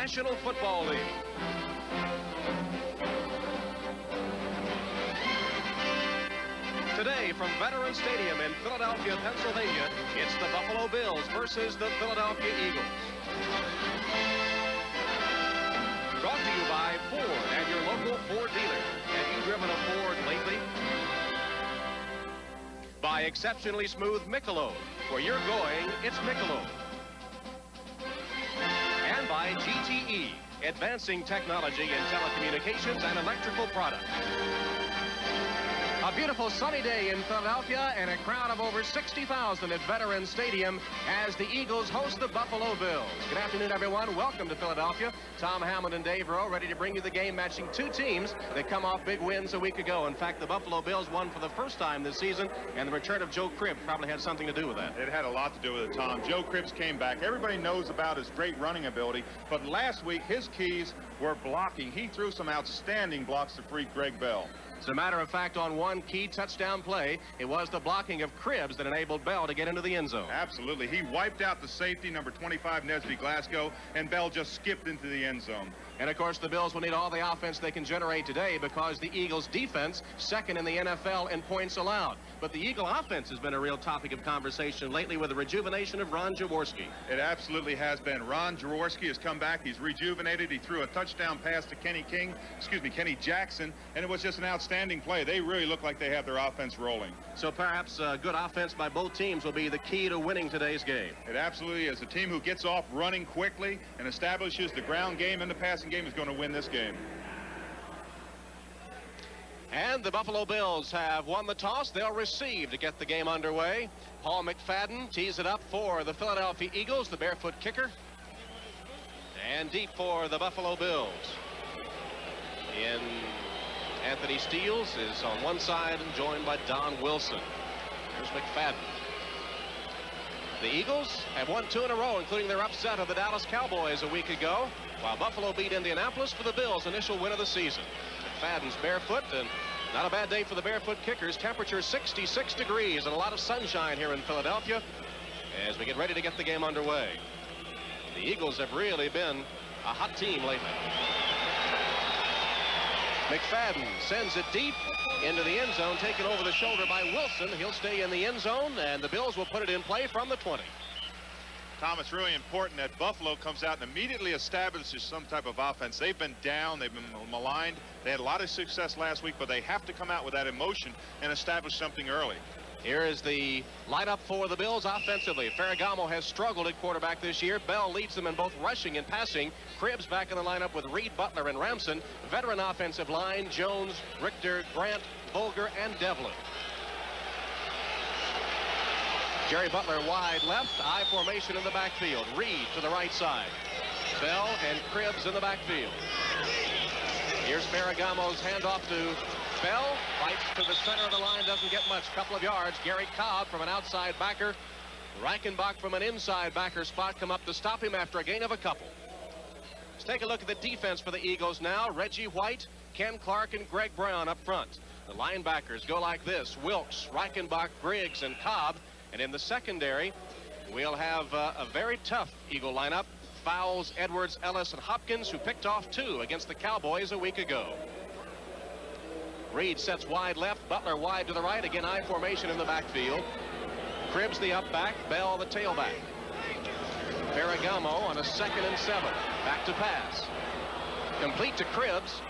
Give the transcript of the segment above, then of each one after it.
National Football League. Today from Veterans Stadium in Philadelphia, Pennsylvania, it's the Buffalo Bills versus the Philadelphia Eagles. Brought to you by Ford and your local Ford dealer. Have you driven a Ford lately? By Exceptionally Smooth Michelob. Where you're going, it's Michelob. And by GTE, advancing technology in telecommunications and electrical products. A beautiful sunny day in Philadelphia and a crowd of over 60,000 at Veterans Stadium as the Eagles host the Buffalo Bills. Good afternoon, everyone. Welcome to Philadelphia. Tom Hammond and Dave Rowe ready to bring you the game matching two teams that come off big wins a week ago. In fact, the Buffalo Bills won for the first time this season, and the return of Joe Cribbs probably had something to do with that. It had a lot to do with it, Tom. Joe Cribbs came back. Everybody knows about his great running ability, but last week his keys were blocking. He threw some outstanding blocks to free Greg Bell. As a matter of fact, on one key touchdown play, it was the blocking of Cribbs that enabled Bell to get into the end zone. Absolutely. He wiped out the safety, number 25, Nesby Glasgow, and Bell just skipped into the end zone. And, of course, the Bills will need all the offense they can generate today because the Eagles' defense, second in the NFL in points allowed. But the Eagle offense has been a real topic of conversation lately with the rejuvenation of Ron Jaworski. It absolutely has been. Ron Jaworski has come back. He's rejuvenated. He threw a touchdown pass to Kenny Jackson, and it was just an outstanding play. They really look like they have their offense rolling. So perhaps good offense by both teams will be the key to winning today's game. It absolutely is. A team who gets off running quickly and establishes the ground game and the passing game is going to win this game. And the Buffalo Bills have won the toss. They'll receive to get the game underway. Paul McFadden tees it up for the Philadelphia Eagles, the barefoot kicker. And deep for the Buffalo Bills. Anthony Steele is on one side and joined by Don Wilson. Here's McFadden. The Eagles have won 2 in a row, including their upset of the Dallas Cowboys a week ago, while Buffalo beat Indianapolis for the Bills' initial win of the season. McFadden's barefoot, and not a bad day for the barefoot kickers. Temperature 66 degrees and a lot of sunshine here in Philadelphia as we get ready to get the game underway. The Eagles have really been a hot team lately. McFadden sends it deep into the end zone, taken over the shoulder by Wilson. He'll stay in the end zone, and the Bills will put it in play from the 20. Tom, it's really important that Buffalo comes out and immediately establishes some type of offense. They've been down. They've been maligned. They had a lot of success last week, but they have to come out with that emotion and establish something early. Here is the lineup for the Bills offensively. Ferragamo has struggled at quarterback this year. Bell leads them in both rushing and passing. Cribbs back in the lineup with Reed, Butler, and Ramson. Veteran offensive line, Jones, Richter, Grant, Volger, and Devlin. Jerry Butler wide left, I formation in the backfield. Reed to the right side. Bell and Cribbs in the backfield. Here's Ferragamo's handoff to Bell. Fights to the center of the line, doesn't get much, couple of yards. Gary Cobb from an outside backer. Reichenbach from an inside backer spot come up to stop him after a gain of a couple. Let's take a look at the defense for the Eagles now. Reggie White, Ken Clark, and Greg Brown up front. The linebackers go like this: Wilkes, Reichenbach, Griggs, and Cobb. And in the secondary, we'll have a very tough Eagle lineup. Fowles, Edwards, Ellis, and Hopkins, who picked off 2 against the Cowboys a week ago. Reed sets wide left, Butler wide to the right. Again, I formation in the backfield. Cribbs the up back, Bell the tailback. Ferragamo on a 2nd and 7. Back to pass. Complete to Cribbs.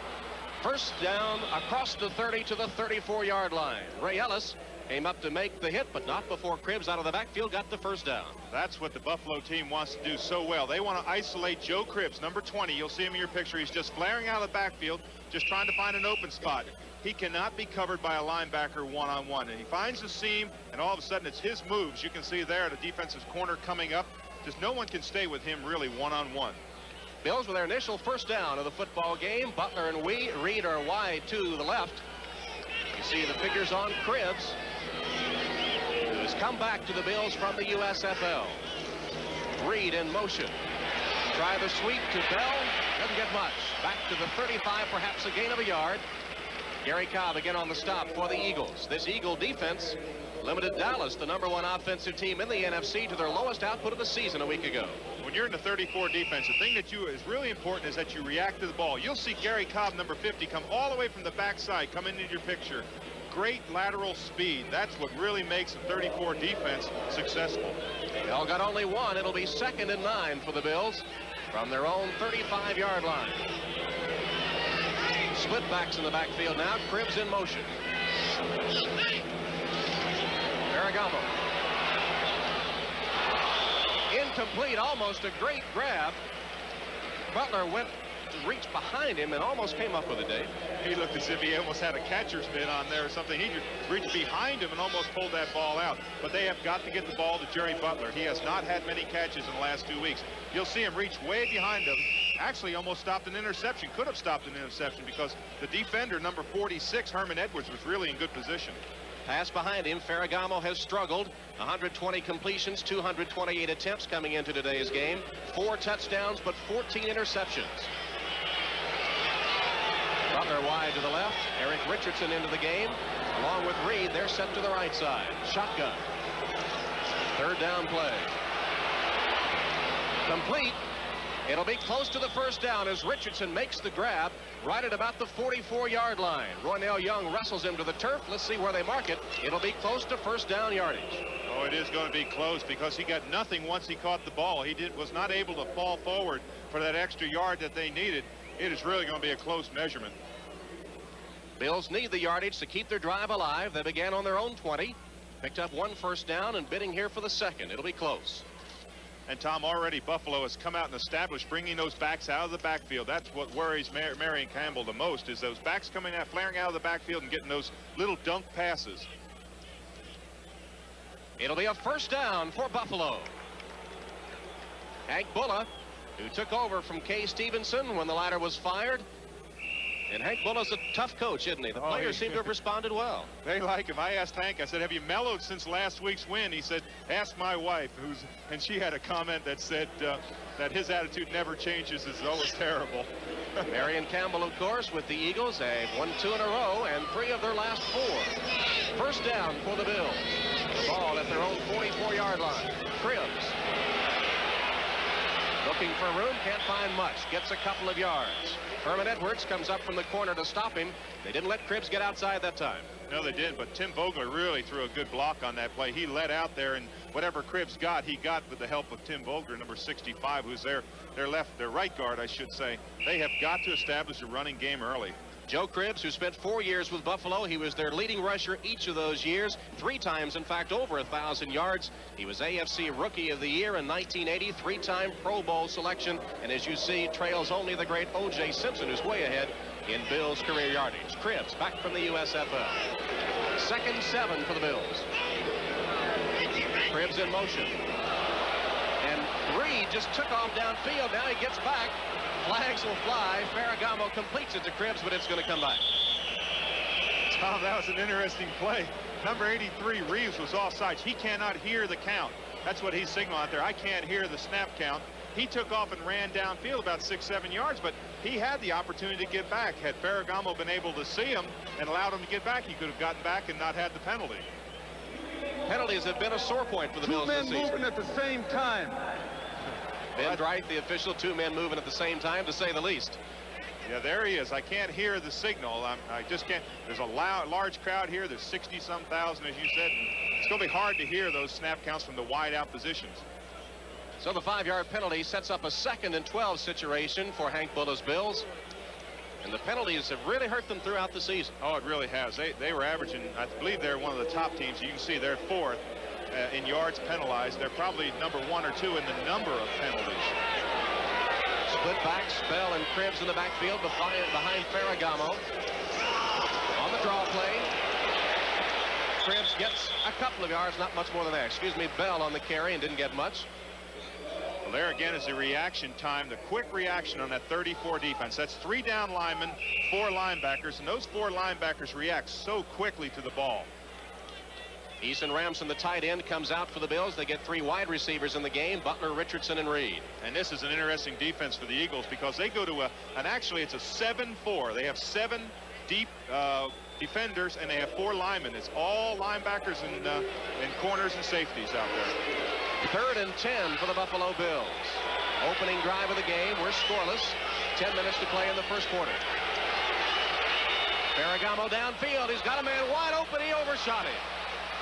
First down across the 30 to the 34-yard line. Ray Ellis came up to make the hit, but not before Cribbs out of the backfield got the first down. That's what the Buffalo team wants to do so well. They want to isolate Joe Cribbs, number 20. You'll see him in your picture. He's just flaring out of the backfield, just trying to find an open spot. He cannot be covered by a linebacker one-on-one. And he finds the seam, and all of a sudden it's his moves. You can see there the defensive corner coming up. Just no one can stay with him really one-on-one. Bills with their initial first down of the football game. Butler and Reed are wide to the left. You see the figures on Cribbs, who has come back to the Bills from the USFL. Reed in motion. Try the sweep to Bell. Doesn't get much. Back to the 35, perhaps a gain of a yard. Gary Cobb again on the stop for the Eagles. This Eagle defense limited Dallas, the #1 offensive team in the NFC, to their lowest output of the season a week ago. When when you're in the 34 defense, the thing that is really important is that you react to the ball. You'll see Gary Cobb, number 50, come all the way from the backside, come into your picture. Great lateral speed. That's what really makes a 34 defense successful. Bell got only one. It'll be 2nd and 9 for the Bills from their own 35-yard line. Split backs in the backfield now. Cribbs in motion. Ferragamo. Incomplete, almost a great grab. Butler went to reach behind him and almost came up with it, Dave. He looked as if he almost had a catcher's mitt on there or something. He reached behind him and almost pulled that ball out. But they have got to get the ball to Jerry Butler. He has not had many catches in the last 2 weeks. You'll see him reach way behind him. Actually almost stopped an interception. Could have stopped an interception because the defender, number 46, Herman Edwards, was really in good position. Pass behind him. Ferragamo has struggled. 120 completions, 228 attempts coming into today's game. 4 touchdowns, but 14 interceptions. Butler wide to the left. Eric Richardson into the game. Along with Reed, they're set to the right side. Shotgun. 3rd down play. Complete. It'll be close to the 1st down as Richardson makes the grab right at about the 44-yard line. Roynell Young wrestles him to the turf. Let's see where they mark it. It'll be close to 1st down yardage. Oh, it is going to be close because he got nothing once he caught the ball. He was not able to fall forward for that extra yard that they needed. It is really going to be a close measurement. Bills need the yardage to keep their drive alive. They began on their own 20. Picked up 1 first down and bidding here for the 2nd. It'll be close. And Tom, already Buffalo has come out and established bringing those backs out of the backfield. That's what worries Marion Campbell the most, is those backs coming out, flaring out of the backfield and getting those little dunk passes. It'll be a 1st down for Buffalo. Hank Bulla, who took over from Kay Stevenson when the latter was fired. And Hank Bulla's a tough coach, isn't he? The players seem to have responded well. They like him. I asked Hank, I said, have you mellowed since last week's win? He said, ask my wife, and she had a comment that said that his attitude never changes. It's always terrible. Marion Campbell, of course, with the Eagles. They've won 2 in a row and 3 of their last 4. 1st down for the Bills. The ball at their own 44-yard line. Cribbs. Looking for room, can't find much. Gets a couple of yards. Herman Edwards comes up from the corner to stop him. They didn't let Cribbs get outside that time. No, they didn't, but Tim Vogler really threw a good block on that play. He let out there, and whatever Cribbs got, he got with the help of Tim Vogler, number 65, who's their right guard, I should say. They have got to establish a running game early. Joe Cribbs, who spent 4 years with Buffalo, he was their leading rusher each of those years, 3 times, in fact, over 1,000 yards. He was AFC Rookie of the Year in 1980, 3-time Pro Bowl selection, and as you see, trails only the great O.J. Simpson, who's way ahead in Bills' career yardage. Cribbs back from the USFL. 2nd 7 for the Bills. Cribbs in motion. And Reed just took off downfield. Now he gets back. Flags will fly. Ferragamo completes it to Cribbs, but it's going to come back. Tom, that was an interesting play. Number 83, Reeves, was offsides. He cannot hear the count. That's what he's signaling out there. I can't hear the snap count. He took off and ran downfield about 6-7 yards, but he had the opportunity to get back. Had Ferragamo been able to see him and allowed him to get back, he could have gotten back and not had the penalty. Penalties have been a sore point for the Bills this season. 2 men moving at the same time. Ben Dright, the official, 2 men moving at the same time, to say the least. Yeah, there he is. I can't hear the signal. I just can't. There's a large crowd here. There's 60-some thousand, as you said. And it's going to be hard to hear those snap counts from the wide-out positions. So the 5-yard penalty sets up a 2nd and 12 situation for Hank Bulla's Bills. And the penalties have really hurt them throughout the season. Oh, it really has. They were averaging, I believe they're one of the top teams. You can see they're 4th. In yards penalized. They're probably number 1 or 2 in the number of penalties. Split back, Spell and Cribbs in the backfield behind Ferragamo. On the draw play. Cribbs gets a couple of yards, not much more than that. Excuse me, Bell on the carry and didn't get much. Well, there again is the reaction time, the quick reaction on that 34 defense. That's 3 down linemen, 4 linebackers, and those 4 linebackers react so quickly to the ball. Eason Ramson, the tight end, comes out for the Bills. They get 3 wide receivers in the game, Butler, Richardson, and Reed. And this is an interesting defense for the Eagles because they go to actually it's a 7-4. They have 7 deep defenders, and they have 4 linemen. It's all linebackers and corners and safeties out there. 3rd and 10 for the Buffalo Bills. Opening drive of the game. We're scoreless. 10 minutes to play in the first quarter. Ferragamo downfield. He's got a man wide open. He overshot him.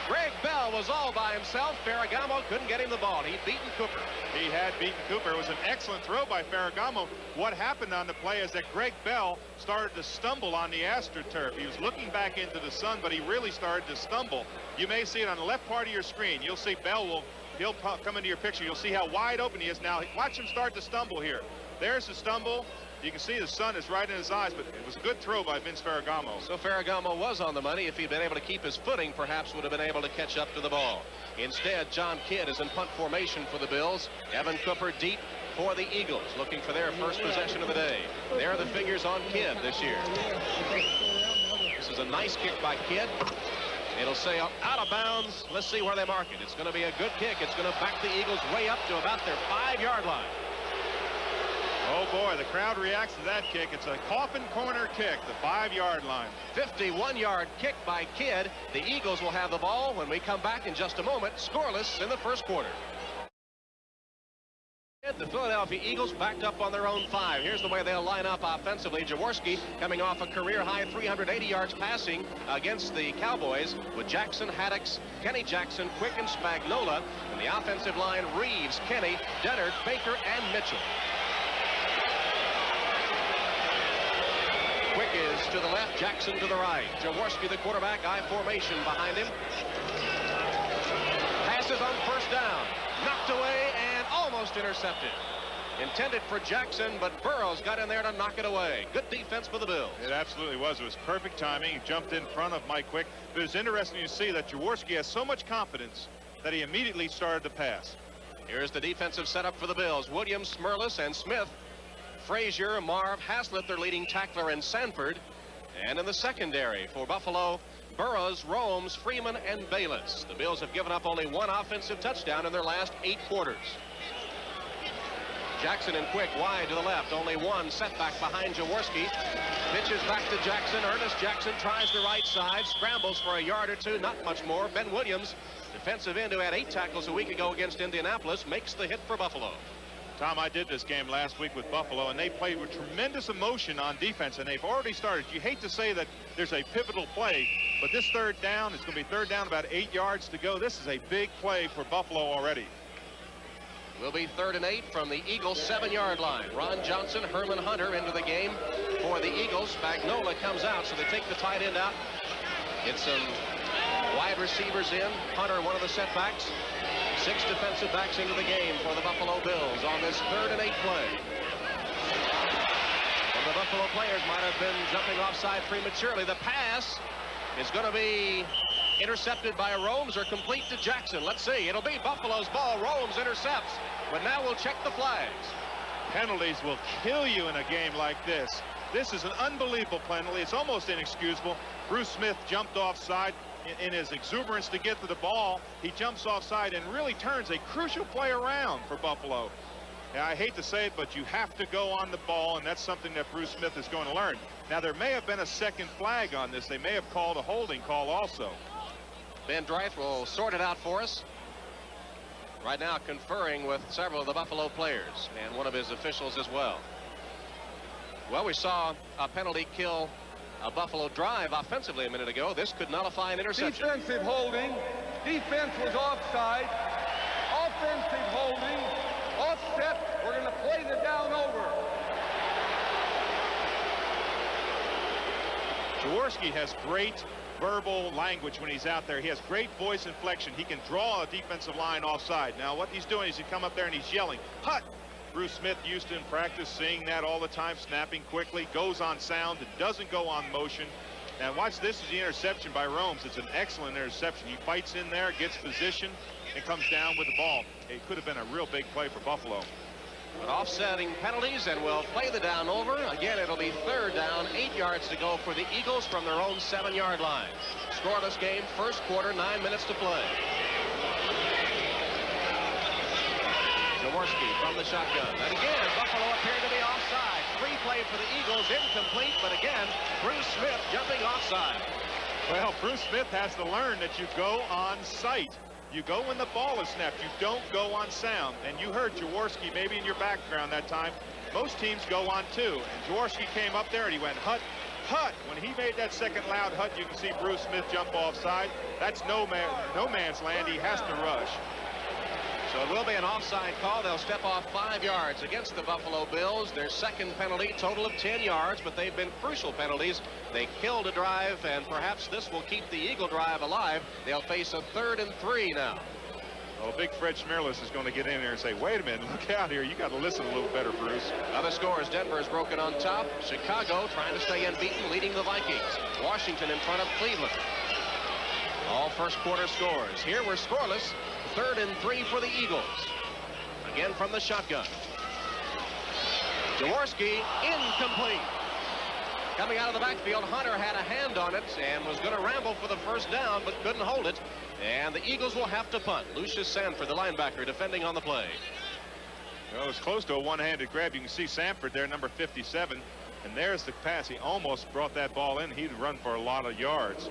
Greg Bell was all by himself. Ferragamo couldn't get him the ball. He'd beaten Cooper. He had beaten Cooper. It was an excellent throw by Ferragamo. What happened on the play is that Greg Bell started to stumble on the AstroTurf. He was looking back into the sun, but he really started to stumble. You may see it on the left part of your screen. You'll see Bell he'll come into your picture. You'll see how wide open he is now. Watch him start to stumble here. There's the stumble. You can see the sun is right in his eyes, but it was a good throw by Vince Ferragamo. So Ferragamo was on the money. If he'd been able to keep his footing, perhaps would have been able to catch up to the ball. Instead, John Kidd is in punt formation for the Bills. Evan Cooper deep for the Eagles, looking for their first possession of the day. There are the figures on Kidd this year. This is a nice kick by Kidd. It'll say out of bounds. Let's see where they mark it. It's going to be a good kick. It's going to back the Eagles way up to about their 5-yard line. Oh boy, the crowd reacts to that kick. It's a coffin corner kick, the 5-yard line. 51-yard kick by Kidd. The Eagles will have the ball when we come back in just a moment. Scoreless in the first quarter. The Philadelphia Eagles backed up on their own 5. Here's the way they'll line up offensively. Jaworski coming off a career-high 380 yards passing against the Cowboys with Jackson, Haddix, Kenny Jackson, Quick, and Spagnola. And the offensive line, Reeves, Kenny, Dennard, Baker, and Mitchell. Quick is to the left, Jackson to the right. Jaworski, the quarterback, I formation behind him. Passes on first down. Knocked away and almost intercepted. Intended for Jackson, but Burrows got in there to knock it away. Good defense for the Bills. It absolutely was. It was perfect timing. He jumped in front of Mike Quick. But it's interesting to see that Jaworski has so much confidence that he immediately started to pass. Here's the defensive setup for the Bills. Williams, Smerlis, and Smith. Frazier, Marv, Haslett, their leading tackler, and Sanford. And in the secondary for Buffalo, Burrows, Romes, Freeman, and Bayless. The Bills have given up only one offensive touchdown in their last 8 quarters. Jackson and Quick wide to the left. Only one setback behind Jaworski. Pitches back to Jackson. Ernest Jackson tries the right side. Scrambles for a yard or two. Not much more. Ben Williams, defensive end who had 8 tackles a week ago against Indianapolis, makes the hit for Buffalo. Tom, I did this game last week with Buffalo, and they played with tremendous emotion on defense, and they've already started. You hate to say that there's a pivotal play, but this third down, it's going to be third down, about 8 yards to go. This is a big play for Buffalo already. Will be 3rd and 8 from the Eagles' 7-yard line. Ron Johnson, Herman Hunter into the game for the Eagles. Spagnola comes out, so they take the tight end out. Get some wide receivers in. Hunter, one of the setbacks. 6 defensive backs into the game for the Buffalo Bills on this 3rd and 8 play. And the Buffalo players might have been jumping offside prematurely. The pass is going to be intercepted by Romes or complete to Jackson. Let's see. It'll be Buffalo's ball. Romes intercepts. But now we'll check the flags. Penalties will kill you in a game like this. This is an unbelievable penalty. It's almost inexcusable. Bruce Smith jumped offside. In his exuberance to get to the ball, he jumps offside and really turns a crucial play around for Buffalo. And I hate to say it, but you have to go on the ball, and that's something that Bruce Smith is going to learn. Now, there may have been a second flag on this. They may have called a holding call also. Ben Dreith will sort it out for us. Right now conferring with several of the Buffalo players and one of his officials as well. Well, we saw a penalty kill a Buffalo drive offensively a minute ago. This could nullify an interception. Defensive holding. Defense was offside. Offensive holding. Offset. We're going to play the down over. Jaworski has great verbal language when he's out there. He has great voice inflection. He can draw a defensive line offside. Now what he's doing is he come up there and he's yelling, "Hut!" Bruce Smith used to in practice seeing that all the time, snapping quickly, goes on sound, and doesn't go on motion. And watch, this is the interception by Romes. It's an excellent interception. He fights in there, gets position, and comes down with the ball. It could have been a real big play for Buffalo. But offsetting penalties, and we'll play the down over. Again, it'll be 3rd down, 8 yards to go for the Eagles from their own 7-yard line. Scoreless game, first quarter, 9 minutes to play. Jaworski from the shotgun. And again, Buffalo appeared to be offside. Free play for the Eagles, incomplete, but again, Bruce Smith jumping offside. Well, Bruce Smith has to learn that you go on sight. You go when the ball is snapped. You don't go on sound. And you heard Jaworski maybe in your background that time. Most teams go on 2. And Jaworski came up there and he went hut, hut. When he made that second loud hut, you can see Bruce Smith jump offside. That's no man's land. He has to rush. So it will be an offside call. They'll step off 5 yards against the Buffalo Bills. Their second penalty, total of 10 yards, but they've been crucial penalties. They killed a drive, and perhaps this will keep the Eagle drive alive. They'll face a 3rd and 3 now. Well, big Fred Schmirlis is going to get in there and say, wait a minute, look out here. You got to listen a little better, Bruce. Other scores, Denver is broken on top. Chicago trying to stay unbeaten, leading the Vikings. Washington in front of Cleveland. All first quarter scores. Here we're scoreless. 3rd and 3 for the Eagles. Again from the shotgun. Jaworski incomplete. Coming out of the backfield, Hunter had a hand on it and was going to ramble for the first down, but couldn't hold it. And the Eagles will have to punt. Lucius Sanford, the linebacker, defending on the play. Well, it was close to a one-handed grab. You can see Sanford there, number 57. And there's the pass. He almost brought that ball in. He'd run for a lot of yards.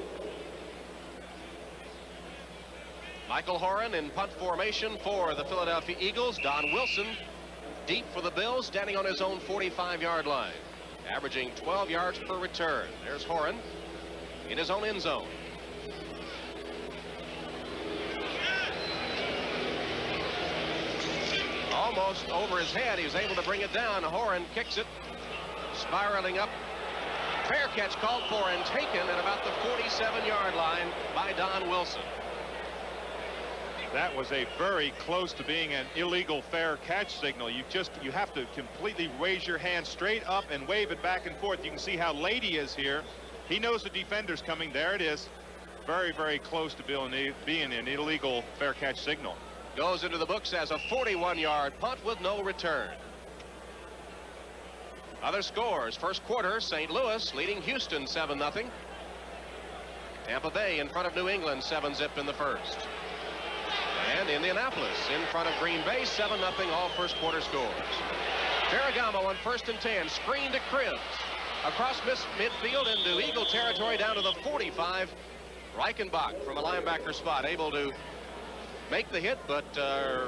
Michael Horan in punt formation for the Philadelphia Eagles. Don Wilson deep for the Bills, standing on his own 45-yard line, averaging 12 yards per return. There's Horan in his own end zone. Almost over his head. He was able to bring it down. Horan kicks it, spiraling up. Fair catch called for and taken at about the 47-yard line by Don Wilson. That was a very close to being an illegal fair catch signal. You have to completely raise your hand straight up and wave it back and forth. You can see how late he is here. He knows the defender's coming. There it is. Very, very close to being an illegal fair catch signal. Goes into the books as a 41-yard punt with no return. Other scores. First quarter, St. Louis leading Houston 7-0. Tampa Bay in front of New England 7-zip in the first. And Indianapolis in front of Green Bay 7-0, all first quarter scores. Ferragamo on 1st and 10, screen to Cribbs. Across midfield into Eagle territory down to the 45. Reichenbach from a linebacker spot able to make the hit, but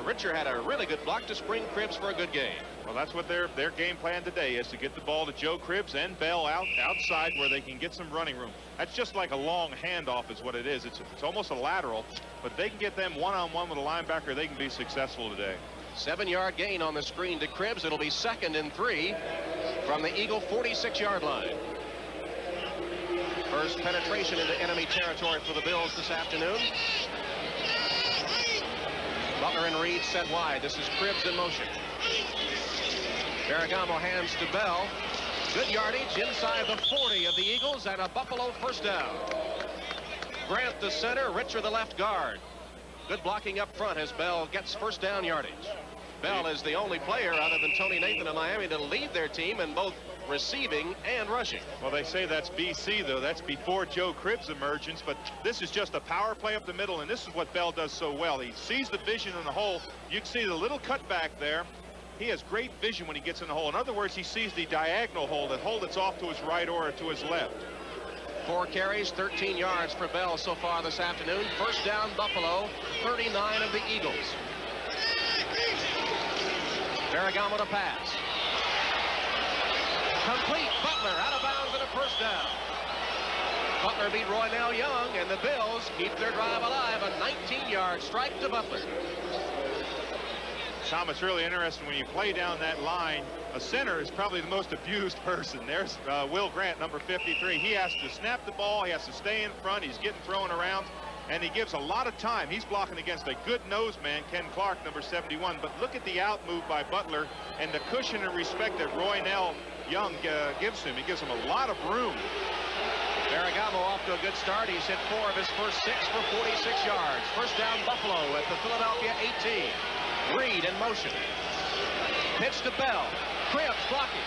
Richer had a really good block to spring Cribbs for a good game. Well, that's what their game plan today is, to get the ball to Joe Cribbs and Bell outside where they can get some running room. That's just like a long handoff is what it is. It's almost a lateral, but they can get them one-on-one with a linebacker. They can be successful today. 7-yard gain on the screen to Cribbs. It'll be 2nd and 3 from the Eagle 46-yard line. First penetration into enemy territory for the Bills this afternoon. Butler and Reed set wide. This is Cribbs in motion. Ferragamo hands to Bell. Good yardage inside the 40 of the Eagles and a Buffalo first down. Grant the center, Richer the left guard. Good blocking up front as Bell gets first down yardage. Bell is the only player other than Tony Nathan of Miami to lead their team in both receiving and rushing. Well, they say that's BC, though. That's before Joe Cribbs' emergence, but this is just a power play up the middle, and this is what Bell does so well. He sees the vision in the hole. You can see the little cutback there. He has great vision when he gets in the hole. In other words, he sees the diagonal hole, that hole that's off to his right or to his left. 4 carries, 13 yards for Bell so far this afternoon. First down, Buffalo, 39 of the Eagles. Ferragamo to pass. Complete. Butler out of bounds and a first down. Butler beat Roynell Young, and the Bills keep their drive alive. A 19-yard strike to Butler. Tom, it's really interesting when you play down that line. A center is probably the most abused person. There's Will Grant, number 53. He has to snap the ball. He has to stay in front. He's getting thrown around, and he gives a lot of time. He's blocking against a good nose man, Ken Clark, number 71. But look at the out move by Butler and the cushion and respect that Roynell Young gives him. He gives him a lot of room. Ferragamo off to a good start. He's hit 4 of his first 6 for 46 yards. First down, Buffalo at the Philadelphia 18. Reed in motion. Pitch to Bell. Cribbs blocking.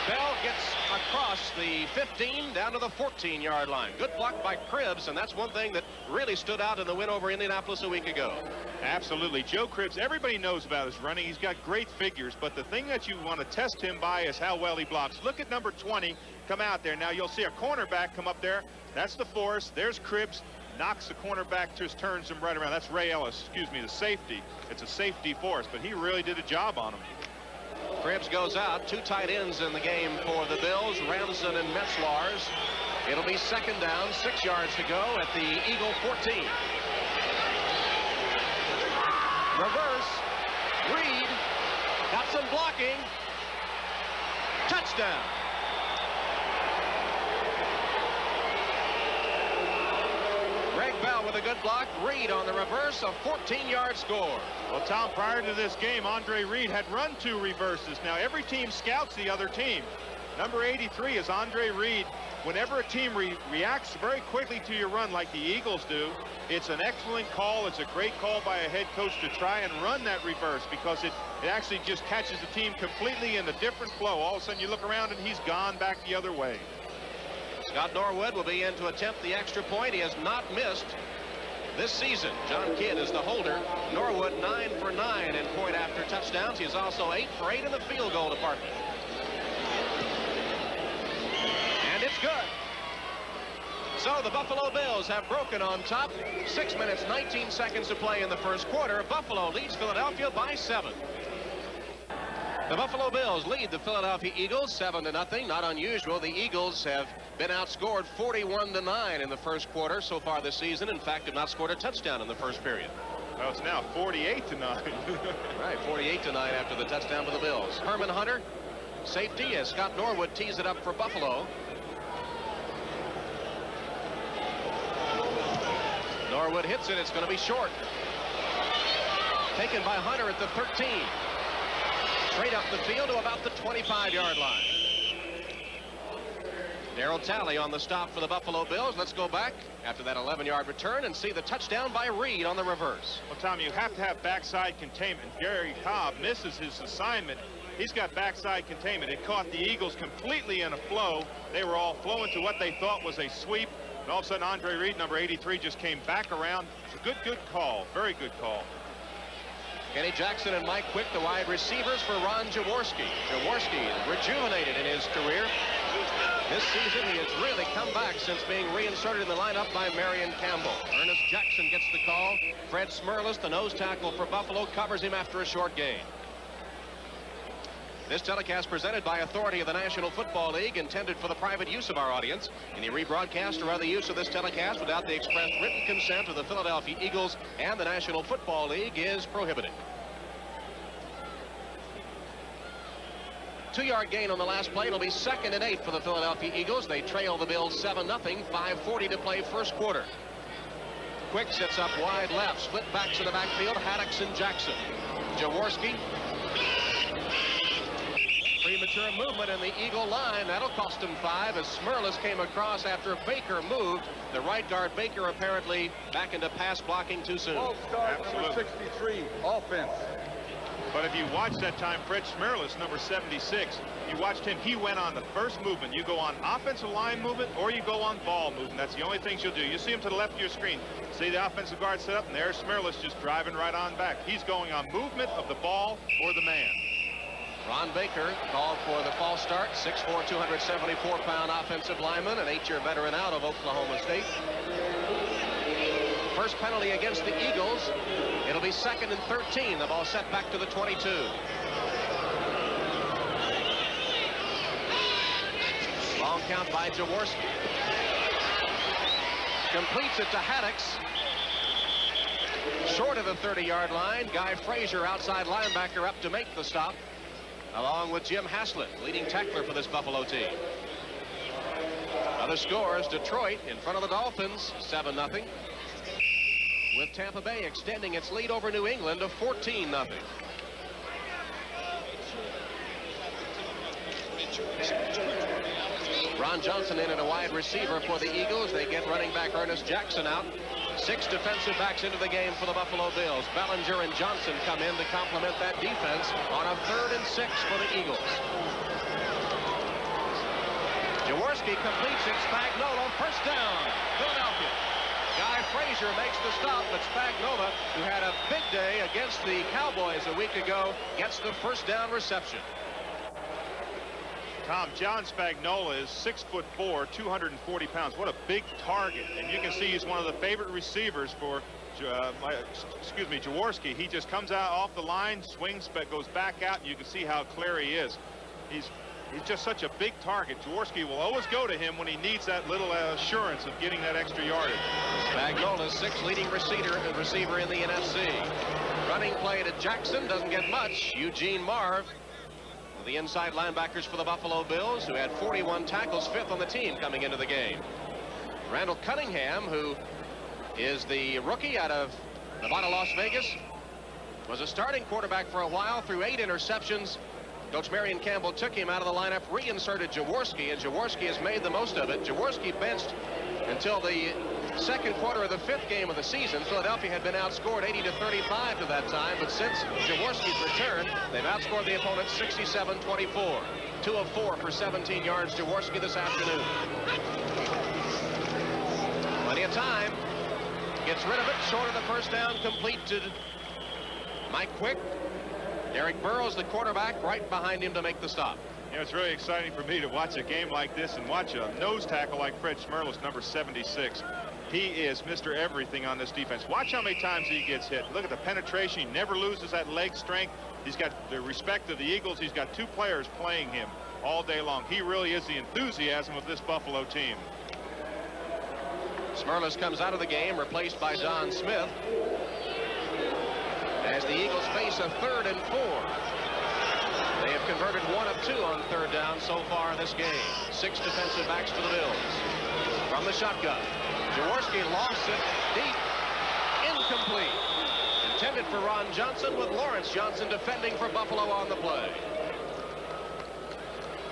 Bell gets across the 15 down to the 14-yard line. Good block by Cribbs, and that's one thing that really stood out in the win over Indianapolis a week ago. Absolutely. Joe Cribbs, everybody knows about his running. He's got great figures, but the thing that you want to test him by is how well he blocks. Look at number 20 come out there. Now you'll see a cornerback come up there. That's the force. There's Cribbs. knocks the cornerback, just turns him right around. That's Ray Ellis, excuse me, the safety. It's a safety for us, but he really did a job on him. Cribbs goes out. 2 tight ends in the game for the Bills, Ramson and Metzlars. It'll be second down, 6 yards to go at the Eagle 14. Reverse. Reed got some blocking. Touchdown. Greg Bell with a good block. Reed on the reverse, a 14-yard score. Well, Tom, prior to this game, Andre Reed had run 2 reverses. Now, every team scouts the other team. Number 83 is Andre Reed. Whenever a team reacts very quickly to your run like the Eagles do, it's an excellent call. It's a great call by a head coach to try and run that reverse, because it actually just catches the team completely in a different flow. All of a sudden you look around and he's gone back the other way. Scott Norwood will be in to attempt the extra point. He has not missed this season. John Kidd is the holder. Norwood 9 for 9 in point after touchdowns. He is also 8 for 8 in the field goal department. And it's good. So the Buffalo Bills have broken on top. 6 minutes, 19 seconds to play in the first quarter. Buffalo leads Philadelphia by 7. The Buffalo Bills lead the Philadelphia Eagles 7-0. Not unusual. The Eagles have been outscored 41-9 in the first quarter so far this season. In fact, have not scored a touchdown in the first period. Well, it's now 48-9. Right, 48-9 after the touchdown for the Bills. Herman Hunter, safety, as Scott Norwood tees it up for Buffalo. Norwood hits it. It's going to be short. Taken by Hunter at the 13. Straight up the field to about the 25-yard line. Darryl Talley on the stop for the Buffalo Bills. Let's go back after that 11-yard return and see the touchdown by Reed on the reverse. Well, Tom, you have to have backside containment. Gary Cobb misses his assignment. He's got backside containment. It caught the Eagles completely in a flow. They were all flowing to what they thought was a sweep. And all of a sudden, Andre Reed, number 83, just came back around. It's a good call. Very good call. Kenny Jackson and Mike Quick, the wide receivers for Ron Jaworski. Jaworski rejuvenated in his career. This season, he has really come back since being reinserted in the lineup by Marion Campbell. Ernest Jackson gets the call. Fred Smerlas, the nose tackle for Buffalo, covers him after a short gain. This telecast presented by authority of the National Football League, intended for the private use of our audience. Any rebroadcast or other use of this telecast without the express written consent of the Philadelphia Eagles and the National Football League is prohibited. 2-yard gain on the last play. It'll be 2nd and 8 for the Philadelphia Eagles. They trail the Bills 7-0, 5:40 to play first quarter. Quick sits up wide left, split backs in the backfield, Haddix and Jackson. Jaworski. Premature movement in the Eagle line. That'll cost him 5 as Smerlas came across after Baker moved. The right guard, Baker, apparently back into pass blocking too soon. False start, number 63, offense. But if you watch that time, Fred Smerlas, number 76, you watched him. He went on the first movement. You go on offensive line movement or you go on ball movement. That's the only things you'll do. You see him to the left of your screen. See the offensive guard set up, and there's Smerlas just driving right on back. He's going on movement of the ball or the man. Ron Baker called for the false start. 6'4", 274-pound offensive lineman, an 8-year veteran out of Oklahoma State. First penalty against the Eagles. It'll be 2nd and 13. The ball set back to the 22. Long count by Jaworski. Completes it to Haddix. Short of the 30-yard line. Guy Frazier, outside linebacker, up to make the stop, along with Jim Haslett, leading tackler for this Buffalo team. Other scores: Detroit in front of the Dolphins, 7-0. With Tampa Bay extending its lead over New England to 14-0. Ron Johnson in at a wide receiver for the Eagles. They get running back Ernest Jackson out. 6 defensive backs into the game for the Buffalo Bills. Bellinger and Johnson come in to complement that defense on a 3rd and 6 for the Eagles. Jaworski completes it. Spagnuolo, first down, Philadelphia. Guy Frazier makes the stop, but Spagnuolo, who had a big day against the Cowboys a week ago, gets the first down reception. Tom, John Spagnola is 6'4", 240 pounds. What a big target. And you can see he's one of the favorite receivers for, Jaworski. He just comes out off the line, swings, but goes back out, and you can see how clear he is. He's just such a big target. Jaworski will always go to him when he needs that little assurance of getting that extra yardage. Spagnola's 6th leading receiver in the NFC. Running play to Jackson, doesn't get much. Eugene Marv, the inside linebackers for the Buffalo Bills, who had 41 tackles, 5th on the team coming into the game. Randall Cunningham, who is the rookie out of Nevada, Las Vegas, was a starting quarterback for a while, threw 8 interceptions. Coach Marion Campbell took him out of the lineup, reinserted Jaworski, and Jaworski has made the most of it. Jaworski benched until the second quarter of the 5th game of the season. Philadelphia had been outscored 80-35 to that time, but since Jaworski's return, they've outscored the opponent 67-24. 2 of 4 for 17 yards. Jaworski this afternoon. Plenty of time. Gets rid of it, short of the first down, complete to Mike Quick. Derek Burrows, the quarterback, right behind him to make the stop. You know, it's really exciting for me to watch a game like this and watch a nose tackle like Fred Schmerlis, number 76. He is Mr. Everything on this defense. Watch how many times he gets hit. Look at the penetration. He never loses that leg strength. He's got the respect of the Eagles. He's got 2 players playing him all day long. He really is the enthusiasm of this Buffalo team. Schmerlis comes out of the game, replaced by Don Smith, as the Eagles face a 3rd and 4. They have converted 1 of 2 on 3rd down so far in this game. 6 defensive backs for the Bills. From the shotgun, Jaworski lost it deep, incomplete. Intended for Ron Johnson, with Lawrence Johnson defending for Buffalo on the play.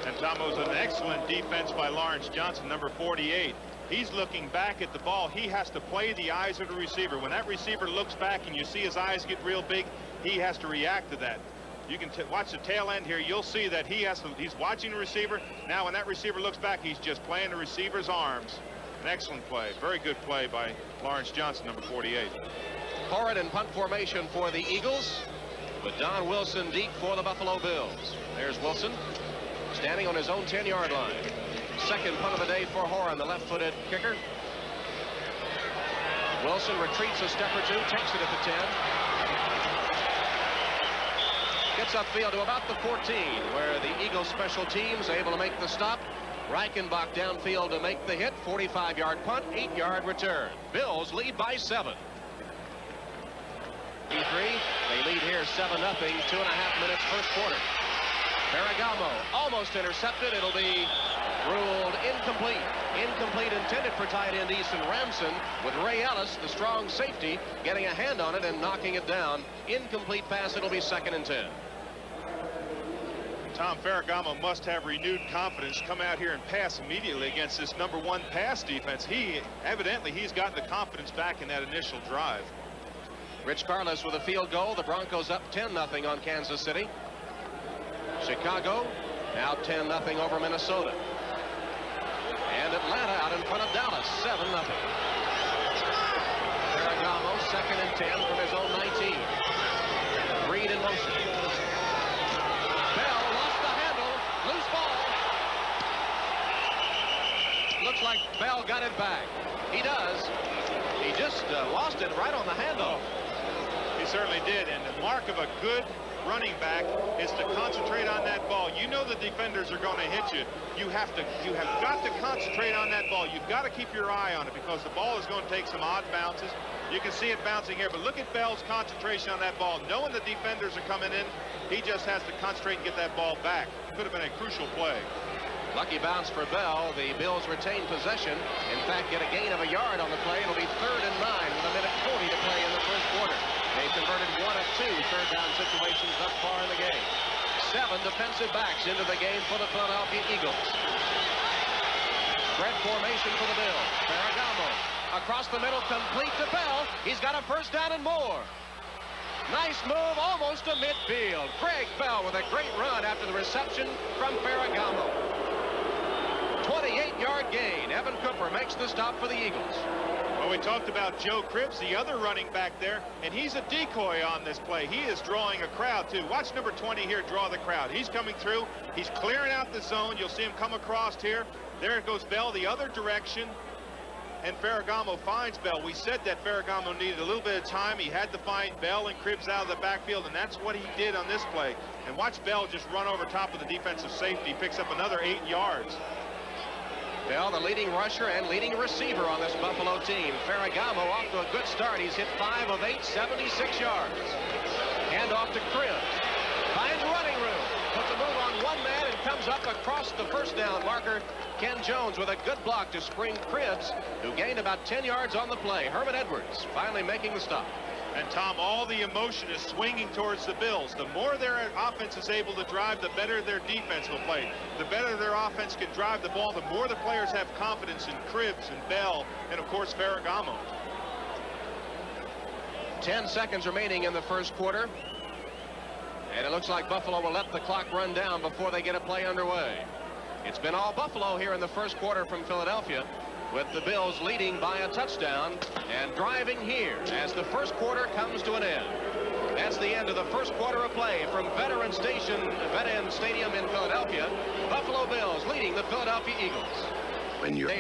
And Tom, was an excellent defense by Lawrence Johnson, number 48. He's looking back at the ball. He has to play the eyes of the receiver. When that receiver looks back and you see his eyes get real big, he has to react to that. You can watch the tail end here. You'll see that he's watching the receiver. Now when that receiver looks back, he's just playing the receiver's arms. An excellent play. Very good play by Lawrence Johnson, number 48. Forward and punt formation for the Eagles, with Don Wilson deep for the Buffalo Bills. There's Wilson standing on his own 10-yard line. Second punt of the day for Horan, the left-footed kicker. Wilson retreats a step or 2, takes it at the 10. Gets upfield to about the 14, where the Eagles special teams able to make the stop. Reichenbach downfield to make the hit. 45-yard punt, 8-yard return. Bills lead by 7. They lead here 7-0, 2.5 minutes first quarter. Ferragamo almost intercepted. It'll be ruled incomplete. Incomplete, intended for tight end Eason Ramson, with Ray Ellis, the strong safety, getting a hand on it and knocking it down. Incomplete pass. It'll be 2nd and 10. Tom, Ferragamo must have renewed confidence, come out here and pass immediately against this number 1 pass defense. Evidently he's gotten the confidence back in that initial drive. Rich Carlos with a field goal. The Broncos up 10-0 on Kansas City. Chicago now 10-0 over Minnesota. And Atlanta out in front of Dallas, 7-0. Ferragamo, 2nd and 10 from his own 19. Reed in motion. Bell lost the handle. Loose ball. Looks like Bell got it back. He does. He just lost it right on the handle. He certainly did. And the mark of a good running back is to concentrate on that ball. You know the defenders are going to hit you. You have got to concentrate on that ball. You've got to keep your eye on it, because the ball is going to take some odd bounces. You can see it bouncing here, but look at Bell's concentration on that ball. Knowing the defenders are coming in, he just has to concentrate and get that ball back. Could have been a crucial play. Lucky bounce for Bell. The Bills retain possession. In fact, get a gain of a yard on the play. It'll be 3rd and 9 with 1:40 to play in the first quarter. They converted 1 of 2 third down situations thus far in the game. 7 defensive backs into the game for the Philadelphia Eagles. Spread formation for the Bills. Ferragamo across the middle, complete to Bell. He's got a first down and more. Nice move, almost to midfield. Greg Bell with a great run after the reception from Ferragamo. 28-yard gain. Evan Cooper makes the stop for the Eagles. Well, I talked about Joe Cribbs, the other running back there, and he's a decoy on this play. He is drawing a crowd, too. Watch number 20 here draw the crowd. He's coming through. He's clearing out the zone. You'll see him come across here. There goes Bell the other direction, and Ferragamo finds Bell. We said that Ferragamo needed a little bit of time. He had to find Bell and Cribbs out of the backfield, and that's what he did on this play. And watch Bell just run over top of the defensive safety. Picks up another 8 yards. Bell, the leading rusher and leading receiver on this Buffalo team. Ferragamo off to a good start. He's hit 5 of 8, 76 yards. Hand off to Cribbs. Finds running room. Puts a move on one man and comes up across the first down marker. Ken Jones with a good block to spring Cribbs, who gained about 10 yards on the play. Herman Edwards finally making the stop. And Tom, all the emotion is swinging towards the Bills. The more their offense is able to drive, the better their defense will play. The better their offense can drive the ball, the more the players have confidence in Cribbs and Bell and, of course, Ferragamo. 10 seconds remaining in the first quarter. And it looks like Buffalo will let the clock run down before they get a play underway. It's been all Buffalo here in the first quarter from Philadelphia, with the Bills leading by a touchdown and driving here as the first quarter comes to an end. That's the end of the first quarter of play from Veterans Stadium in Philadelphia. Buffalo Bills leading the Philadelphia Eagles. When you're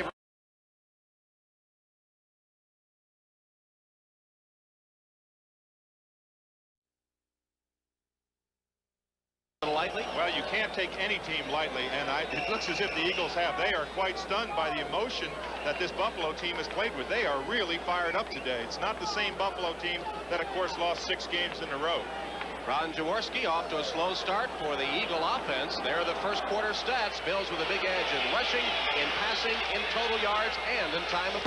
lightly. Well, you can't take any team lightly, and it looks as if the Eagles have. They are quite stunned by the emotion that this Buffalo team has played with. They are really fired up today. It's not the same Buffalo team that, of course, lost 6 games in a row. Ron Jaworski off to a slow start for the Eagle offense. There are the first quarter stats. Bills with a big edge in rushing, in passing, in total yards, and in time of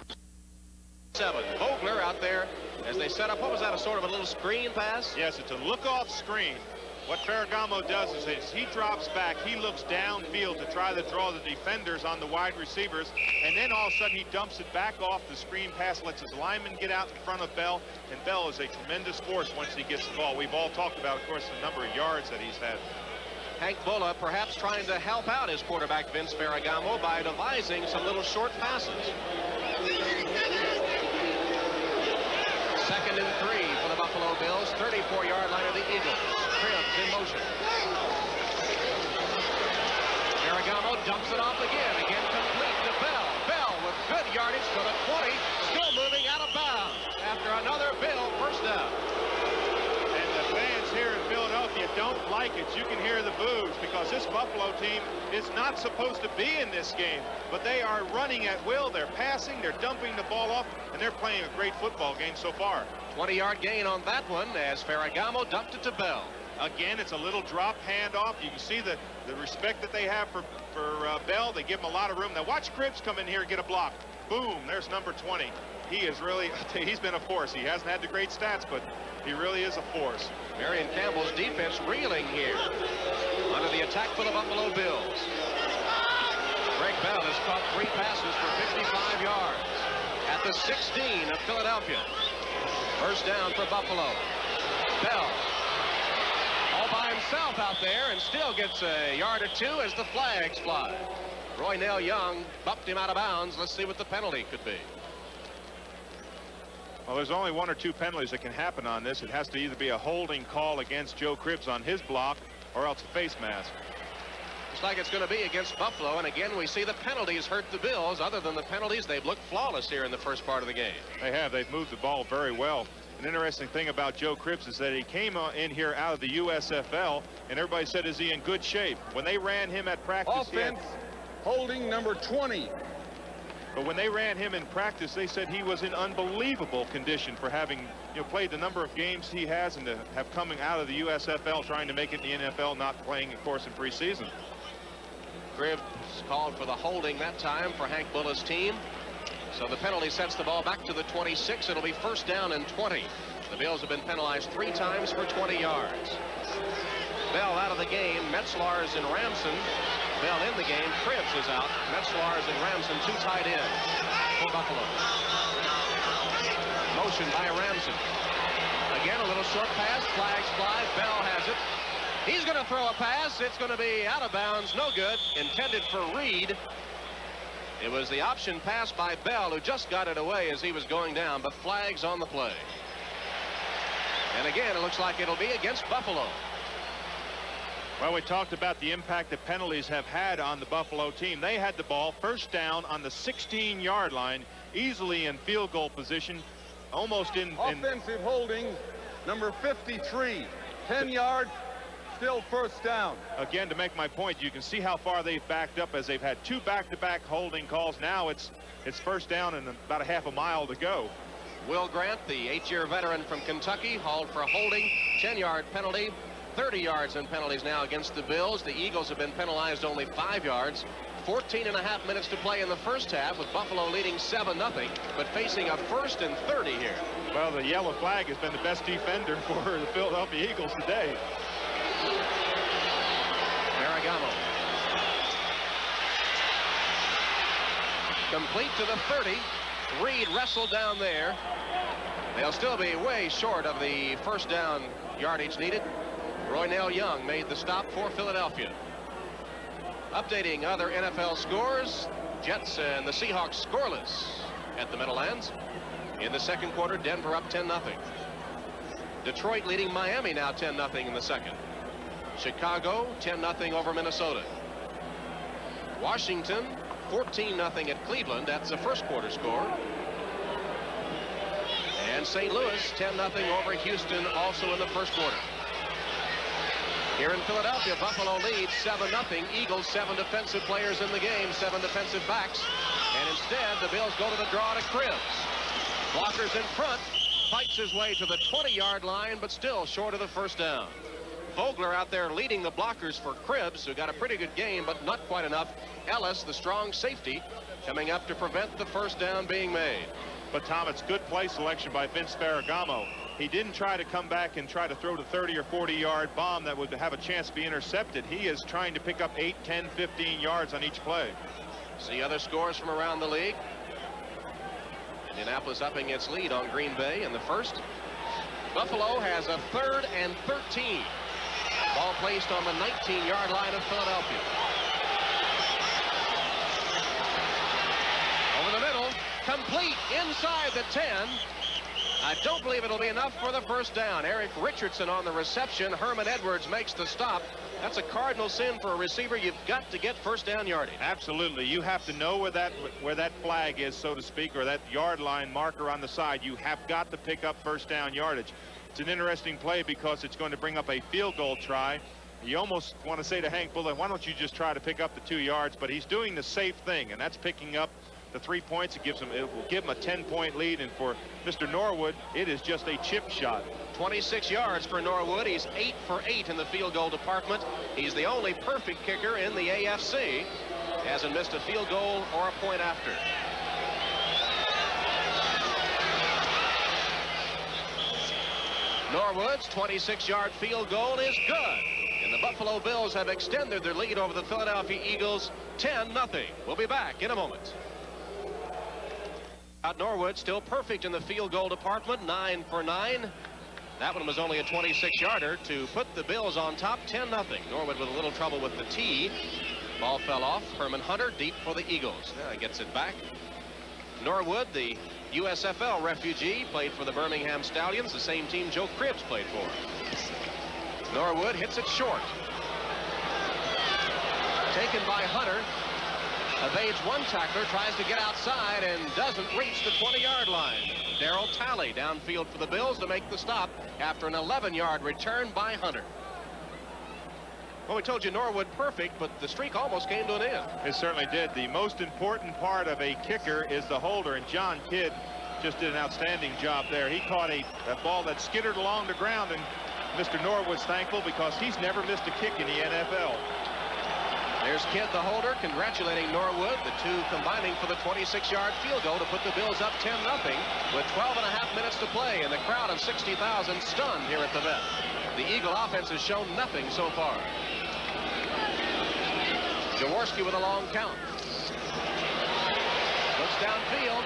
7. Vogler out there as they set up, what was that, a sort of a little screen pass? Yes, it's a look-off screen. What Ferragamo does is he drops back, he looks downfield to try to draw the defenders on the wide receivers, and then all of a sudden he dumps it back off the screen pass, lets his lineman get out in front of Bell, and Bell is a tremendous force once he gets the ball. We've all talked about, of course, the number of yards that he's had. Hank Bulla perhaps trying to help out his quarterback Vince Ferragamo by devising some little short passes. 2nd and 3 for the Buffalo Bills. 34-yard line of the Eagles. Cribbs in motion. Ferragamo dumps it off again. Again complete to Bell. Bell with good yardage to the 20. Still moving out of bounds after another Bill first down. And the fans here in Philadelphia don't like it. You can hear the boos because this Buffalo team is not supposed to be in this game. But they are running at will. They're passing. They're dumping the ball off. And they're playing a great football game so far. 20-yard gain on that one as Ferragamo dumped it to Bell. Again, it's a little drop handoff. You can see the respect that they have for Bell. They give him a lot of room. Now watch Cribbs come in here and get a block. Boom, there's number 20. He is really, he's been a force. He hasn't had the great stats, but he really is a force. Marion Campbell's defense reeling here under the attack for the Buffalo Bills. Greg Bell has caught 3 passes for 55 yards at the 16 of Philadelphia. First down for Buffalo. Bell all by himself out there and still gets a yard or 2 as the flags fly. Roynell Young bumped him out of bounds. Let's see what the penalty could be. Well, there's only 1 or 2 penalties that can happen on this. It has to either be a holding call against Joe Cribbs on his block or else a face mask. Looks like it's going to be against Buffalo, and again we see the penalties hurt the Bills. Other than the penalties, they've looked flawless here in the first part of the game. They have. They've moved the ball very well. An interesting thing about Joe Cribbs is that he came in here out of the USFL, and everybody said, is he in good shape? When they ran him at practice, Offense, holding number 20. But when they ran him in practice, they said he was in unbelievable condition for having played the number of games he has and to have coming out of the USFL, trying to make it in the NFL, not playing, of course, in preseason. Cribbs called for the holding that time for Hank Bulla's team. So the penalty sets the ball back to the 26. It'll be first down and 20. The Bills have been penalized 3 times for 20 yards. Bell out of the game. Metzlars and Ramson. Bell in the game. Cribbs is out. Metzlars and Ramson, 2 tight ends for Buffalo. Motion by Ramson. Again, a little short pass. Flags fly. Bell has it. He's going to throw a pass. It's going to be out of bounds. No good. Intended for Reed. It was the option pass by Bell, who just got it away as he was going down, but flags on the play. And again, it looks like it'll be against Buffalo. Well, we talked about the impact that penalties have had on the Buffalo team. They had the ball first down on the 16-yard line, easily in field goal position, almost in Offensive holding, number 53, 10 yards, still first down. Again, to make my point, you can see how far they've backed up as they've had 2 back-to-back holding calls. Now it's first down and about a half a mile to go. Will Grant, the 8-year veteran from Kentucky, hauled for a holding, 10-yard penalty, 30 yards in penalties now against the Bills. The Eagles have been penalized only 5 yards. 14.5 minutes to play in the first half, with Buffalo leading 7-0, but facing a 1st and 30 here. Well, the yellow flag has been the best defender for the Philadelphia Eagles today. Ferragamo. Complete to the 30. Reed wrestled down there. They'll still be way short of the first down yardage needed. Roynell Young made the stop for Philadelphia. Updating other NFL scores, Jets and the Seahawks scoreless at the Meadowlands. In the second quarter, Denver up 10-0. Detroit leading Miami now 10-0 in the second. Chicago 10-0 over Minnesota. Washington 14-0 at Cleveland. That's the first quarter score. And St. Louis 10-0 over Houston, also in the first quarter. Here in Philadelphia, Buffalo leads 7-0. Eagles 7 defensive players in the game, 7 defensive backs. And instead, the Bills go to the draw to Cribbs. Blockers in front, fights his way to the 20-yard line, but still short of the first down. Vogler out there leading the blockers for Cribbs, who got a pretty good game, but not quite enough. Ellis, the strong safety, coming up to prevent the first down being made. But, Tom, it's good play selection by Vince Ferragamo. He didn't try to come back and try to throw the 30 or 40-yard bomb that would have a chance to be intercepted. He is trying to pick up 8, 10, 15 yards on each play. See other scores from around the league. Indianapolis upping its lead on Green Bay in the first. Buffalo has a 3rd and 13. Ball placed on the 19-yard line of Philadelphia. Over the middle, complete inside the 10. I don't believe it'll be enough for the first down. Eric Richardson on the reception. Herman Edwards makes the stop. That's a cardinal sin for a receiver. You've got to get first down yardage. Absolutely. You have to know where that flag is, so to speak, or that yard line marker on the side. You have got to pick up first down yardage. It's an interesting play because it's going to bring up a field goal try. You almost want to say to Hank Bullock, why don't you just try to pick up the 2 yards? But he's doing the safe thing, and that's picking up the 3 points. It will give him a 10-point lead, and for Mr. Norwood, it is just a chip shot. 26 yards for Norwood. He's 8 for 8 in the field goal department. He's the only perfect kicker in the AFC. Hasn't missed a field goal or a point after. Norwood's 26-yard field goal is good. And the Buffalo Bills have extended their lead over the Philadelphia Eagles 10-0. We'll be back in a moment. Norwood still perfect in the field goal department, 9 for 9. That one was only a 26-yarder to put the Bills on top, 10-0. Norwood with a little trouble with the tee. Ball fell off. Herman Hunter deep for the Eagles. Gets it back. Norwood, the USFL refugee, played for the Birmingham Stallions, the same team Joe Cribbs played for. Norwood hits it short. Taken by Hunter. Evades one tackler, tries to get outside, and doesn't reach the 20-yard line. Darryl Talley downfield for the Bills to make the stop after an 11-yard return by Hunter. Well, we told you Norwood perfect, but the streak almost came to an end. It certainly did. The most important part of a kicker is the holder, and John Kidd just did an outstanding job there. He caught a ball that skittered along the ground, and Mr. Norwood's thankful because he's never missed a kick in the NFL. There's Kidd, the holder, congratulating Norwood, the two combining for the 26-yard field goal to put the Bills up 10-0 with 12.5 minutes to play, and the crowd of 60,000 stunned here at the Vet. The Eagle offense has shown nothing so far. Jaworski with a long count. Looks downfield.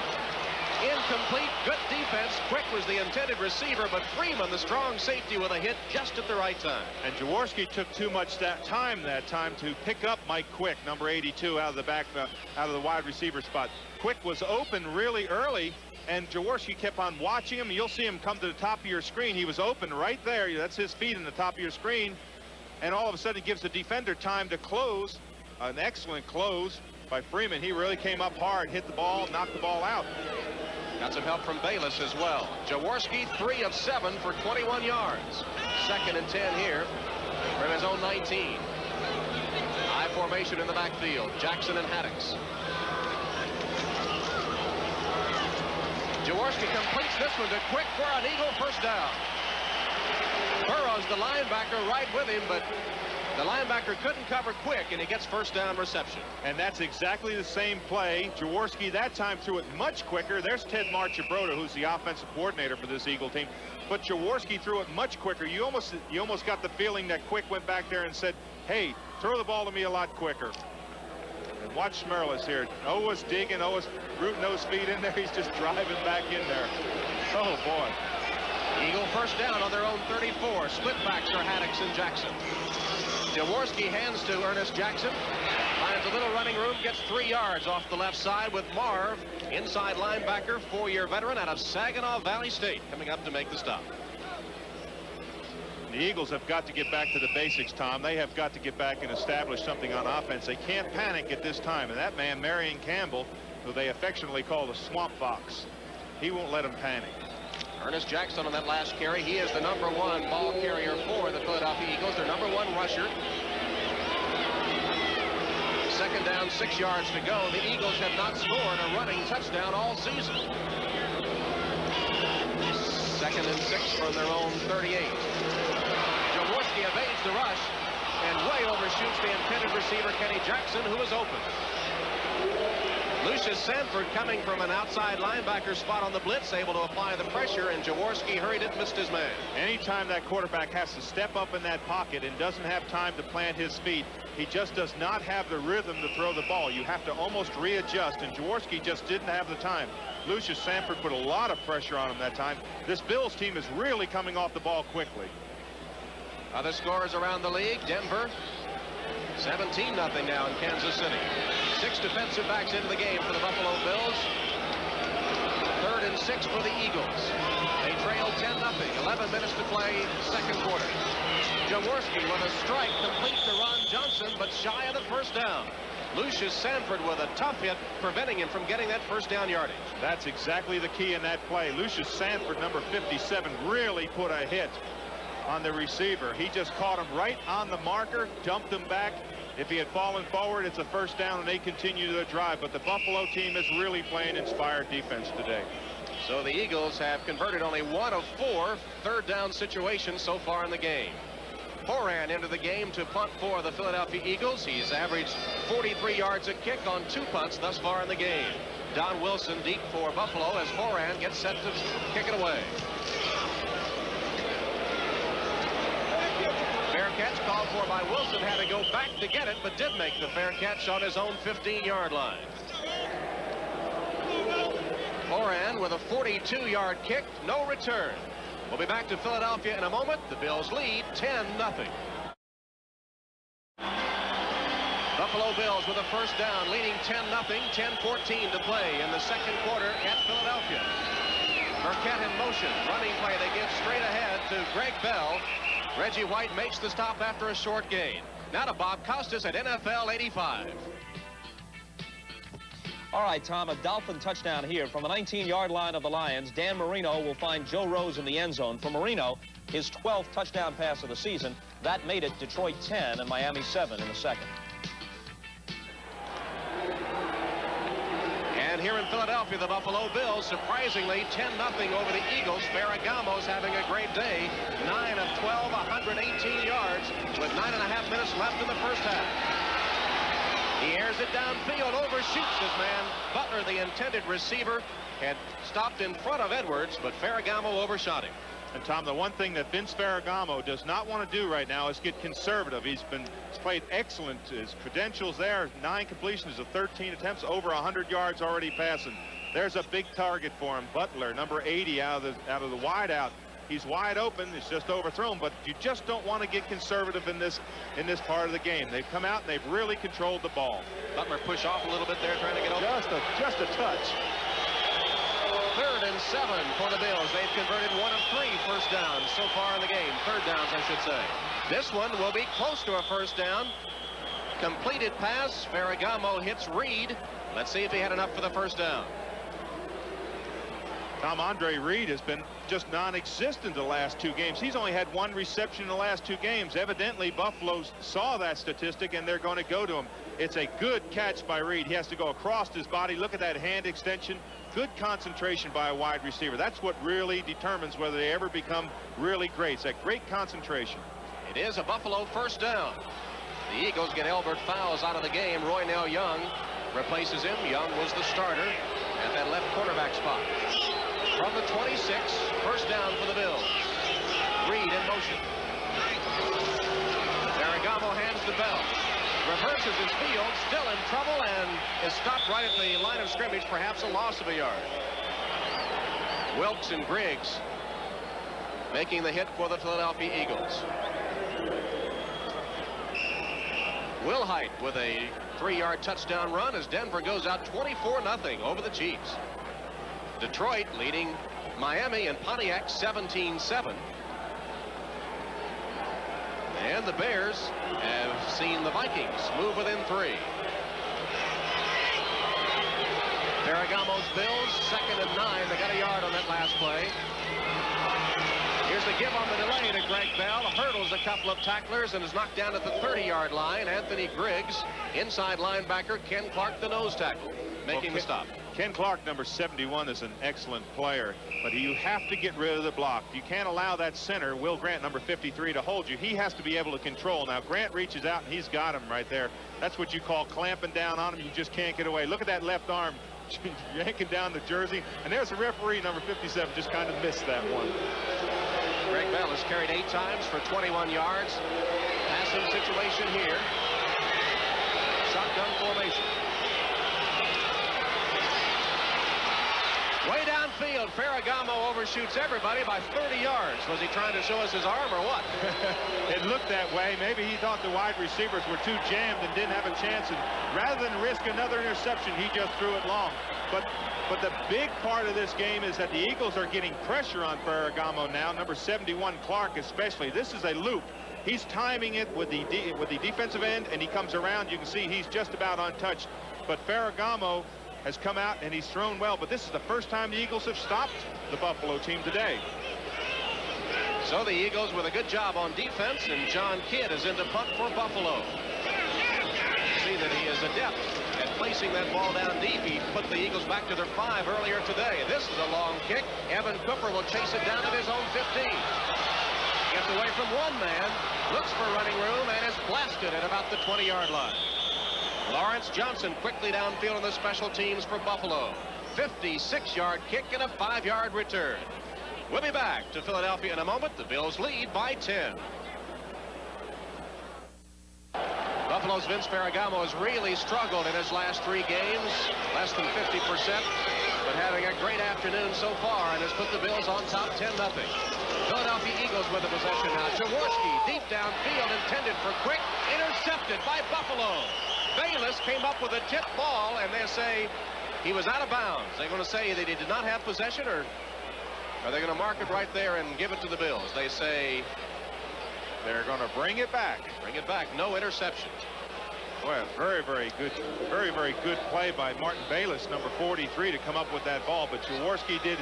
Incomplete. Good defense. Quick was the intended receiver, but Freeman, the strong safety, with a hit just at the right time. And Jaworski took too much time to pick up Mike Quick, number 82, out of the wide receiver spot. Quick was open really early, and Jaworski kept on watching him. You'll see him come to the top of your screen. He was open right there. That's his feet in the top of your screen. And all of a sudden, it gives the defender time to close. An excellent close by Freeman. He really came up hard, hit the ball, knocked the ball out. Got some help from Bayless as well. Jaworski, 3 of 7 for 21 yards. 2nd and 10 here from his own 19. High formation in the backfield. Jackson and Haddix. Jaworski completes this one to Quick for an Eagle first down. Burrows, the linebacker, right with him, but the linebacker couldn't cover Quick, and he gets first down reception. And that's exactly the same play. Jaworski that time threw it much quicker. There's Ted Marchibroda, who's the offensive coordinator for this Eagle team. But Jaworski threw it much quicker. You almost got the feeling that Quick went back there and said, hey, throw the ball to me a lot quicker. And watch Smerlis here. Owa's digging. Owa's rooting those feet in there. He's just driving back in there. Oh, boy. Eagle first down on their own 34. Split backs are Haddix and Jackson. Jaworski hands to Ernest Jackson. Finds a little running room. Gets 3 yards off the left side with Marv, inside linebacker, 4-year veteran out of Saginaw Valley State, coming up to make the stop. The Eagles have got to get back to the basics, Tom. They have got to get back and establish something on offense. They can't panic at this time. And that man, Marion Campbell, who they affectionately call the Swamp Fox, he won't let them panic. Ernest Jackson on that last carry. He is the number 1 ball carrier for the Philadelphia Eagles. Their number 1 rusher. 2nd down, 6 yards to go. The Eagles have not scored a running touchdown all season. 2nd and 6 from their own 38. Jaworski evades the rush and way overshoots the intended receiver, Kenny Jackson, who is open. Lucius Sanford coming from an outside linebacker spot on the blitz, able to apply the pressure, and Jaworski hurried it, missed his man. Anytime that quarterback has to step up in that pocket and doesn't have time to plant his feet, he just does not have the rhythm to throw the ball. You have to almost readjust, and Jaworski just didn't have the time. Lucius Sanford put a lot of pressure on him that time. This Bills team is really coming off the ball quickly. Other scores around the league. Denver 17-0 now in Kansas City. 6 defensive backs into the game for the Buffalo Bills. 3rd and 6 for the Eagles. They trail 10-0. 11 minutes to play, 2nd quarter. Jaworski with a strike complete to Ron Johnson, but shy of the first down. Lucius Sanford with a tough hit, preventing him from getting that first down yardage. That's exactly the key in that play. Lucius Sanford, number 57, really put a hit on the receiver. He just caught him right on the marker, dumped him back. If he had fallen forward, it's a first down, and they continue the drive. But the Buffalo team is really playing inspired defense today. So the Eagles have converted only 1 of 4 third down situations so far in the game. Horan into the game to punt for the Philadelphia Eagles. He's averaged 43 yards a kick on 2 punts thus far in the game. Don Wilson deep for Buffalo as Horan gets set to kick it away. Fair catch called for by Wilson, had to go back to get it, but did make the fair catch on his own 15-yard line. Horan with a 42-yard kick, no return. We'll be back to Philadelphia in a moment. The Bills lead 10-0. Buffalo Bills with a first down, leading 10-0, 10-14 to play in the 2nd quarter at Philadelphia. Burkett in motion, running play. They give straight ahead to Greg Bell. Reggie White makes the stop after a short gain. Now to Bob Costas at NFL 85. All right, Tom, a Dolphin touchdown here. From the 19-yard line of the Lions, Dan Marino will find Joe Rose in the end zone. For Marino, his 12th touchdown pass of the season. That made it Detroit 10 and Miami 7 in the 2nd. And here in Philadelphia, the Buffalo Bills, surprisingly, 10-0 over the Eagles. Ferragamo's having a great day. 9 of 12, 118 yards with 9.5 minutes left in the first half. He airs it downfield, overshoots his man. Butler, the intended receiver, had stopped in front of Edwards, but Ferragamo overshot him. And Tom, the one thing that Vince Ferragamo does not want to do right now is get conservative. He's played excellent. His credentials there, 9 completions of 13 attempts, over 100 yards already passing. There's a big target for him. Butler, number 80, out of the wide out. He's wide open. It's just overthrown, but you just don't want to get conservative in this part of the game. They've come out and they've really controlled the ball. Butler push off a little bit there, trying to get over. Just a touch. 3rd and 7 for the Bills. They've converted 1 of 3 first downs so far in the game. 3rd downs, I should say. This one will be close to a first down. Completed pass. Ferragamo hits Reed. Let's see if he had enough for the first down. Tom, Andre Reed has been just non-existent the last 2 games. He's only had 1 reception in the last 2 games. Evidently, Buffalo saw that statistic, and they're going to go to him. It's a good catch by Reed. He has to go across his body. Look at that hand extension. Good concentration by a wide receiver. That's what really determines whether they ever become really great. It's a great concentration. It is a Buffalo first down. The Eagles get Elbert Fowles out of the game. Roynell Young replaces him. Young was the starter at that left cornerback spot. From the 26, first down for the Bills. Reed in motion. Ferragamo hands the bell. Reverses his field, still in trouble, and is stopped right at the line of scrimmage, perhaps a loss of a yard. Wilkes and Griggs making the hit for the Philadelphia Eagles. Wilhite with a 3-yard touchdown run as Denver goes out 24-0 over the Chiefs. Detroit leading Miami and Pontiac 17-7. And the Bears have seen the Vikings move within 3. Ferragamo's Bills, 2nd and 9. They got a yard on that last play. Here's the give on the delay to Greg Bell. Hurdles a couple of tacklers and is knocked down at the 30-yard line. Anthony Griggs, inside linebacker. Ken Clark, the nose tackle, making the stop. Ken Clark, number 71, is an excellent player, but you have to get rid of the block. You can't allow that center, Will Grant, number 53, to hold you. He has to be able to control. Now, Grant reaches out, and he's got him right there. That's what you call clamping down on him. You just can't get away. Look at that left arm yanking down the jersey. And there's the referee, number 57, just kind of missed that one. Greg Bell has carried 8 times for 21 yards. Passing situation here. Shotgun formation. Way downfield, Ferragamo overshoots everybody by 30 yards. Was he trying to show us his arm or what? It looked that way. Maybe he thought the wide receivers were too jammed and didn't have a chance. And rather than risk another interception, he just threw it long. But the big part of this game is that the Eagles are getting pressure on Ferragamo now. Number 71, Clark, especially. This is a loop. He's timing it with the defensive end, and he comes around. You can see he's just about untouched. But Ferragamo has come out and he's thrown well, but this is the first time the Eagles have stopped the Buffalo team today. So the Eagles with a good job on defense, and John Kidd is into punt for Buffalo. See that he is adept at placing that ball down deep. He put the Eagles back to their 5 earlier today. This is a long kick. Evan Cooper will chase it down at his own 15. Gets away from one man, looks for running room, and is blasted at about the 20-yard line. Lawrence Johnson quickly downfield on the special teams for Buffalo. 56-yard kick and a 5-yard return. We'll be back to Philadelphia in a moment. The Bills lead by 10. Buffalo's Vince Ferragamo has really struggled in his last 3 games. Less than 50%, but having a great afternoon so far and has put the Bills on top 10-0. Philadelphia Eagles with the possession now. Jaworski deep downfield intended for quick. Intercepted by Buffalo. Bayless came up with a tipped ball, and they say he was out of bounds. They're going to say that he did not have possession, or are they going to mark it right there and give it to the Bills? They say they're going to bring it back. Bring it back. No interception. Boy, a very, very good play by Martin Bayless, number 43, to come up with that ball. But Jaworski did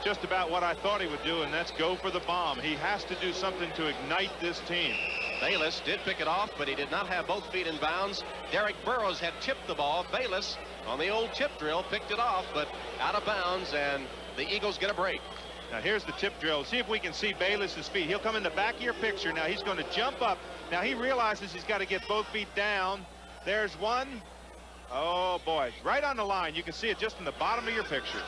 just about what I thought he would do, and that's go for the bomb. He has to do something to ignite this team. Bayless did pick it off, but he did not have both feet in bounds. Derek Burrows had tipped the ball. Bayless, on the old tip drill, picked it off, but out of bounds, and the Eagles get a break. Now here's the tip drill. See if we can see Bayless's feet. He'll come in the back of your picture. Now he's going to jump up. Now he realizes he's got to get both feet down. There's one. Oh boy, right on the line. You can see it just in the bottom of your picture.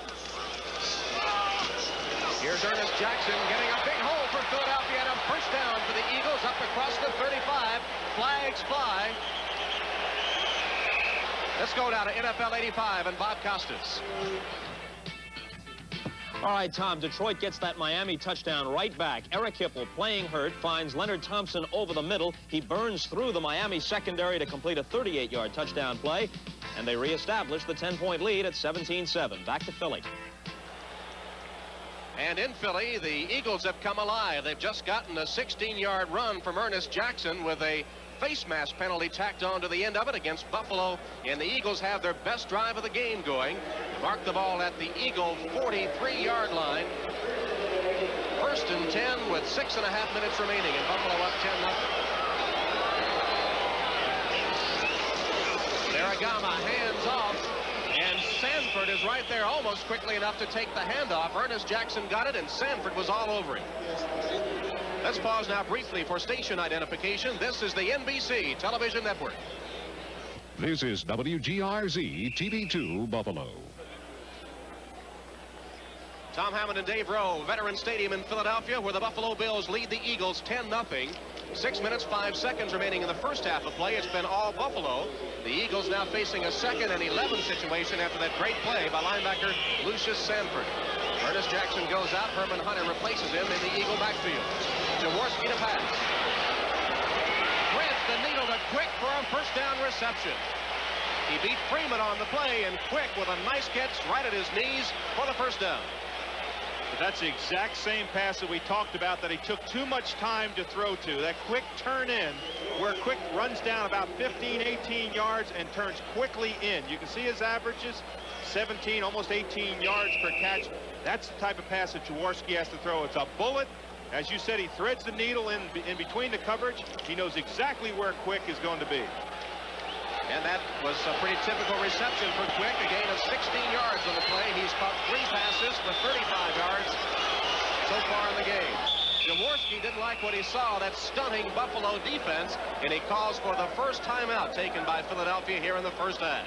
Here's Ernest Jackson getting a big hole for Philadelphia, and a first down for the Eagles up across the 35. Flags fly. Let's go down to NFL 85 and Bob Costas. All right, Tom, Detroit gets that Miami touchdown right back. Eric Hipple, playing hurt, finds Leonard Thompson over the middle. He burns through the Miami secondary to complete a 38-yard touchdown play, and they reestablish the 10-point lead at 17-7. Back to Philly. And in Philly, the Eagles have come alive. They've just gotten a 16-yard run from Ernest Jackson with a face mask penalty tacked on to the end of it against Buffalo, and the Eagles have their best drive of the game going. Mark the ball at the Eagle 43-yard line. First and 10 with 6.5 minutes remaining, and Buffalo up 10-0. Ferragamo hands off, and Sanford is right there almost quickly enough to take the handoff. Ernest Jackson got it, and Sanford was all over him. Let's pause now briefly for station identification. This is the NBC television network. This is WGRZ TV2 Buffalo. Tom Hammond and Dave Rowe, Veterans Stadium in Philadelphia, where the Buffalo Bills lead the Eagles 10-0. 6 minutes, 5 seconds remaining in the first half of play. It's been all Buffalo. The Eagles now facing a 2nd and 11 situation after that great play by linebacker Lucius Sanford. Ernest Jackson goes out. Herman Hunter replaces him in the Eagle backfield. Jaworski to pass. Threads the needle to Quick for a first down reception. He beat Freeman on the play, and Quick with a nice catch right at his knees for the first down. But that's the exact same pass that we talked about that he took too much time to throw to. That quick turn in where Quick runs down about 15, 18 yards and turns quickly in. You can see his averages, 17, almost 18 yards per catch. That's the type of pass that Jaworski has to throw. It's a bullet. As you said, he threads the needle in between the coverage. He knows exactly where Quick is going to be. And that was a pretty typical reception for Quick, a gain of 16 yards on the play. He's caught 3 passes for 35 yards so far in the game. Jaworski didn't like what he saw, that stunning Buffalo defense, and he calls for the first timeout taken by Philadelphia here in the first half.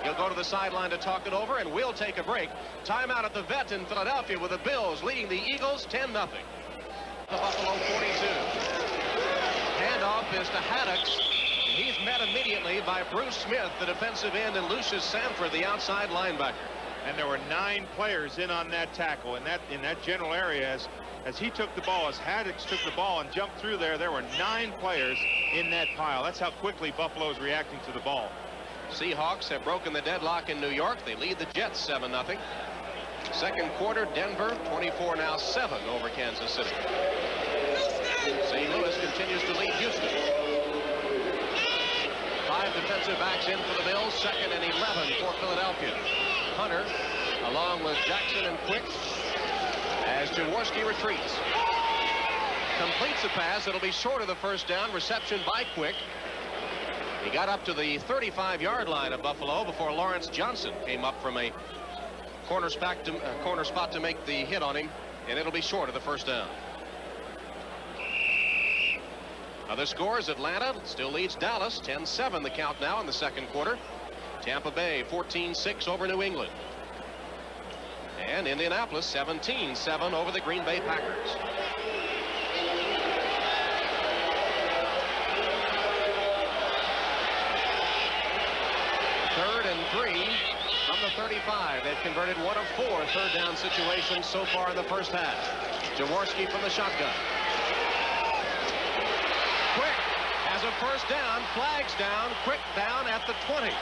He'll go to the sideline to talk it over, and we'll take a break. Timeout at the Vet in Philadelphia with the Bills leading the Eagles 10-0. The Buffalo 42. Handoff is to Haddix. He's met immediately by Bruce Smith, the defensive end, and Lucius Sanford, the outside linebacker. And there were 9 players in on that tackle in that general area as he took the ball, as Haddix took the ball and jumped through there. There were 9 players in that pile. That's how quickly Buffalo's reacting to the ball. Seahawks have broken the deadlock in New York. They lead the Jets 7-0. Second quarter, Denver 24-7 over Kansas City. St. Louis continues to lead Houston. 5 defensive backs in for the Bills, 2nd and 11 for Philadelphia. Hunter, along with Jackson and Quick, as Jaworski retreats. Completes the pass. It'll be short of the first down. Reception by Quick. He got up to the 35-yard line of Buffalo before Lawrence Johnson came up from a corner spot to make the hit on him, and it'll be short of the first down. Other scores, Atlanta still leads Dallas, 10-7 the count now in the second quarter. Tampa Bay 14-6 over New England. And Indianapolis 17-7 over the Green Bay Packers. Third and 3 from the 35. They've converted 1 of 4 third down situations so far in the first half. Jaworski from the shotgun. Quick has a first down, flags down, Quick down at the 20.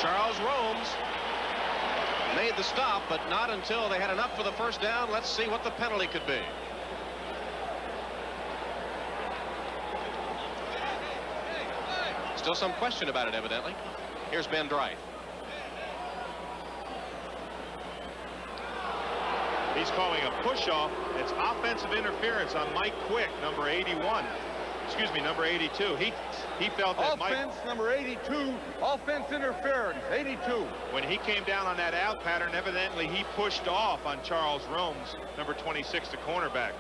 Charles Romes made the stop, but not until they had enough for the first down. Let's see what the penalty could be. Still some question about it, evidently. Here's Ben Dright. He's calling a push-off. It's offensive interference on Mike Quick, number 81. Excuse me, number 82. He felt that offense number 82, offense interference, 82. When he came down on that out pattern, evidently he pushed off on Charles Romes, number 26, the cornerback.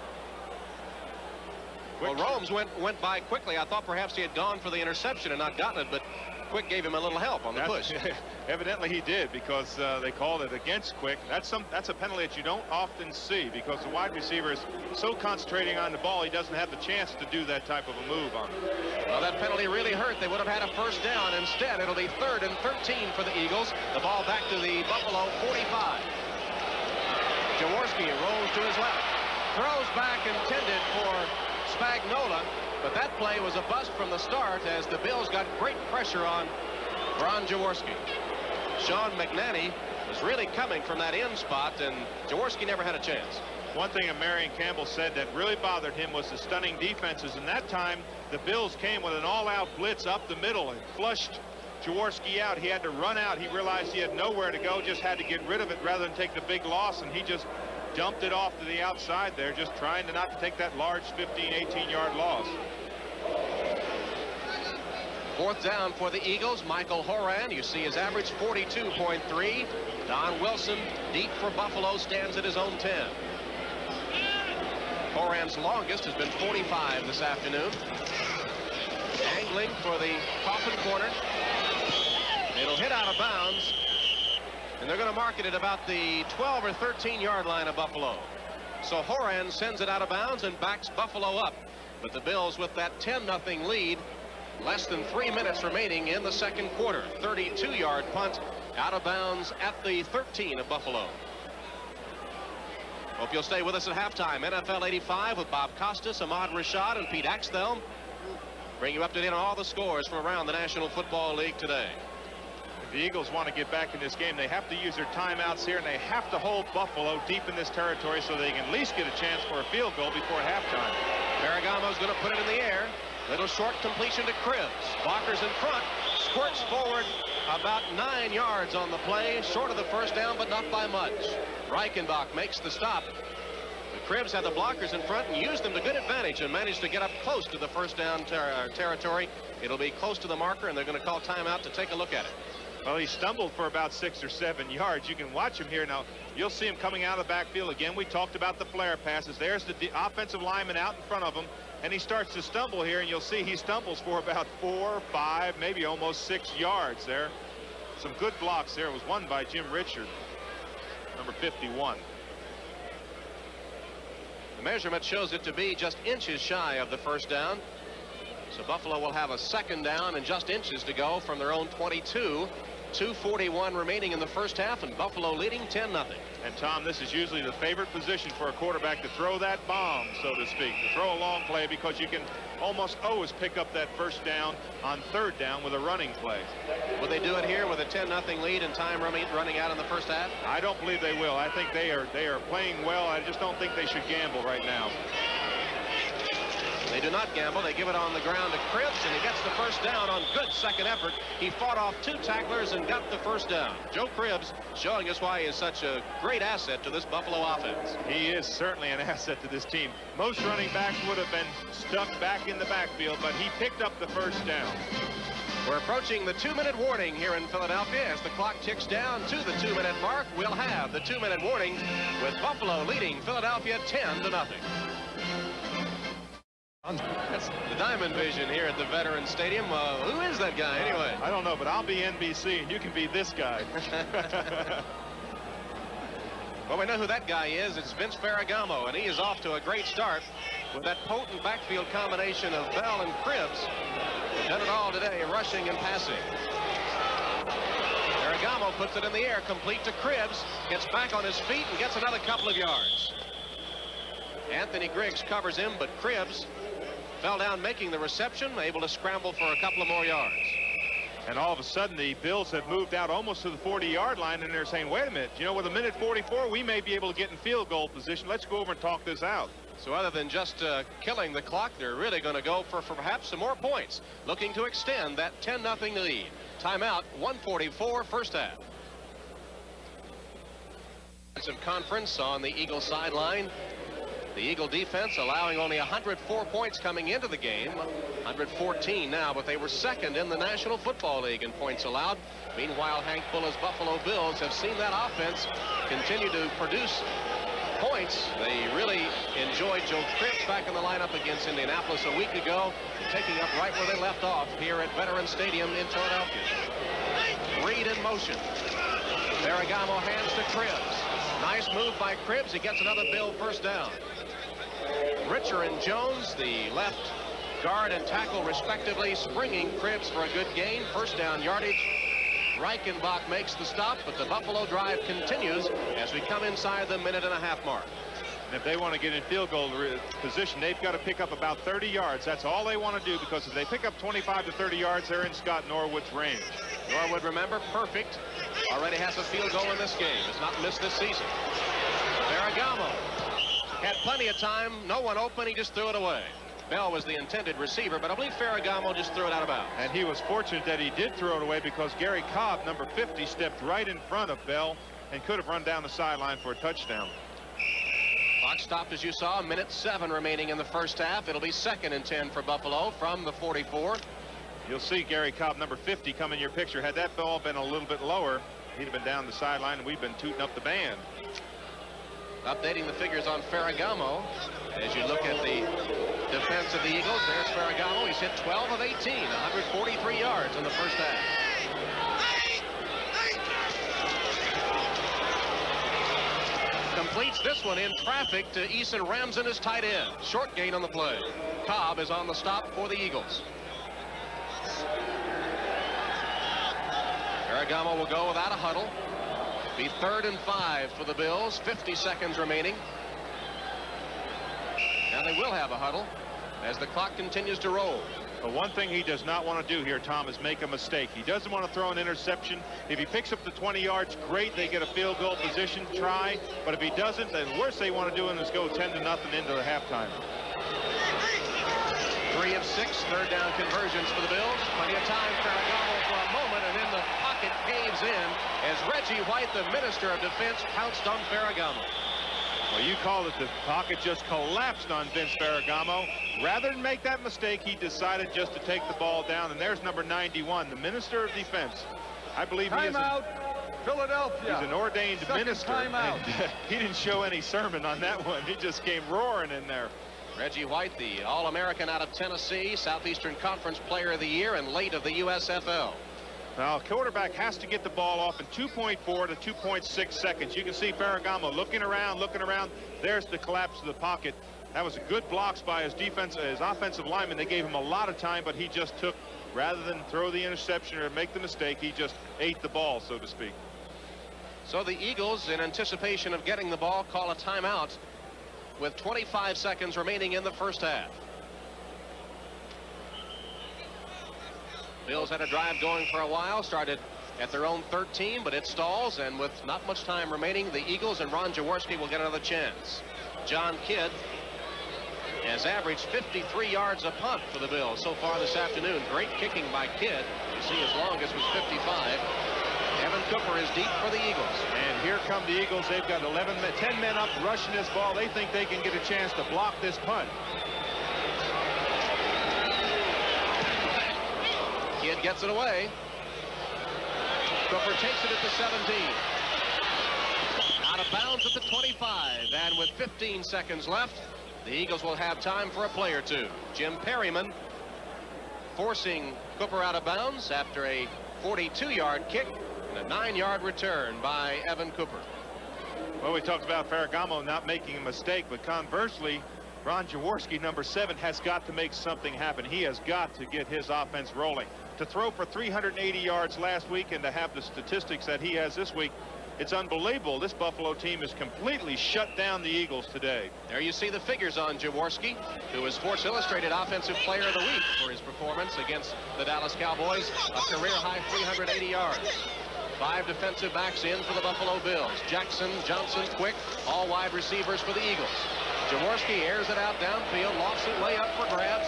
Well, Romes went by quickly. I thought perhaps he had gone for the interception and not gotten it, but Quick gave him a little help on the push. Evidently he did, because they called it against Quick. That's a penalty that you don't often see, because the wide receiver is so concentrating on the ball, he doesn't have the chance to do that type of a move on it. Well, that penalty really hurt. They would have had a first down. Instead, it'll be 3rd and 13 for the Eagles. The ball back to the Buffalo 45. Jaworski rolls to his left. Throws back intended for Spagnola, but that play was a bust from the start as the Bills got great pressure on Ron Jaworski. Sean McNanny was really coming from that end spot, and Jaworski never had a chance. One thing that Marion Campbell said that really bothered him was the stunning defenses, and that time the Bills came with an all-out blitz up the middle and flushed Jaworski out. He had to run out. He realized he had nowhere to go, just had to get rid of it rather than take the big loss, and he just dumped it off to the outside there, just trying to not to take that large 15, 18-yard loss. 4th down for the Eagles. Michael Horan, you see his average 42.3. Don Wilson, deep for Buffalo, stands at his own 10. Horan's longest has been 45 this afternoon. Angling for the coffin corner. It'll hit out of bounds, and they're going to mark it at about the 12 or 13-yard line of Buffalo. So Horan sends it out of bounds and backs Buffalo up. But the Bills with that 10-0 lead, less than 3 minutes remaining in the second quarter. 32-yard punt out of bounds at the 13 of Buffalo. Hope you'll stay with us at halftime. NFL 85 with Bob Costas, Ahmad Rashad, and Pete Axthelm. Bring you up to date on all the scores from around the National Football League today. If the Eagles want to get back in this game, they have to use their timeouts here, and they have to hold Buffalo deep in this territory so they can at least get a chance for a field goal before halftime. Ferragamo's going to put it in the air. Little short completion to Cribbs. Blockers in front. Squirts forward about 9 yards on the play. Short of the first down, but not by much. Reichenbach makes the stop. The Cribbs had the blockers in front and used them to good advantage and managed to get up close to the first down territory. It'll be close to the marker, and they're going to call timeout to take a look at it. Well, he stumbled for about 6 or 7 yards. You can watch him here now. You'll see him coming out of the backfield again. We talked about the flare passes. There's the offensive lineman out in front of him, and he starts to stumble here, and you'll see he stumbles for about 4, 5, maybe almost 6 yards there. Some good blocks there. It was won by Jim Richard, number 51. The measurement shows it to be just inches shy of the first down. So Buffalo will have a second down and just inches to go from their own 22. 2:41 remaining in the first half, and Buffalo leading 10-0. And Tom, this is usually the favorite position for a quarterback to throw that bomb, so to speak, to throw a long play, because you can almost always pick up that first down on third down with a running play. Will they do it here with a 10-0 lead and time running out in the first half? I don't believe they will. I think they are playing well. I just don't think they should gamble right now. They do not gamble. They give it on the ground to Cribbs, and he gets the first down on good second effort. He fought off 2 tacklers and got the first down. Joe Cribbs showing us why he is such a great asset to this Buffalo offense. He is certainly an asset to this team. Most running backs would have been stuck back in the backfield, but he picked up the first down. We're approaching the 2-minute warning here in Philadelphia. As the clock ticks down to the 2-minute mark, we'll have the 2-minute warning with Buffalo leading Philadelphia 10-0. That's the Diamond Vision here at the Veterans Stadium. Who is that guy anyway? I don't know, but I'll be NBC and you can be this guy. Well, we know who that guy is. It's Vince Ferragamo, and he is off to a great start with that potent backfield combination of Bell and Cribbs. They've done it all today, rushing and passing. Ferragamo puts it in the air, complete to Cribbs, gets back on his feet and gets another couple of yards. Anthony Griggs covers him, but Cribbs fell down making the reception, able to scramble for a couple of more yards. And all of a sudden, the Bills have moved out almost to the 40-yard line, and they're saying, wait a minute, you know, with 1:44, we may be able to get in field goal position. Let's go over and talk this out. So other than just killing the clock, they're really going to go for perhaps some more points, looking to extend that 10-0 lead. Timeout, 1:44, first half. Some conference on the Eagle sideline. The Eagle defense allowing only 104 points coming into the game, 114 now, but they were second in the National Football League in points allowed. Meanwhile, Hank Bullough's Buffalo Bills have seen that offense continue to produce points. They really enjoyed Joe Cripps back in the lineup against Indianapolis a week ago, picking up right where they left off here at Veterans Stadium in Philadelphia. Reed in motion. Ferragamo hands to Cribbs. Nice move by Cribbs. He gets another Bill first down. Richer and Jones, the left guard and tackle respectively, springing Cribbs for a good gain. First down yardage. Reichenbach makes the stop, but the Buffalo drive continues as we come inside the minute-and-a-half mark. And if they want to get in field goal position, they've got to pick up about 30 yards. That's all they want to do, because if they pick up 25 to 30 yards, they're in Scott Norwood's range. Norwood, remember, perfect. Already has a field goal in this game. Has not missed this season. Ferragamo had plenty of time. No one open. He just threw it away. Bell was the intended receiver, but I believe Ferragamo just threw it out of bounds. And he was fortunate that he did throw it away, because Gary Cobb, number 50, stepped right in front of Bell and could have run down the sideline for a touchdown. Clock stopped, as you saw. Minute 7 remaining in the first half. It'll be 2nd and 10 for Buffalo from the 44. You'll see Gary Cobb, number 50, come in your picture. Had that ball been a little bit lower, he'd have been down the sideline, and we've been tooting up the band. Updating the figures on Ferragamo. As you look at the defense of the Eagles, there's Ferragamo. He's hit 12 of 18, 143 yards in the first half. Completes this one in traffic to Eason Ramsden as tight end. Short gain on the play. Cobb is on the stop for the Eagles. Ferragamo will go without a huddle. Be 3rd and 5 for the Bills. 50 seconds remaining. Now they will have a huddle as the clock continues to roll. But one thing he does not want to do here, Tom, is make a mistake. He doesn't want to throw an interception. If he picks up the 20 yards, great. They get a field goal position, try. But if he doesn't, the worst they want to do is go 10-0 into the halftime. 3 of 6 third down conversions for the Bills. Plenty of time. Ferragamo for a moment, and then the pocket caves in as Reggie White, the Minister of Defense, pounced on Ferragamo. Well, you call it the pocket just collapsed on Vince Ferragamo. Rather than make that mistake, he decided just to take the ball down. And there's number 91, the Minister of Defense. I believe he is Philadelphia. He's an ordained minister. Timeout. He didn't show any sermon on that one. He just came roaring in there. Reggie White, the All-American out of Tennessee, Southeastern Conference Player of the Year and late of the USFL. Now, quarterback has to get the ball off in 2.4 to 2.6 seconds. You can see Ferragamo looking around. There's the collapse of the pocket. That was a good blocks by his offensive lineman. They gave him a lot of time, but he just took, rather than throw the interception or make the mistake, he just ate the ball, so to speak. So the Eagles, in anticipation of getting the ball, call a timeout with 25 seconds remaining in the first half. Bills had a drive going for a while, started at their own 13, but it stalls, and with not much time remaining, the Eagles and Ron Jaworski will get another chance. John Kidd has averaged 53 yards a punt for the Bills so far this afternoon. Great kicking by Kidd. You see his longest was 55. Evan Cooper is deep for the Eagles. And here come the Eagles. They've got 10 men up rushing this ball. They think they can get a chance to block this punt. Kidd gets it away. Cooper takes it at the 17. Out of bounds at the 25. And with 15 seconds left, the Eagles will have time for a play or two. Jim Perryman forcing Cooper out of bounds after a 42-yard kick and a 9-yard return by Evan Cooper. Well, we talked about Ferragamo not making a mistake, but conversely, Ron Jaworski, number 7, has got to make something happen. He has got to get his offense rolling. To throw for 380 yards last week and to have the statistics that he has this week, it's unbelievable. This Buffalo team has completely shut down the Eagles today. There you see the figures on Jaworski, who was Sports Illustrated Offensive Player of the Week for his performance against the Dallas Cowboys, a career-high 380 yards. 5 defensive backs in for the Buffalo Bills. Jackson, Johnson, Quick, all wide receivers for the Eagles. Jaworski airs it out downfield, lofts it way up for grabs.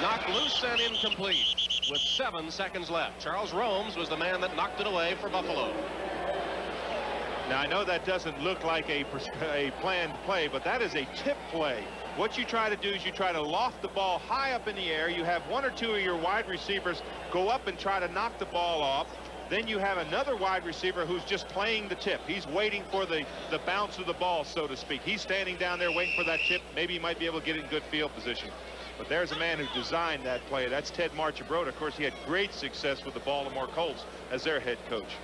Knocked loose and incomplete with 7 seconds left. Charles Romes was the man that knocked it away for Buffalo. Now, I know that doesn't look like a planned play, but that is a tip play. What you try to do is you try to loft the ball high up in the air. You have 1 or 2 of your wide receivers go up and try to knock the ball off. Then you have another wide receiver who's just playing the tip. He's waiting for the bounce of the ball, so to speak. He's standing down there waiting for that tip. Maybe he might be able to get it in good field position. But there's a man who designed that play. That's Ted Marchibroda. Of course, he had great success with the Baltimore Colts as their head coach.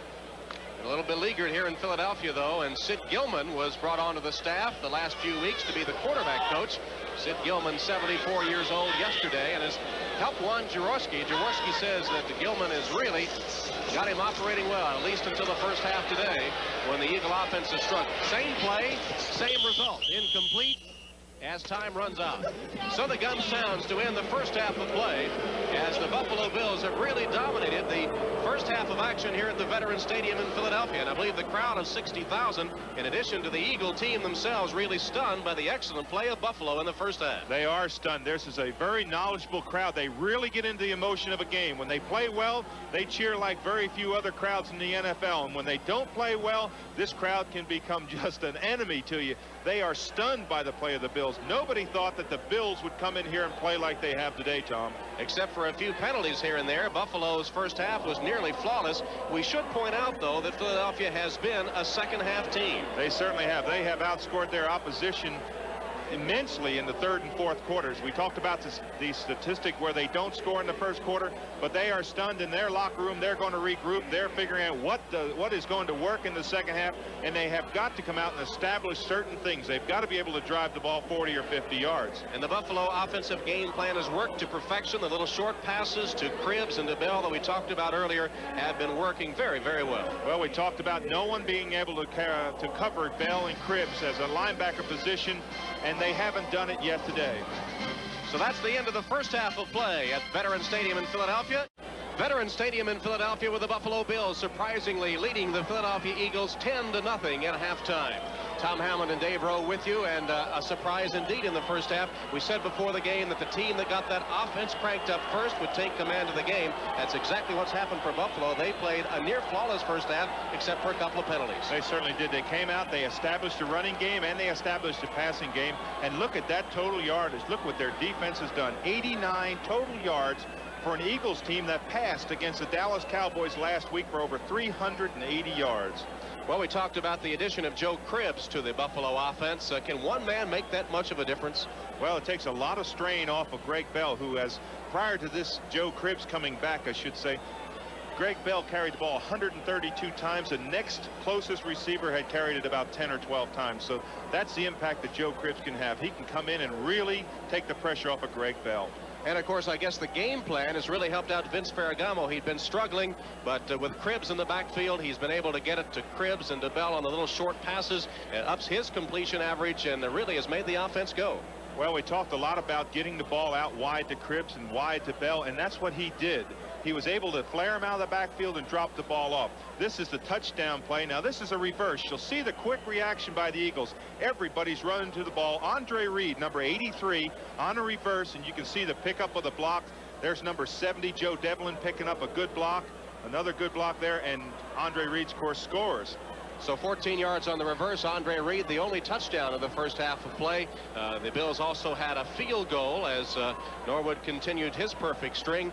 A little beleaguered here in Philadelphia, though, and Sid Gilman was brought onto the staff the last few weeks to be the quarterback coach. Sid Gilman, 74 years old yesterday, and has helped Juan Jaworski. Jaworski says that Gilman has really got him operating well, at least until the first half today, when the Eagle offense has struggled. Same play, same result. Incomplete as time runs out. So the gun sounds to end the first half of play as the Buffalo Bills have really dominated the first half of action here at the Veterans Stadium in Philadelphia. And I believe the crowd of 60,000, in addition to the Eagle team themselves, really stunned by the excellent play of Buffalo in the first half. They are stunned. This is a very knowledgeable crowd. They really get into the emotion of a game. When they play well, they cheer like very few other crowds in the NFL. And when they don't play well, this crowd can become just an enemy to you. They are stunned by the play of the Bills. Nobody thought that the Bills would come in here and play like they have today, Tom. Except for a few penalties here and there. Buffalo's first half was nearly flawless. We should point out, though, that Philadelphia has been a second-half team. They certainly have. They have outscored their opposition immensely in the third and fourth quarters. We talked about the statistic where they don't score in the first quarter, but they are stunned in their locker room. They're going to regroup. They're figuring out what is going to work in the second half, and they have got to come out and establish certain things. They've got to be able to drive the ball 40 or 50 yards. And the Buffalo offensive game plan has worked to perfection. The little short passes to Cribbs and to Bell that we talked about earlier have been working very, very well. Well, we talked about no one being able to cover Bell and Cribbs as a linebacker position, and they haven't done it yet today. So that's the end of the first half of play at Veterans Stadium in Philadelphia. Veterans Stadium in Philadelphia with the Buffalo Bills surprisingly leading the Philadelphia Eagles 10-0 at halftime. Tom Hamlin and Dave Rowe with you, and a surprise indeed in the first half. We said before the game that the team that got that offense cranked up first would take command of the game. That's exactly what's happened for Buffalo. They played a near flawless first half, except for a couple of penalties. They certainly did. They came out, they established a running game, and they established a passing game. And look at that total yardage. Look what their defense has done. 89 total yards for an Eagles team that passed against the Dallas Cowboys last week for over 380 yards. Well, we talked about the addition of Joe Cribbs to the Buffalo offense. Can one man make that much of a difference? Well, it takes a lot of strain off of Greg Bell, who has, prior to this Joe Cribbs coming back, I should say, Greg Bell carried the ball 132 times. The next closest receiver had carried it about 10 or 12 times. So that's the impact that Joe Cribbs can have. He can come in and really take the pressure off of Greg Bell. And, of course, I guess the game plan has really helped out Vince Ferragamo. He'd been struggling, but with Cribbs in the backfield, he's been able to get it to Cribbs and to Bell on the little short passes. It ups his completion average and really has made the offense go. Well, we talked a lot about getting the ball out wide to Cribbs and wide to Bell, and that's what he did. He was able to flare him out of the backfield and drop the ball off. This is the touchdown play. Now, this is a reverse. You'll see the quick reaction by the Eagles. Everybody's running to the ball. Andre Reed, number 83, on a reverse, and you can see the pickup of the block. There's number 70, Joe Devlin, picking up a good block. Another good block there, and Andre Reed, of course, scores. So 14 yards on the reverse. Andre Reed, the only touchdown of the first half of play. The Bills also had a field goal as Norwood continued his perfect string.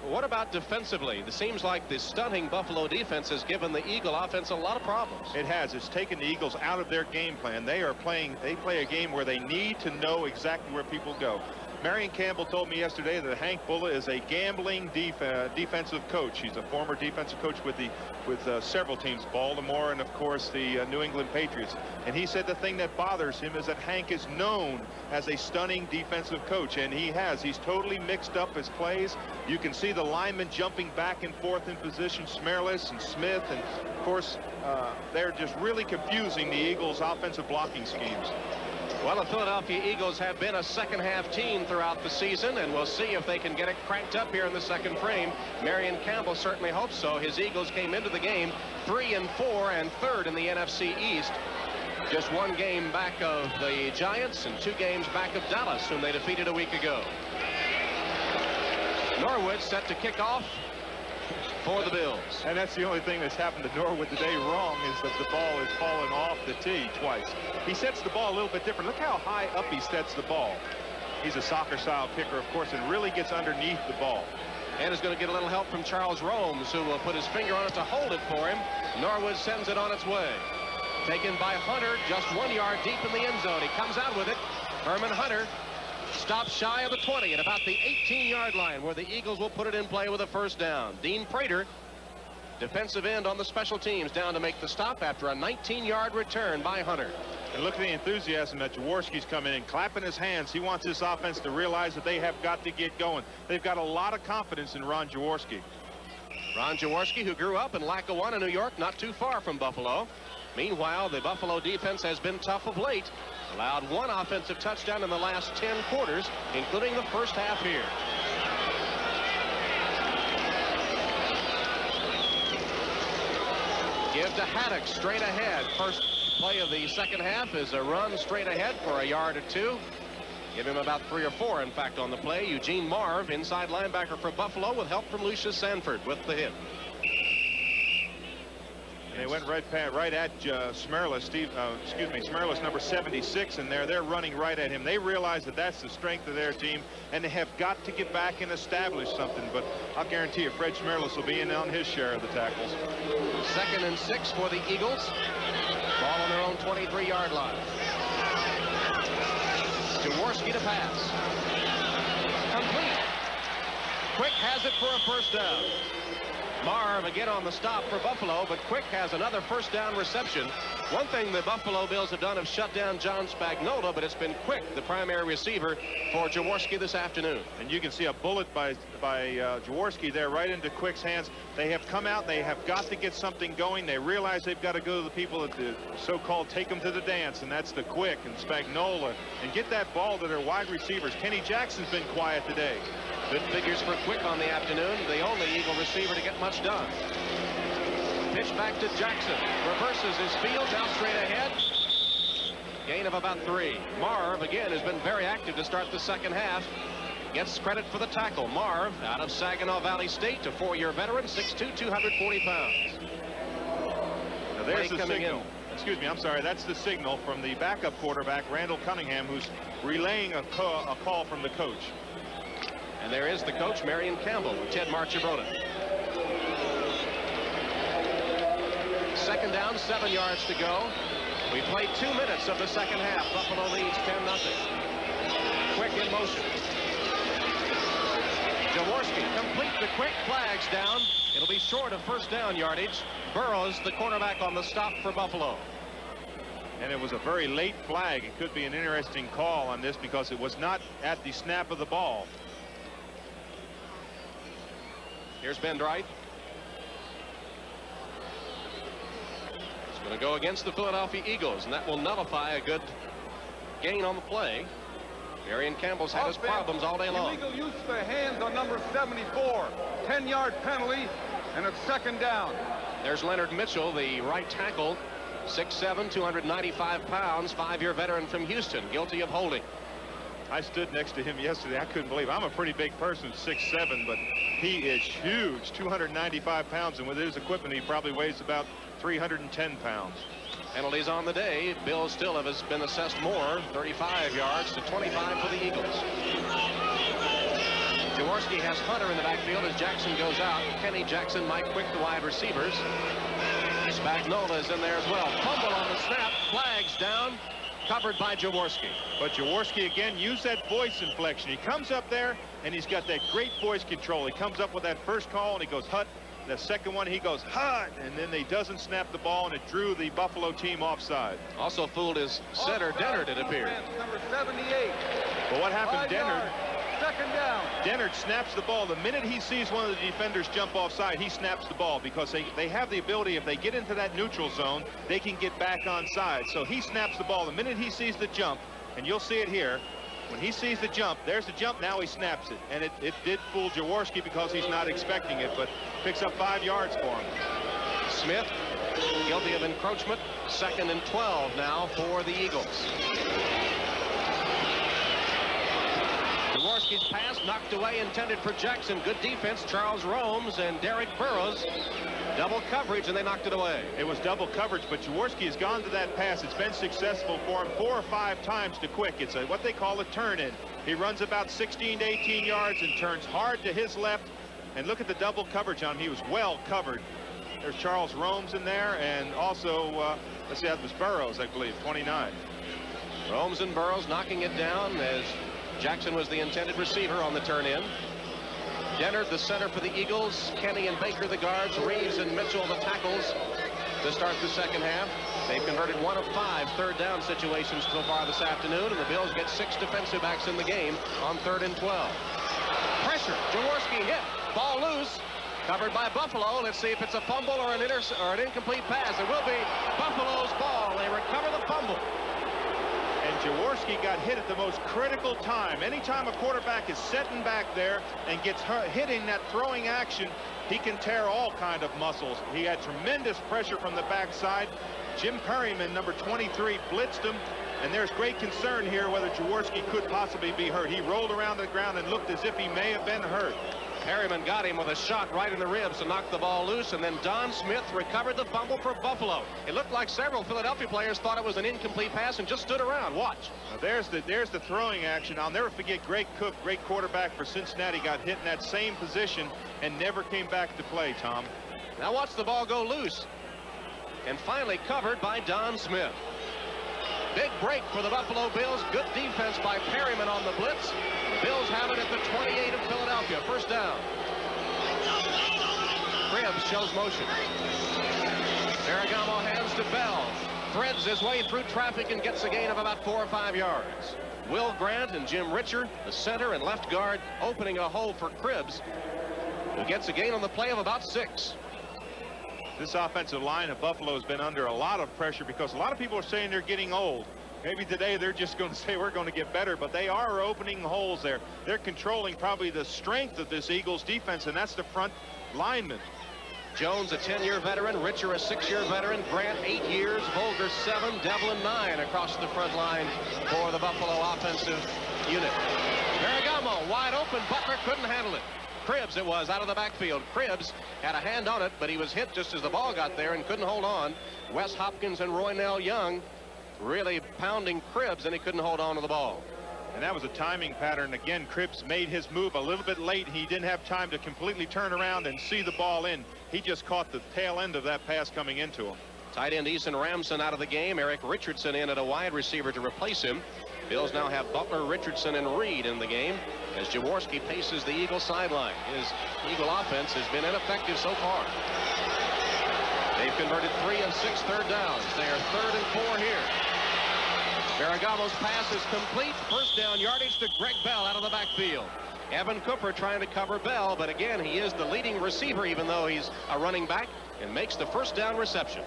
What about defensively? It seems like the stunning Buffalo defense has given the Eagle offense a lot of problems. It has. It's taken the Eagles out of their game plan. They play a game where they need to know exactly where people go. Marion Campbell told me yesterday that Hank Bulla is a gambling defensive coach. He's a former defensive coach with several teams, Baltimore and, of course, the New England Patriots. And he said the thing that bothers him is that Hank is known as a stunning defensive coach, and he's totally mixed up his plays. You can see the linemen jumping back and forth in position, Smerlis and Smith, and, of course, they're just really confusing the Eagles' offensive blocking schemes. Well, the Philadelphia Eagles have been a second-half team throughout the season, and we'll see if they can get it cranked up here in the second frame. Marion Campbell certainly hopes so. His Eagles came into the game 3-4 and third in the NFC East. Just one game back of the Giants and 2 games back of Dallas, whom they defeated a week ago. Norwood set to kick off for the Bills. And that's the only thing that's happened to Norwood today wrong, is that the ball has fallen off the tee twice. He sets the ball a little bit different. Look how high up he sets the ball. He's a soccer-style kicker, of course, and really gets underneath the ball. and is going to get a little help from Charles Romes, who will put his finger on it to hold it for him. Norwood sends it on its way. Taken by Hunter, just 1 yard deep in the end zone. He comes out with it. Herman Hunter stops shy of the 20 at about the 18-yard line, where the Eagles will put it in play with a first down. Dean Prater, defensive end on the special teams, down to make the stop after a 19-yard return by Hunter. And look at the enthusiasm that Jaworski's coming in, clapping his hands. He wants this offense to realize that they have got to get going. They've got a lot of confidence in Ron Jaworski. Ron Jaworski, who grew up in Lackawanna, New York, not too far from Buffalo. Meanwhile, the Buffalo defense has been tough of late. Allowed 1 offensive touchdown in the last 10 quarters, including the first half here. Give to Haddock straight ahead. First play of the second half is a run straight ahead for a yard or 2. Give him about 3 or 4, in fact, on the play. Eugene Marv, inside linebacker for Buffalo, with help from Lucius Sanford with the hit. They went right at Smerlis, Smerlis, number 76 in there. They're running right at him. They realize that that's the strength of their team, and they have got to get back and establish something. But I'll guarantee you, Fred Smerlis will be in on his share of the tackles. 2nd and 6 for the Eagles. Ball on their own 23-yard line. Jaworski to pass. Complete. Quick has it for a first down. Marv again on the stop for Buffalo, but Quick has another first down reception. One thing the Buffalo Bills have done is shut down John Spagnola, but it's been Quick, the primary receiver for Jaworski this afternoon. And you can see a bullet by Jaworski there right into Quick's hands. They have come out. They have got to get something going. They realize they've got to go to the people that the so-called take them to the dance, and that's the Quick and Spagnola, and get that ball to their wide receivers. Kenny Jackson's been quiet today. Good figures for Quick on the afternoon, the only Eagle receiver to get much done. Pitch back to Jackson. Reverses his field, now straight ahead. Gain of about 3. Marv, again, has been very active to start the second half. Gets credit for the tackle. Marv, out of Saginaw Valley State, a 4-year veteran, 6'2", 240 pounds. Now there's the signal. Excuse me, I'm sorry. That's the signal from the backup quarterback, Randall Cunningham, who's relaying a call from the coach. And there is the coach, Marion Campbell, with Ted Marchibroda. 2nd down, 7 yards to go. We played 2 minutes of the second half. Buffalo leads 10-0. Quick in motion. Jaworski complete the Quick, flags down. It'll be short of first down yardage. Burrows, the quarterback on the stop for Buffalo. And it was a very late flag. It could be an interesting call on this because it was not at the snap of the ball. Here's Ben Wright. It's going to go against the Philadelphia Eagles, and that will nullify a good gain on the play. Marion Campbell's had his problems all day long. Illegal use of the hands on number 74. 10-yard penalty, and it's 2nd down. There's Leonard Mitchell, the right tackle, 6'7", 295 pounds, 5-year veteran from Houston, guilty of holding. I stood next to him yesterday. I couldn't believe it. I'm a pretty big person, 6'7", but he is huge, 295 pounds, and with his equipment, he probably weighs about 310 pounds. Penalties on the day. Bill Still has been assessed more, 35 yards to 25 for the Eagles. Jaworski has Hunter in the backfield as Jackson goes out. Kenny Jackson, Mike Quick, the wide receivers. Spagnola is in there as well. Fumble on the snap, flags down. Covered by Jaworski. But Jaworski again used that voice inflection. He comes up there and he's got that great voice control. He comes up with that first call and he goes hut. The second one he goes hut, and then he doesn't snap the ball, and it drew the Buffalo team offside. Also fooled his center Dennard, it appeared. Number 78. But what happened, Dennard? 2nd down. Dennard snaps the ball. The minute he sees one of the defenders jump offside, he snaps the ball because they have the ability, if they get into that neutral zone, they can get back onside. So he snaps the ball. The minute he sees the jump, and you'll see it here, when he sees the jump, there's the jump, now he snaps it. And it did fool Jaworski because he's not expecting it, but picks up 5 yards for him. Smith, guilty of encroachment. 2nd and 12 now for the Eagles. Jaworski's pass knocked away, intended for Jackson. Good defense. Charles Romes and Derek Burrows. Double coverage, and they knocked it away. It was double coverage, but Jaworski has gone to that pass. It's been successful for him 4 or 5 times to Quick. It's what they call a turn-in. He runs about 16 to 18 yards and turns hard to his left, And look at the double coverage on him. He was well covered. There's Charles Romes in there, and also, let's see, that was Burroughs, I believe, 29. Romes and Burroughs knocking it down as Jackson was the intended receiver on the turn-in. Dennard, the center for the Eagles. Kenny and Baker, the guards. Reeves and Mitchell, the tackles to start the second half. They've converted 1 of 5 third-down situations so far this afternoon, and the Bills get 6 defensive backs in the game on 3rd and 12. Pressure. Jaworski hit. Ball loose. Covered by Buffalo. Let's see if it's a fumble or an incomplete pass. It will be Buffalo's ball. They recover the fumble. And Jaworski got hit at the most critical time. Anytime a quarterback is sitting back there and gets hit in that throwing action, he can tear all kind of muscles. He had tremendous pressure from the backside. Jim Perryman, number 23, blitzed him. And there's great concern here whether Jaworski could possibly be hurt. He rolled around the ground and looked as if he may have been hurt. Perryman got him with a shot right in the ribs to knock the ball loose, and then Don Smith recovered the fumble for Buffalo. It looked like several Philadelphia players thought it was an incomplete pass and just stood around. Watch. Now there's the throwing action. I'll never forget Greg Cook, great quarterback for Cincinnati, got hit in that same position and never came back to play, Tom. Now watch the ball go loose. And finally covered by Don Smith. Big break for the Buffalo Bills. Good defense by Perryman on the blitz. The Bills have it at the 28 of Philadelphia. First down. Cribbs shows motion. Ferragamo hands to Bell. Threads his way through traffic and gets a gain of about 4 or 5 yards. Will Grant and Jim Richard, the center and left guard, opening a hole for Cribbs, who gets a gain on the play of about 6. This offensive line of Buffalo has been under a lot of pressure because a lot of people are saying they're getting old. Maybe today they're just going to say we're going to get better, but they are opening holes there. They're controlling probably the strength of this Eagles defense, and that's the front linemen. Jones, a 10-year veteran. Richer, a 6-year veteran. Grant, 8 years. Volger, 7. Devlin, 9 across the front line for the Buffalo offensive unit. Ferragamo wide open. Butler couldn't handle it. Cribbs it was out of the backfield. Cribbs had a hand on it, but he was hit just as the ball got there and couldn't hold on. Wes Hopkins and Roynell Young really pounding Cribbs, and he couldn't hold on to the ball. And that was a timing pattern. Again, Cribbs made his move a little bit late. He didn't have time to completely turn around and see the ball in. He just caught the tail end of that pass coming into him. Tight end Eason Ramson out of the game. Eric Richardson in at a wide receiver to replace him. Bills now have Butler, Richardson, and Reed in the game as Jaworski paces the Eagle sideline. His Eagle offense has been ineffective so far. They've converted 3 of 6 third downs. They are 3rd and 4 here. Ferragamo's pass is complete. First down yardage to Greg Bell out of the backfield. Evan Cooper trying to cover Bell, but again, he is the leading receiver even though he's a running back, and makes the first down reception.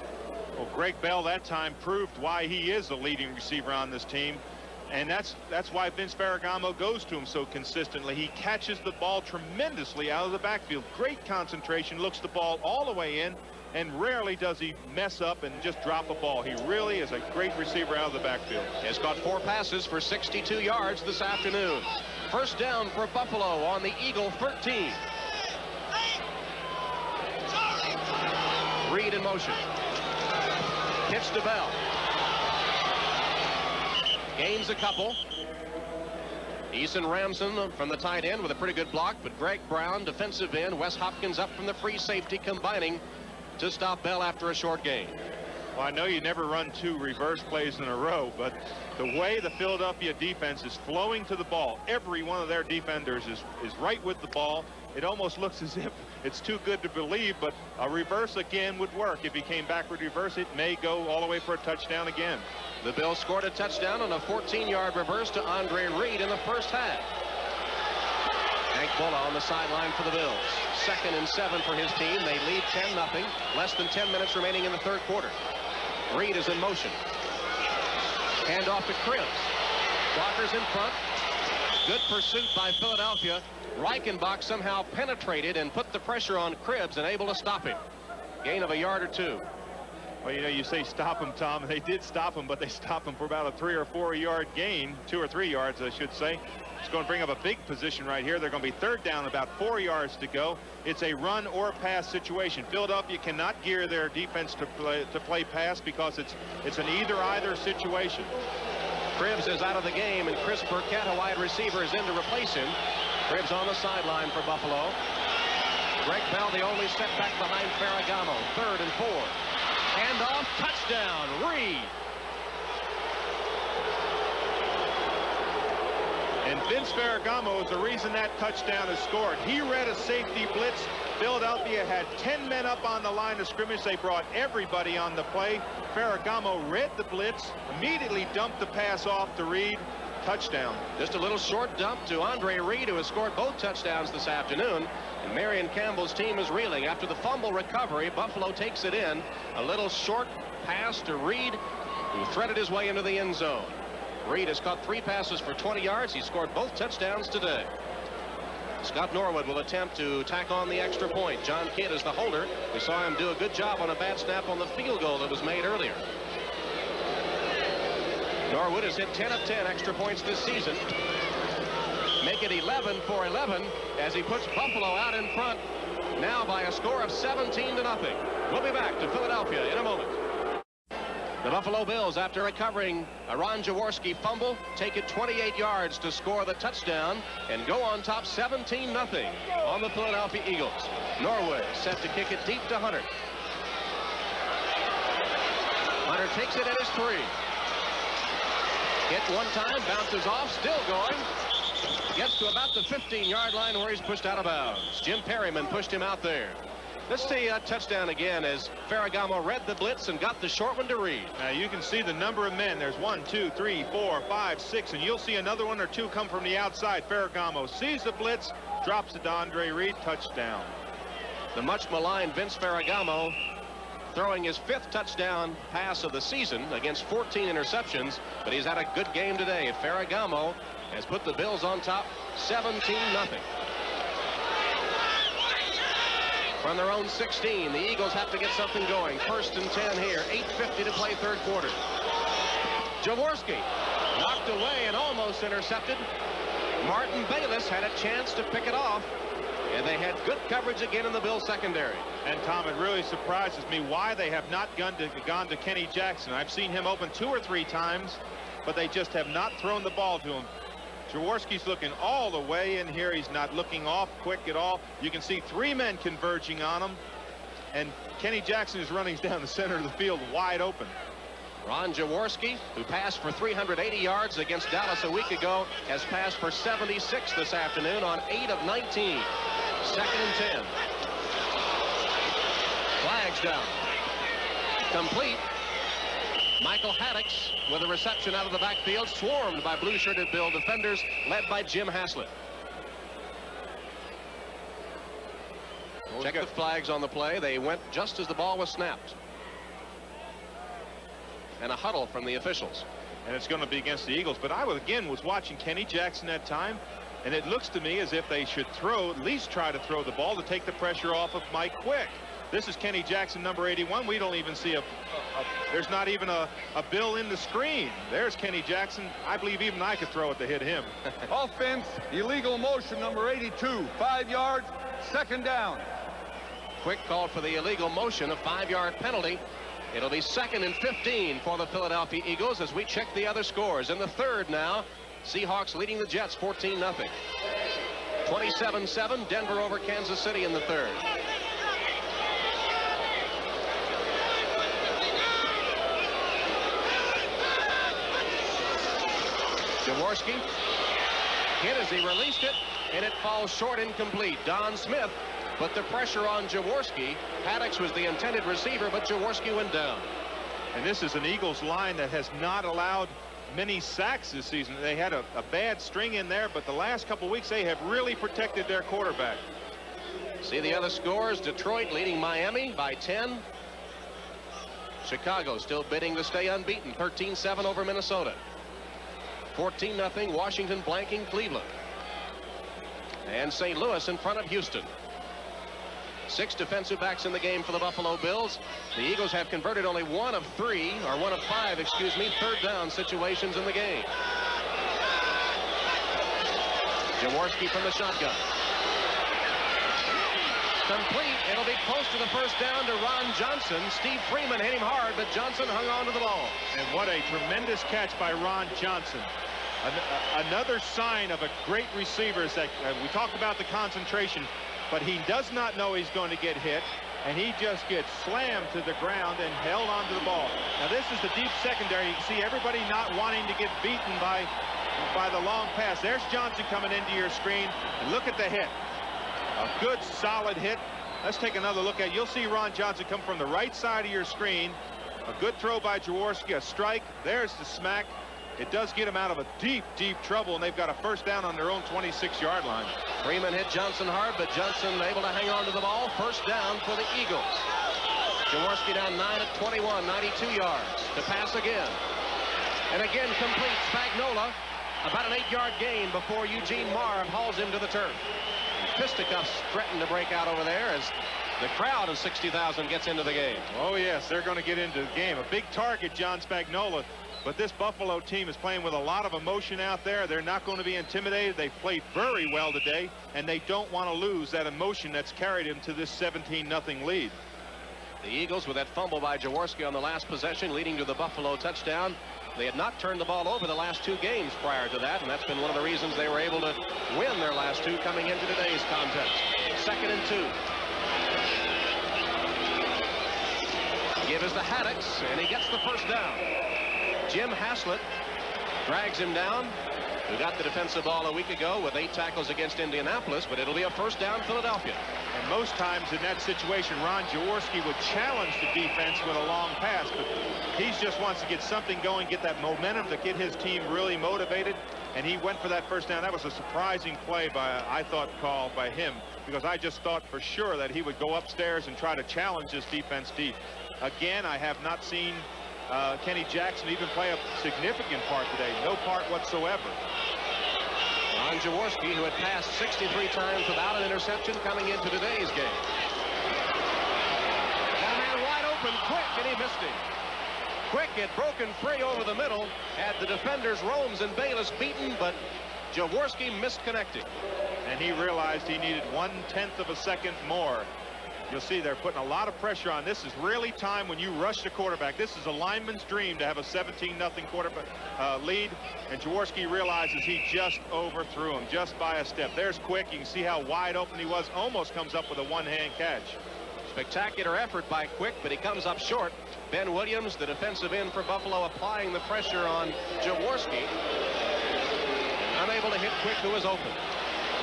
Well, Greg Bell that time proved why he is the leading receiver on this team. And that's why Vince Ferragamo goes to him so consistently. He catches the ball tremendously out of the backfield. Great concentration, looks the ball all the way in, and rarely does he mess up and just drop a ball. He really is a great receiver out of the backfield. He's caught 4 passes for 62 yards this afternoon. First down for Buffalo on the Eagle 13. Reed in motion. Pitch to Bell. Gains a couple. Eason Ramson from the tight end with a pretty good block, but Greg Brown, defensive end, Wes Hopkins up from the free safety, combining to stop Bell after a short gain. Well, I know you never run 2 reverse plays in a row, but the way the Philadelphia defense is flowing to the ball, every one of their defenders is right with the ball. It almost looks as if it's too good to believe, but a reverse again would work. If he came backward reverse, it may go all the way for a touchdown again. The Bills scored a touchdown on a 14-yard reverse to Andre Reed in the first half. Hank Bulla on the sideline for the Bills. 2nd and 7 for his team. They lead 10-0. Less than 10 minutes remaining in the third quarter. Reed is in motion. Hand off to Cribbs. Blockers in front. Good pursuit by Philadelphia. Reichenbach somehow penetrated and put the pressure on Cribbs and able to stop him. Gain of a yard or 2. Well, you know, you say stop him, Tom. They did stop him, but they stopped him for about a 3 or 4 yard gain. 2 or 3 yards, I should say. It's going to bring up a big position right here. They're going to be 3rd down, about 4 yards to go. It's a run or pass situation. Philadelphia cannot gear their defense to play pass because it's an either-either situation. Cribbs is out of the game, and Chris Burkett, a wide receiver, is in to replace him. Cribbs on the sideline for Buffalo. Greg Bell, the only setback behind Ferragamo. 3rd and 4. Handoff, touchdown, Reed. And Vince Ferragamo is the reason that touchdown is scored. He read a safety blitz. Philadelphia had 10 men up on the line of scrimmage. They brought everybody on the play. Ferragamo read the blitz, immediately dumped the pass off to Reed. Touchdown. Just a little short dump to Andre Reed, who has scored both touchdowns this afternoon. And Marion Campbell's team is reeling. After the fumble recovery, Buffalo takes it in. A little short pass to Reed, who threaded his way into the end zone. Reed has caught 3 passes for 20 yards. He scored both touchdowns today. Scott Norwood will attempt to tack on the extra point. John Kidd is the holder. We saw him do a good job on a bad snap on the field goal that was made earlier. Norwood has hit 10 of 10 extra points this season. Make it 11 for 11 as he puts Buffalo out in front now by a score of 17-0. We'll be back to Philadelphia in a moment. The Buffalo Bills, after recovering a Ron Jaworski fumble, take it 28 yards to score the touchdown and go on top 17-0 on the Philadelphia Eagles. Norwood set to kick it deep to Hunter. Hunter takes it at his 3. Hit one time, bounces off, still going. Gets to about the 15-yard line where he's pushed out of bounds. Jim Perryman pushed him out there. Let's see a touchdown again as Ferragamo read the blitz and got the short one to Reed. Now you can see the number of men. There's 1, 2, 3, 4, 5, 6, and you'll see another 1 or 2 come from the outside. Ferragamo sees the blitz, drops it to Andre Reed, touchdown. The much maligned Vince Ferragamo throwing his 5th touchdown pass of the season against 14 interceptions, but he's had a good game today. Ferragamo has put the Bills on top 17-0. From their own 16, the Eagles have to get something going. 1st and 10 here, 8:50 to play 3rd quarter. Jaworski knocked away and almost intercepted. Martin Bayless had a chance to pick it off, and they had good coverage again in the Bills secondary. And Tom, it really surprises me why they have not gone to Kenny Jackson. I've seen him open 2 or 3 times, but they just have not thrown the ball to him. Jaworski's looking all the way in here. He's not looking off quick at all. You can see 3 men converging on him, and Kenny Jackson is running down the center of the field wide open. Ron Jaworski, who passed for 380 yards against Dallas a week ago, has passed for 76 this afternoon on 8 of 19. 2nd and 10. Flags down. Complete. Michael Haddix with a reception out of the backfield, swarmed by blue-shirted Bill defenders, led by Jim Haslett. Check the flags on the play. They went just as the ball was snapped. And a huddle from the officials. And it's going to be against the Eagles. But I was watching Kenny Jackson that time, and it looks to me as if they should at least try to throw the ball to take the pressure off of Mike Quick. This is Kenny Jackson, number 81. We don't even see there's not even a Bill in the screen. There's Kenny Jackson. I believe even I could throw it to hit him. Offense, illegal motion, number 82. 5 yards, 2nd down. Quick called for the illegal motion, a 5-yard penalty. It'll be 2nd and 15 for the Philadelphia Eagles as we check the other scores. In the 3rd now, Seahawks leading the Jets 14-0. 27-7, Denver over Kansas City in the 3rd. Jaworski hit as he released it, and it falls short, incomplete. Don Smith put the pressure on Jaworski. Haddix was the intended receiver, but Jaworski went down. And this is an Eagles line that has not allowed many sacks this season. They had a bad string in there, but the last couple weeks they have really protected their quarterback. See the other scores. Detroit leading Miami by 10. Chicago still bidding to stay unbeaten. 13-7 over Minnesota. 14-0 Washington blanking Cleveland. And St. Louis in front of Houston. 6 defensive backs in the game for the Buffalo Bills. The Eagles have converted only 1 of 5, excuse me, 3rd down situations in the game. Jaworski from the shotgun. Complete. It'll be close to the 1st down to Ron Johnson. Steve Freeman hit him hard, but Johnson hung on to the ball. And what a tremendous catch by Ron Johnson. Another sign of a great receiver is that we talked about the concentration. but he does not know he's going to get hit, and he just gets slammed to the ground and held onto the ball. Now this is the deep secondary. You can see everybody not wanting to get beaten by the long pass. There's Johnson coming into your screen, and look at the hit. A good solid hit. Let's take another look at it. You'll see Ron Johnson come from the right side of your screen. A good throw by Jaworski, a strike. There's the smack. It does get him out of a deep, deep trouble, and they've got a first down on their own 26-yard line. Freeman hit Johnson hard, but Johnson able to hang on to the ball. First down for the Eagles. Jaworski down 9 at 21, 92 yards. To pass again. And again complete. Spagnola, about an 8-yard gain before Eugene Marv hauls him to the turf. Fisticuffs threaten to break out over there as the crowd of 60,000 gets into the game. Oh, yes, they're going to get into the game. A big target, John Spagnola. But this Buffalo team is playing with a lot of emotion out there. They're not going to be intimidated. They've played very well today, and they don't want to lose that emotion that's carried them to this 17-0 lead. The Eagles, with that fumble by Jaworski on the last possession, leading to the Buffalo touchdown. They had not turned the ball over the last 2 games prior to that, and that's been one of the reasons they were able to win their last 2 coming into today's contest. 2nd and 2. Give is the Haddocks, and he gets the first down. Jim Haslett drags him down, who got the defensive ball a week ago with 8 tackles against Indianapolis, but it'll be a first down Philadelphia. And most times in that situation, Ron Jaworski would challenge the defense with a long pass, but he just wants to get something going, get that momentum to get his team really motivated, and he went for that first down. That was a surprising play by, I thought, called by him, because I just thought for sure that he would go upstairs and try to challenge this defense deep. Again, I have not seen Kenny Jackson even play a significant part today. No part whatsoever. Ron Jaworski, who had passed 63 times without an interception coming into today's game. That man wide open, Quick, and he missed him. Quick had broken free over the middle, had the defenders Romes and Bayless beaten, but Jaworski missed connecting. And he realized he needed 1/10 of a second more. You'll see they're putting a lot of pressure on. This is really time when you rush the quarterback. This is a lineman's dream to have a 17-0 quarterback lead. And Jaworski realizes he just overthrew him just by a step. There's Quick. You can see how wide open he was. Almost comes up with a one-hand catch. Spectacular effort by Quick, but he comes up short. Ben Williams, the defensive end for Buffalo, applying the pressure on Jaworski. Unable to hit Quick, who is open.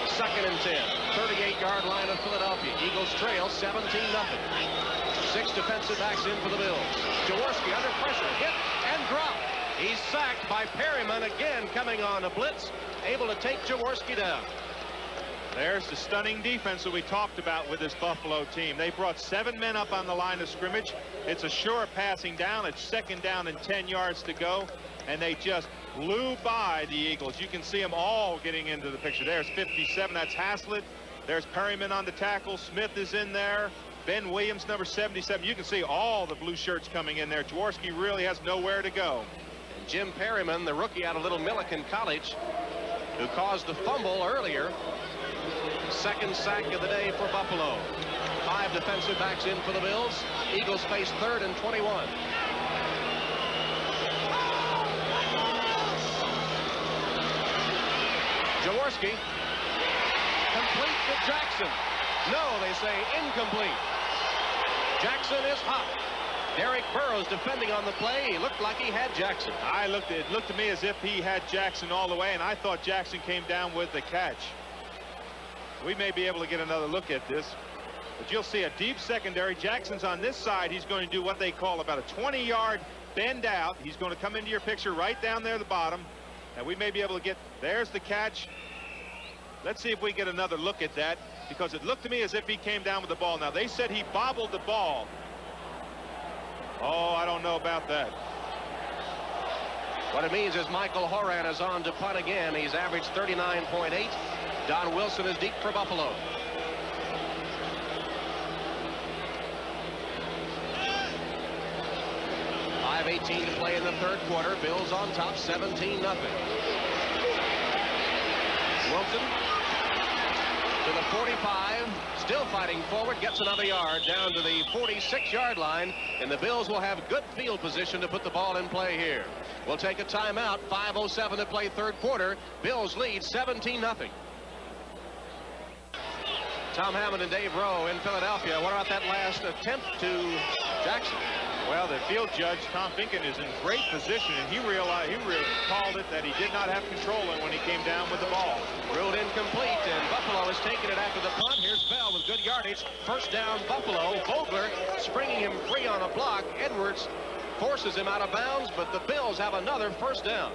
2nd and 10. 38-yard line of Philadelphia. Eagles trail 17-0. 6 defensive backs in for the Bills. Jaworski under pressure, hit and dropped. He's sacked by Perryman, again coming on a blitz, able to take Jaworski down. There's the stunning defense that we talked about with this Buffalo team. They brought 7 men up on the line of scrimmage. It's a sure passing down. It's 2nd down and 10 yards to go. And they just blew by the Eagles. You can see them all getting into the picture. There's 57. That's Haslett. There's Perryman on the tackle. Smith is in there. Ben Williams, number 77. You can see all the blue shirts coming in there. Jaworski really has nowhere to go. And Jim Perryman, the rookie out of Little Milliken College, who caused the fumble earlier. 2nd sack of the day for Buffalo. 5 defensive backs in for the Bills. Eagles face 3rd and 21. Jaworski, complete to Jackson. No, they say incomplete. Jackson is hot. Derek Burrows defending on the play. He looked like he had Jackson. It looked to me as if he had Jackson all the way, and I thought Jackson came down with the catch. We may be able to get another look at this, but you'll see a deep secondary. Jackson's on this side. He's going to do what they call about a 20-yard bend out. He's going to come into your picture right down there at the bottom. And we may be able to get, there's the catch. Let's see if we get another look at that, because it looked to me as if he came down with the ball. Now, they said he bobbled the ball. Oh, I don't know about that. What it means is Michael Horan is on to punt again. He's averaged 39.8. Don Wilson is deep for Buffalo. .5:18 to play in the 3rd quarter. Bills on top, 17-0. Wilson to the 45, still fighting forward, gets another yard down to the 46-yard line, and the Bills will have good field position to put the ball in play here. We'll take a timeout. 5:07 to play 3rd quarter. Bills lead 17-0. Tom Hammond and Dave Rowe in Philadelphia. What about that last attempt to Jackson? Well, the field judge, Tom Finken, is in great position, and he called it that he did not have control in when he came down with the ball. Ruled incomplete, and Buffalo has taken it after the punt. Here's Bell with good yardage. First down, Buffalo. Vogler springing him free on a block. Edwards forces him out of bounds, but the Bills have another first down.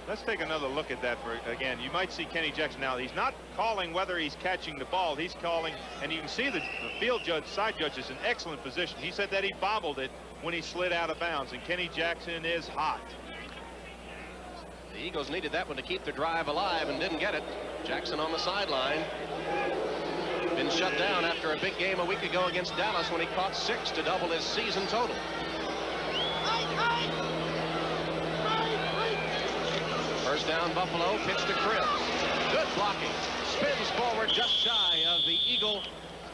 Let's take another look at that again. You might see Kenny Jackson now. He's not calling whether he's catching the ball. He's calling, and you can see the field judge, side judge, is in excellent position. He said that he bobbled it when he slid out of bounds, and Kenny Jackson is hot. The Eagles needed that one to keep their drive alive and didn't get it. Jackson on the sideline. Been shut down after a big game a week ago against Dallas when he caught 6 to double his season total. First down, Buffalo. Pitch to Cribbs. Good blocking. Spins forward just shy of the Eagle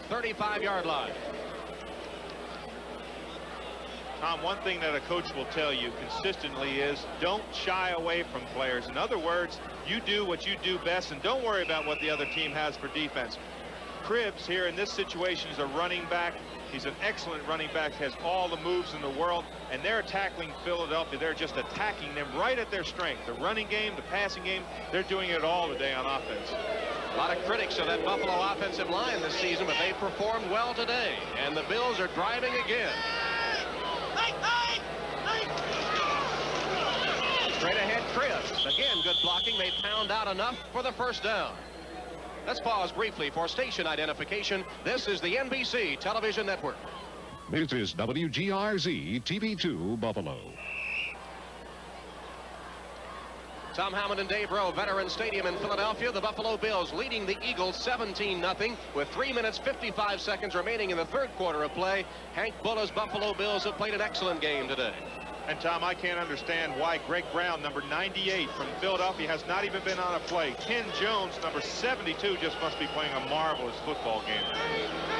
35-yard line. Tom, one thing that a coach will tell you consistently is don't shy away from players. In other words, you do what you do best and don't worry about what the other team has for defense. Cribbs here in this situation is a running back. He's an excellent running back, has all the moves in the world, and they're tackling Philadelphia. They're just attacking them right at their strength. The running game, the passing game, they're doing it all today on offense. A lot of critics of that Buffalo offensive line this season, but they performed well today, and the Bills are driving again. Straight ahead, Cribbs. Again, good blocking. They pound out enough for the first down. Let's pause briefly for station identification. This is the NBC Television Network. This is WGRZ TV2 Buffalo. Tom Hammond and Dave Rowe, Veterans Stadium in Philadelphia. The Buffalo Bills leading the Eagles 17-0 with 3 minutes 55 seconds remaining in the third quarter of play. Hank Bulla's Buffalo Bills have played an excellent game today. And Tom, I can't understand why Greg Brown, number 98 from Philadelphia, has not even been on a play. Ken Jones, number 72, just must be playing a marvelous football game.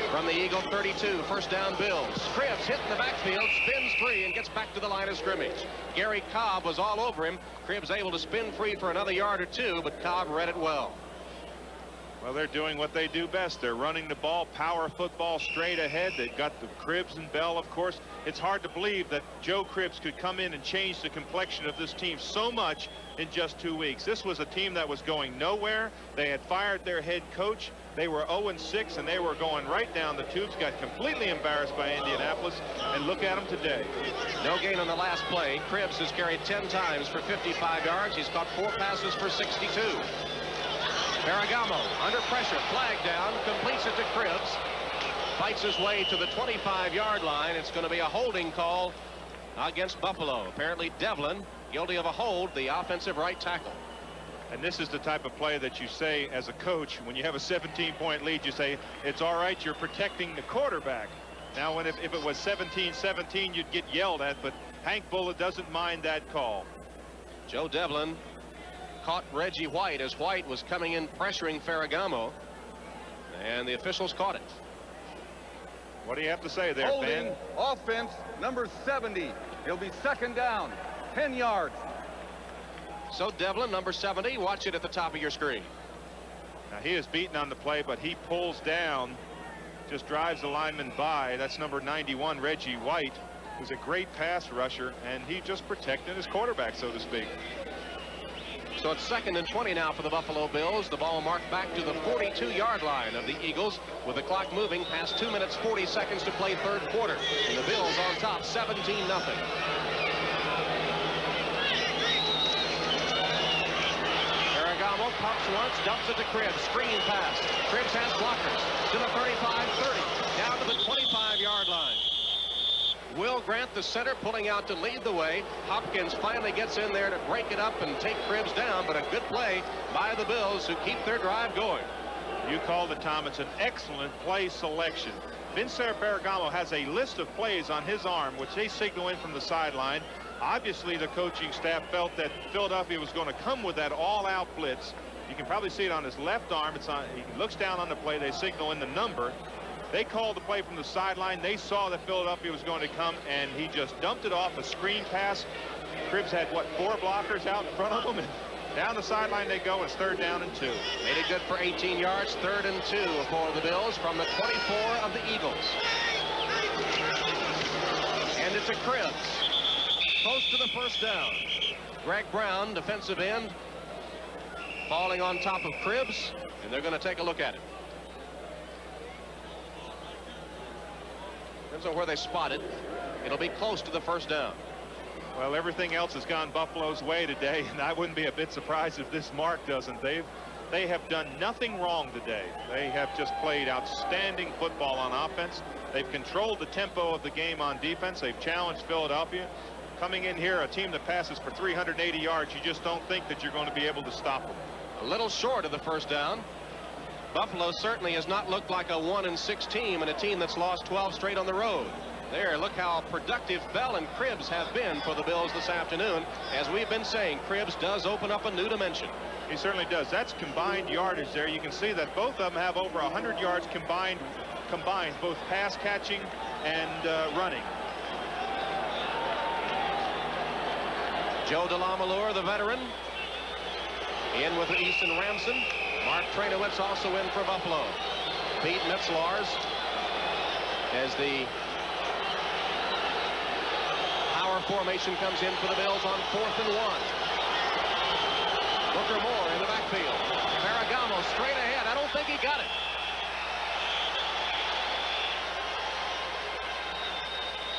From the Eagle 32, first down Bills. Cribbs hit in the backfield, spins free, and gets back to the line of scrimmage. Gary Cobb was all over him. Cribbs able to spin free for another yard or two, but Cobb read it well. Well, they're doing what they do best. They're running the ball, power football straight ahead. They've got the Cribbs and Bell, of course. It's hard to believe that Joe Cribbs could come in and change the complexion of this team so much in just 2 weeks. This was a team that was going nowhere. They had fired their head coach. They were 0-6, and they were going right down the tubes, got completely embarrassed by Indianapolis, and look at them today. No gain on the last play. Cribbs has carried 10 times for 55 yards. He's caught 4 passes for 62. Ferragamo under pressure, flag down, completes it to Cribbs. Fights his way to the 25-yard line. It's going to be a holding call against Buffalo. Apparently Devlin guilty of a hold, the offensive right tackle. And this is the type of play that you say as a coach, when you have a 17-point lead, you say, it's all right, you're protecting the quarterback. Now, if it was 17-17, you'd get yelled at, but Hank Bullitt doesn't mind that call. Joe Devlin caught Reggie White as White was coming in pressuring Ferragamo, and the officials caught it. What do you have to say there, Holding Ben? offense, number 70. He'll be second down, 10 yards. So Devlin, number 70, watch it at the top of your screen. Now, he is beaten on the play, but he pulls down, just drives the lineman by. That's number 91, Reggie White, who's a great pass rusher, and he just protected his quarterback, so to speak. So it's 2nd and 20 now for the Buffalo Bills. The ball marked back to the 42-yard line of the Eagles with the clock moving past 2 minutes 40 seconds to play third quarter. And the Bills on top 17-0. Ferragamo pumps once, dumps it to Cribbs. Screen pass. Cribbs has blockers to the 35-30. Down to the 25-yard line. Will Grant, the center, pulling out to lead the way. Hopkins finally gets in there to break it up and take Cribbs down, but a good play by the Bills who keep their drive going. You called it, Tom. It's an excellent play selection. Vincent Ferragamo has a list of plays on his arm, which they signal in from the sideline. Obviously, the coaching staff felt that Philadelphia was going to come with that all-out blitz. You can probably see it on his left arm. He looks down on the play. They signal in the number. They called the play from the sideline. They saw that Philadelphia was going to come, and he just dumped it off a screen pass. Cribbs had, what, 4 blockers out in front of him? And Down the sideline they go. It's 3rd down and 2. Made it good for 18 yards. 3rd and 2 for the Bills from the 24 of the Eagles. And it's a Cribbs. Close to the first down. Greg Brown, defensive end, falling on top of Cribbs, and they're going to take a look at it. Depends on where they spot it. It'll be close to the first down. Well, everything else has gone Buffalo's way today, and I wouldn't be a bit surprised if this mark doesn't. They have done nothing wrong today. They have just played outstanding football on offense. They've controlled the tempo of the game on defense. They've challenged Philadelphia. Coming in here, a team that passes for 380 yards, you just don't think that you're going to be able to stop them. A little short of the first down. Buffalo certainly has not looked like a 1-6 team and a team that's lost 12 straight on the road. There, look how productive Bell and Cribbs have been for the Bills this afternoon. As we've been saying, Cribbs does open up a new dimension. He certainly does. That's combined yardage there. You can see that both of them have over 100 yards combined, both pass catching and running. Joe DeLamielleure, the veteran, in with Easton Ramson. Mark Trainowitz also in for Buffalo. Pete Metzlars as the power formation comes in for the Bills on 4th and 1. Booker Moore in the backfield. Ferragamo straight ahead. I don't think he got it.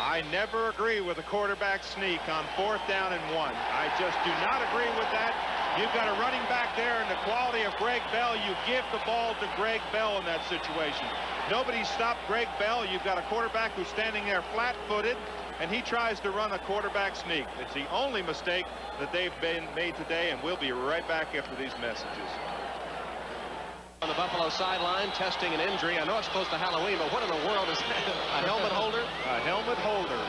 I never agree with a quarterback sneak on 4th down and 1. I just do not agree with that. You've got a running back there and the quality of Greg Bell. You give the ball to Greg Bell in that situation. Nobody stopped Greg Bell. You've got a quarterback who's standing there flat-footed, and he tries to run a quarterback sneak. It's the only mistake that they've been made today, and we'll be right back after these messages. On the Buffalo sideline, testing an injury. I know it's close to Halloween, but what in the world is that? A helmet holder? A helmet holder.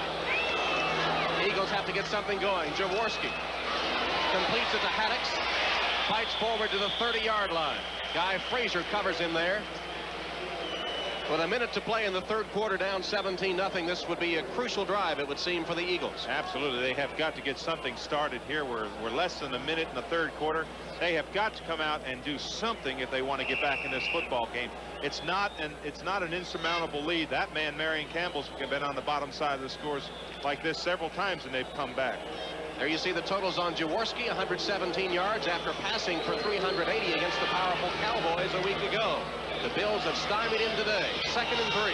Eagles have to get something going. Jaworski completes it to Haddix. Fights forward to the 30-yard line. Guy Frazier covers him there. With a minute to play in the 3rd quarter, down 17-0, this would be a crucial drive, it would seem, for the Eagles. Absolutely. They have got to get something started here. We're less than a minute in the 3rd quarter. They have got to come out and do something if they want to get back in this football game. It's not an insurmountable lead. That man, Marion Campbell's been on the bottom side of the scores like this several times, and they've come back. There you see the totals on Jaworski, 117 yards after passing for 380 against the powerful Cowboys a week ago. The Bills have stymied him today. 2nd and 3.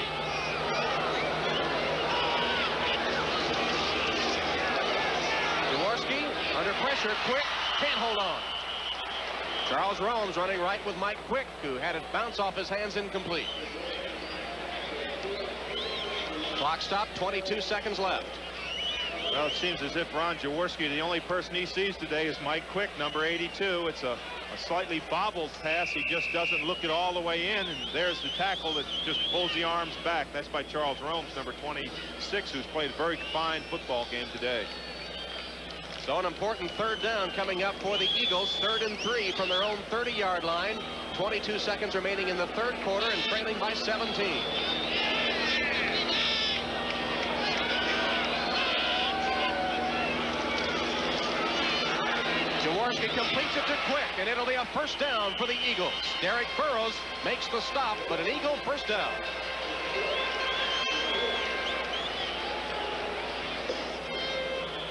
Jaworski under pressure. Quick can't hold on. Charles Rome's running right with Mike Quick, who had it bounce off his hands incomplete. Clock stopped. 22 seconds left. Well, it seems as if Ron Jaworski, the only person he sees today is Mike Quick, number 82. It's a slightly bobbled pass. He just doesn't look it all the way in, and there's the tackle that just pulls the arms back. That's by Charles Romes, number 26, who's played a very fine football game today. So an important 3rd down coming up for the Eagles. 3rd and 3 from their own 30-yard line. 22 seconds remaining in the 3rd quarter and trailing by 17. Jaworski completes it to Quick, and it'll be a 1st down for the Eagles. Derek Burrows makes the stop, but an Eagle 1st down.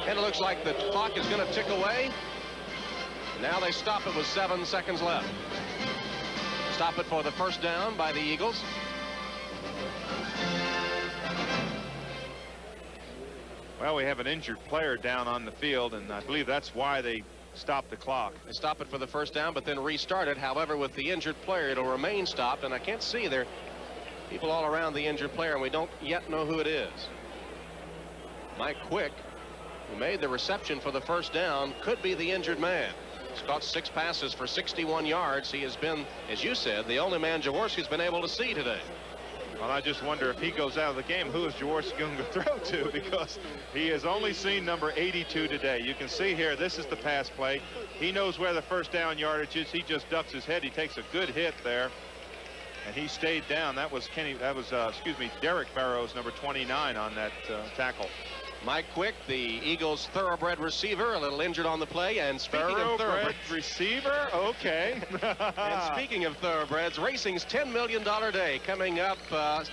And it looks like the clock is going to tick away. Now they stop it with 7 seconds left. Stop it for the 1st down by the Eagles. Well, we have an injured player down on the field, and I believe that's why they stopped the clock. They stop it for the 1st down, but then restart it. However, with the injured player, it'll remain stopped, and I can't see there people all around the injured player, and we don't yet know who it is. Mike Quick, who made the reception for the 1st down, could be the injured man. He's caught 6 passes for 61 yards. He has been, as you said, the only man Jaworski's been able to see today. Well, I just wonder if he goes out of the game, who is Jaworski going to throw to? Because he has only seen number 82 today. You can see here, this is the pass play. He knows where the 1st down yardage is. He just ducks his head. He takes a good hit there, and he stayed down. That was Derek Burrows, number 29, on that tackle. Mike Quick, the Eagles' thoroughbred receiver, a little injured on the play. And speaking of thoroughbred receiver, okay. And speaking of thoroughbreds, racing's $10 million day coming up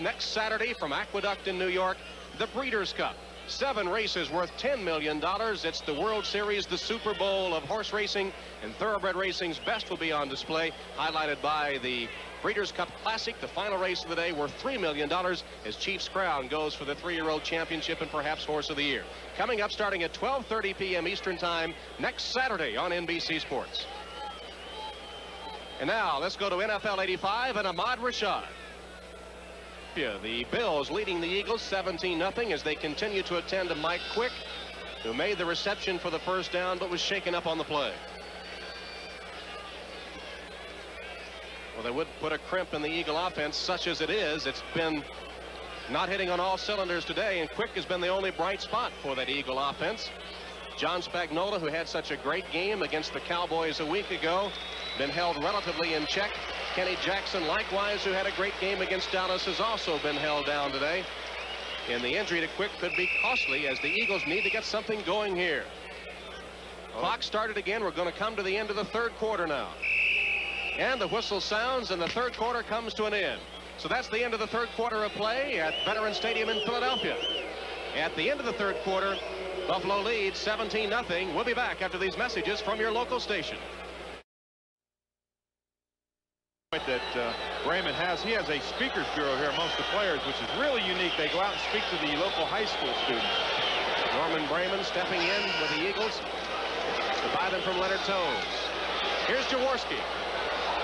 next Saturday from Aqueduct in New York, the Breeders' Cup. 7 races worth $10 million. It's the World Series, the Super Bowl of horse racing, and thoroughbred racing's best will be on display, highlighted by the Breeders' Cup Classic, the final race of the day, worth $3 million as Chief's Crown goes for the 3-year-old championship and perhaps Horse of the Year. Coming up starting at 12:30 p.m. Eastern Time next Saturday on NBC Sports. And now let's go to NFL 85 and Ahmad Rashad. The Bills leading the Eagles 17-0 as they continue to attend to Mike Quick, who made the reception for the first down but was shaken up on the play. Well, they would put a crimp in the Eagle offense, such as it is. It's been not hitting on all cylinders today, and Quick has been the only bright spot for that Eagle offense. John Spagnuolo, who had such a great game against the Cowboys a week ago, been held relatively in check. Kenny Jackson, likewise, who had a great game against Dallas, has also been held down today. And the injury to Quick could be costly as the Eagles need to get something going here. Clock started again. We're going to come to the end of the third quarter now. And the whistle sounds, and the third quarter comes to an end. So that's the end of the third quarter of play at Veterans Stadium in Philadelphia. At the end of the third quarter, Buffalo leads 17-0. We'll be back after these messages from your local station. That Raymond has. He has a speakers bureau here amongst the players, which is really unique. They go out and speak to the local high school students. Norman Brayman stepping in with the Eagles to buy them from Leonard Toews. Here's Jaworski.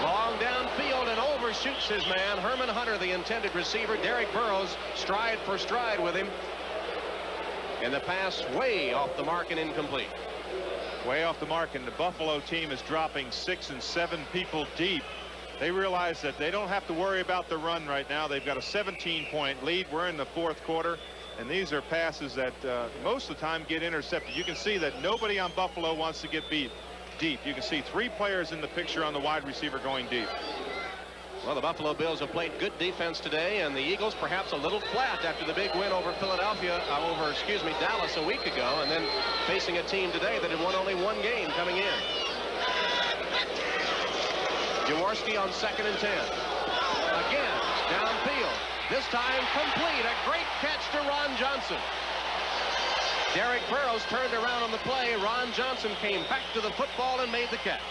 Long downfield and overshoots his man. Herman Hunter, the intended receiver. Derek Burrows, stride for stride with him. And the pass way off the mark and incomplete. Way off the mark, and the Buffalo team is dropping 6 and 7 people deep. They realize that they don't have to worry about the run right now. They've got a 17-point lead. We're in the fourth quarter, and these are passes that most of the time get intercepted. You can see that nobody on Buffalo wants to get beat deep. You can see 3 players in the picture on the wide receiver going deep. Well, the Buffalo Bills have played good defense today, and the Eagles perhaps a little flat after the big win over Dallas a week ago, and then facing a team today that had won only 1 game coming in. Jaworski on 2nd and 10. Again, downfield. This time complete. A great catch to Ron Johnson. Derek Burrows turned around on the play. Ron Johnson came back to the football and made the catch.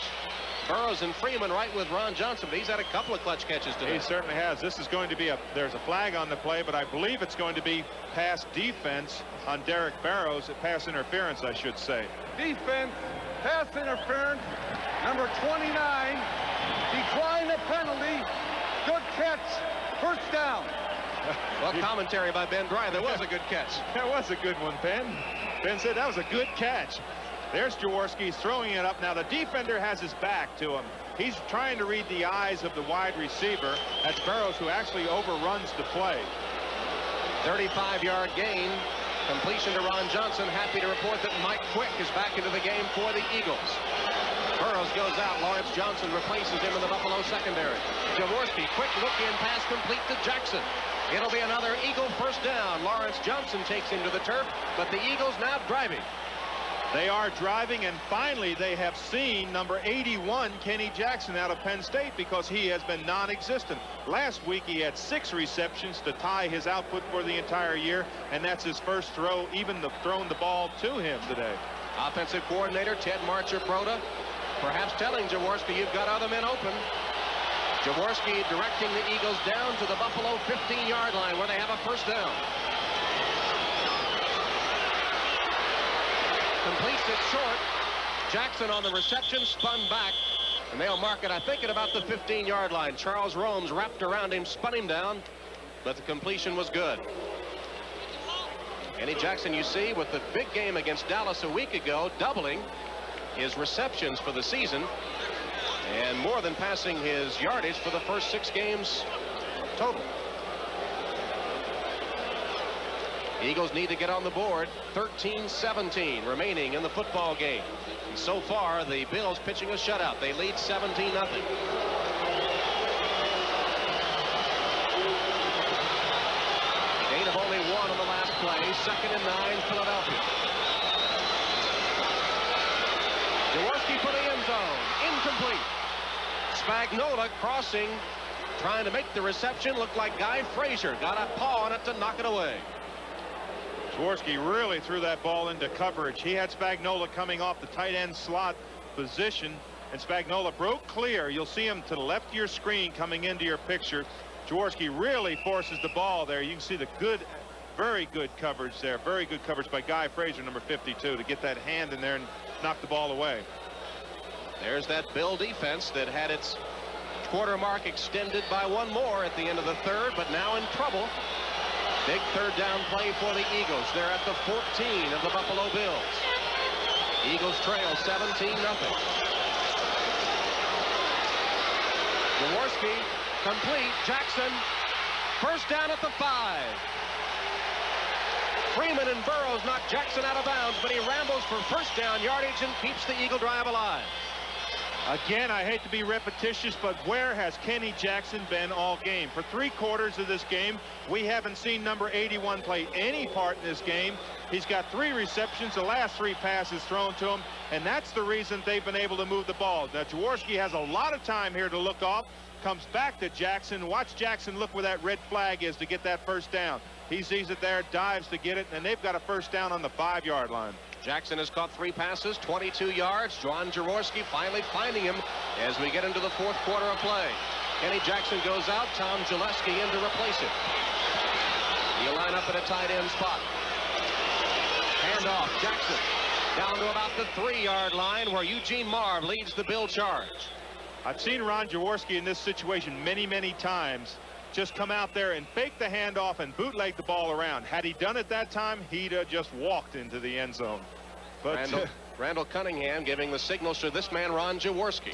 Burrows and Freeman right with Ron Johnson, but he's had a couple of clutch catches today. He certainly has. This is going to be there's a flag on the play, but I believe it's going to be pass defense on Derek Burrows, pass interference, I should say. Defense, pass interference, number 29. Decline the penalty. Good catch. First down. Well, commentary by Ben Dry. That was a good catch. That was a good one, Ben. Ben said that was a good catch. There's Jaworski. He's throwing it up. Now the defender has his back to him. He's trying to read the eyes of the wide receiver. That's Burrows, who actually overruns the play. 35-yard gain. Completion to Ron Johnson. Happy to report that Mike Quick is back into the game for the Eagles. Burrows goes out. Lawrence Johnson replaces him in the Buffalo secondary. Jaworski, quick look-in pass complete to Jackson. It'll be another Eagle first down. Lawrence Johnson takes him to the turf, but the Eagles now driving. They are driving, and finally they have seen number 81, Kenny Jackson, out of Penn State, because he has been non-existent. Last week he had 6 receptions to tie his output for the entire year, and that's his first throw, even thrown the ball to him today. Offensive coordinator Ted Marcher-Broda perhaps telling Jaworski, you've got other men open. Jaworski directing the Eagles down to the Buffalo 15-yard line where they have a first down. Completes it short. Jackson on the reception, spun back, and they'll mark it, I think, at about the 15-yard line. Charles Romes wrapped around him, spun him down, but the completion was good. Kenny Jackson, you see, with the big game against Dallas a week ago, doubling his receptions for the season and more than passing his yardage for the first 6 games total. Eagles need to get on the board. 13-17 remaining in the football game. And so far, the Bills pitching a shutout. They lead 17-0. Gain of only 1 on the last play. 2nd and 9, Philadelphia. Jaworski for the end zone. Incomplete. Spagnola crossing, trying to make the reception. Looked like Guy Frazier got a paw on it to knock it away. Jaworski really threw that ball into coverage. He had Spagnola coming off the tight end slot position, and Spagnola broke clear. You'll see him to the left of your screen coming into your picture. Jaworski really forces the ball there. You can see the good, very good coverage there. Very good coverage by Guy Frazier, number 52, to get that hand in there and knock the ball away. There's that Bill defense that had its quarter mark extended by one more at the end of the third, but now in trouble. Big third down play for the Eagles. They're at the 14 of the Buffalo Bills. Eagles trail 17-0. Jaworski complete. Jackson first down at the 5. Freeman and Burrows knock Jackson out of bounds, but he rambles for first down yardage and keeps the Eagle drive alive. Again, I hate to be repetitious, but where has Kenny Jackson been all game? For 3/4 of this game, we haven't seen number 81 play any part in this game. He's got 3 receptions, the last 3 passes thrown to him, and that's the reason they've been able to move the ball. Now, Jaworski has a lot of time here to look off, comes back to Jackson. Watch Jackson look where that red flag is to get that first down. He sees it there, dives to get it, and they've got a first down on the 5-yard line. Jackson has caught 3 passes, 22 yards. Ron Jaworski finally finding him as we get into the 4th quarter of play. Kenny Jackson goes out. Tom Gillespie in to replace him. He'll line up at a tight end spot. Hand off. Jackson down to about the 3-yard line where Eugene Marv leads the Bill charge. I've seen Ron Jaworski in this situation many, many times. Just come out there and fake the handoff and bootleg the ball around. Had he done it that time, he'd just walked into the end zone. But Randall Cunningham giving the signals to this man, Ron Jaworski.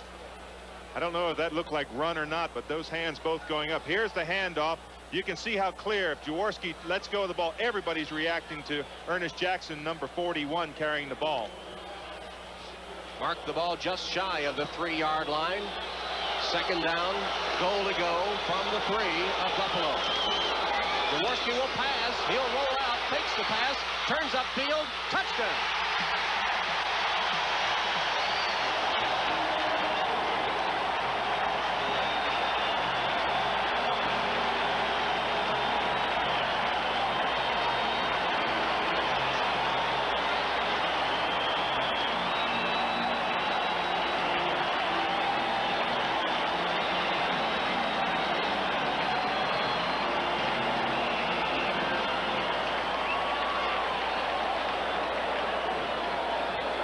I don't know if that looked like run or not, but those hands both going up. Here's the handoff. You can see how clear if Jaworski lets go of the ball, everybody's reacting to Ernest Jackson, number 41, carrying the ball. Mark the ball just shy of the 3-yard line. 2nd down, goal to go from the 3 of Buffalo. Jaworski will pass. He'll roll out, fakes the pass, turns upfield, touchdown.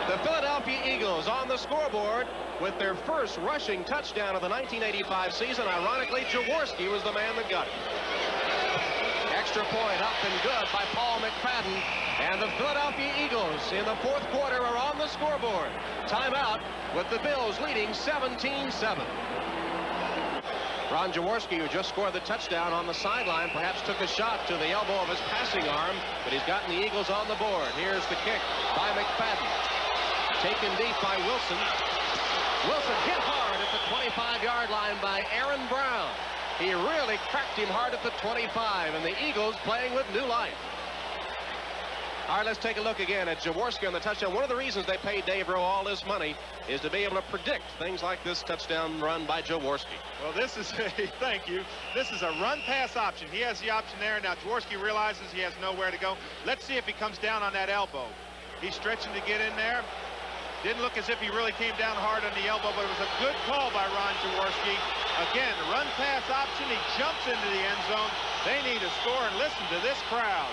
The Philadelphia Eagles on the scoreboard with their first rushing touchdown of the 1985 season. Ironically, Jaworski was the man that got it. Extra point up and good by Paul McFadden. And the Philadelphia Eagles in the 4th quarter are on the scoreboard. Timeout with the Bills leading 17-7. Ron Jaworski, who just scored the touchdown on the sideline, perhaps took a shot to the elbow of his passing arm, but he's gotten the Eagles on the board. Here's the kick by McFadden. Taken deep by Wilson. Wilson hit hard at the 25-yard line by Aaron Brown. He really cracked him hard at the 25, and the Eagles playing with new life. All right, let's take a look again at Jaworski on the touchdown. One of the reasons they paid Dave Rowe all this money is to be able to predict things like this touchdown run by Jaworski. Well, this is thank you. This is a run-pass option. He has the option there. Now, Jaworski realizes he has nowhere to go. Let's see if he comes down on that elbow. He's stretching to get in there. Didn't look as if he really came down hard on the elbow, but it was a good call by Ron Jaworski. Again, run-pass option. He jumps into the end zone. They need a score, and listen to this crowd.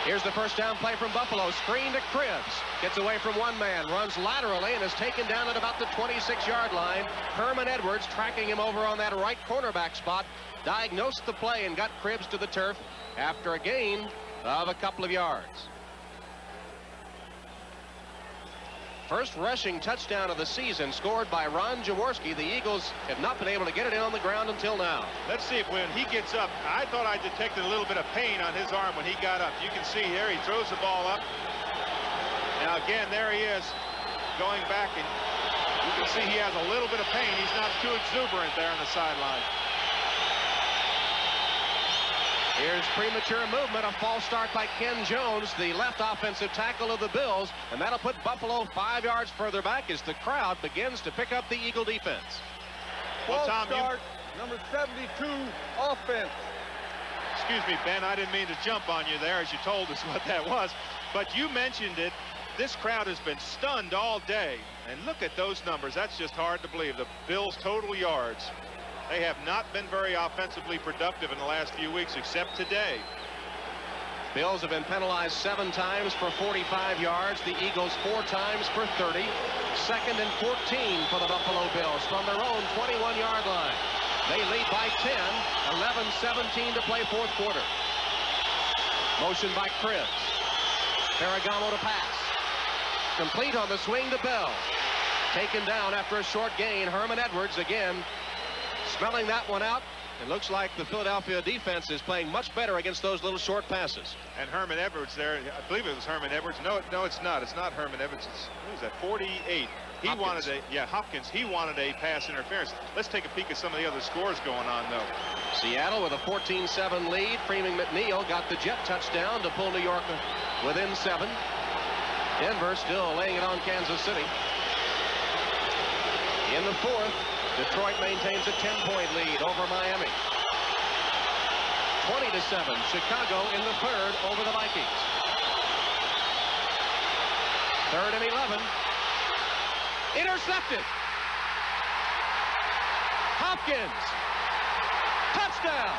Here's the first down play from Buffalo. Screen to Cribbs. Gets away from one man. Runs laterally and is taken down at about the 26-yard line. Herman Edwards tracking him over on that right cornerback spot. Diagnosed the play and got Cribbs to the turf after a gain of a couple of yards. First rushing touchdown of the season scored by Ron Jaworski. The Eagles have not been able to get it in on the ground until now. Let's see if when he gets up, I thought I detected a little bit of pain on his arm when he got up. You can see here he throws the ball up. Now again, there he is going back, and you can see he has a little bit of pain. He's not too exuberant there on the sideline. Here's premature movement, a false start by Ken Jones, the left offensive tackle of the Bills, and that'll put Buffalo 5 yards further back as the crowd begins to pick up the Eagle defense. Well, False Tom, start, number 72, offense. Excuse me, Ben, I didn't mean to jump on you there as you told us what that was, but you mentioned it. This crowd has been stunned all day, and look at those numbers. That's just hard to believe. The Bills' total yards. They have not been very offensively productive in the last few weeks, except today. Bills have been penalized 7 times for 45 yards. The Eagles 4 times for 30. Second and 14 for the Buffalo Bills from their own 21-yard line. They lead by 10, 11-17 to play fourth quarter. Motion by Cribbs. Ferragamo to pass. Complete on the swing to Bell. Taken down after a short gain. Herman Edwards again smelling that one out. It looks like the Philadelphia defense is playing much better against those little short passes. And Herman Edwards there, I believe it was Herman Edwards. No, it's not. It's not Herman Edwards. It's, who is that, 48. He Hopkins. wanted Hopkins. He wanted a pass interference. Let's take a peek at some of the other scores going on, though. Seattle with a 14-7 lead. Freeman McNeil got the jet touchdown to pull New York within 7. Denver still laying it on Kansas City. In the fourth, Detroit maintains a 10-point lead over Miami. 20-7, Chicago in the third over the Vikings. 3rd and 11. Intercepted. Hopkins. Touchdown.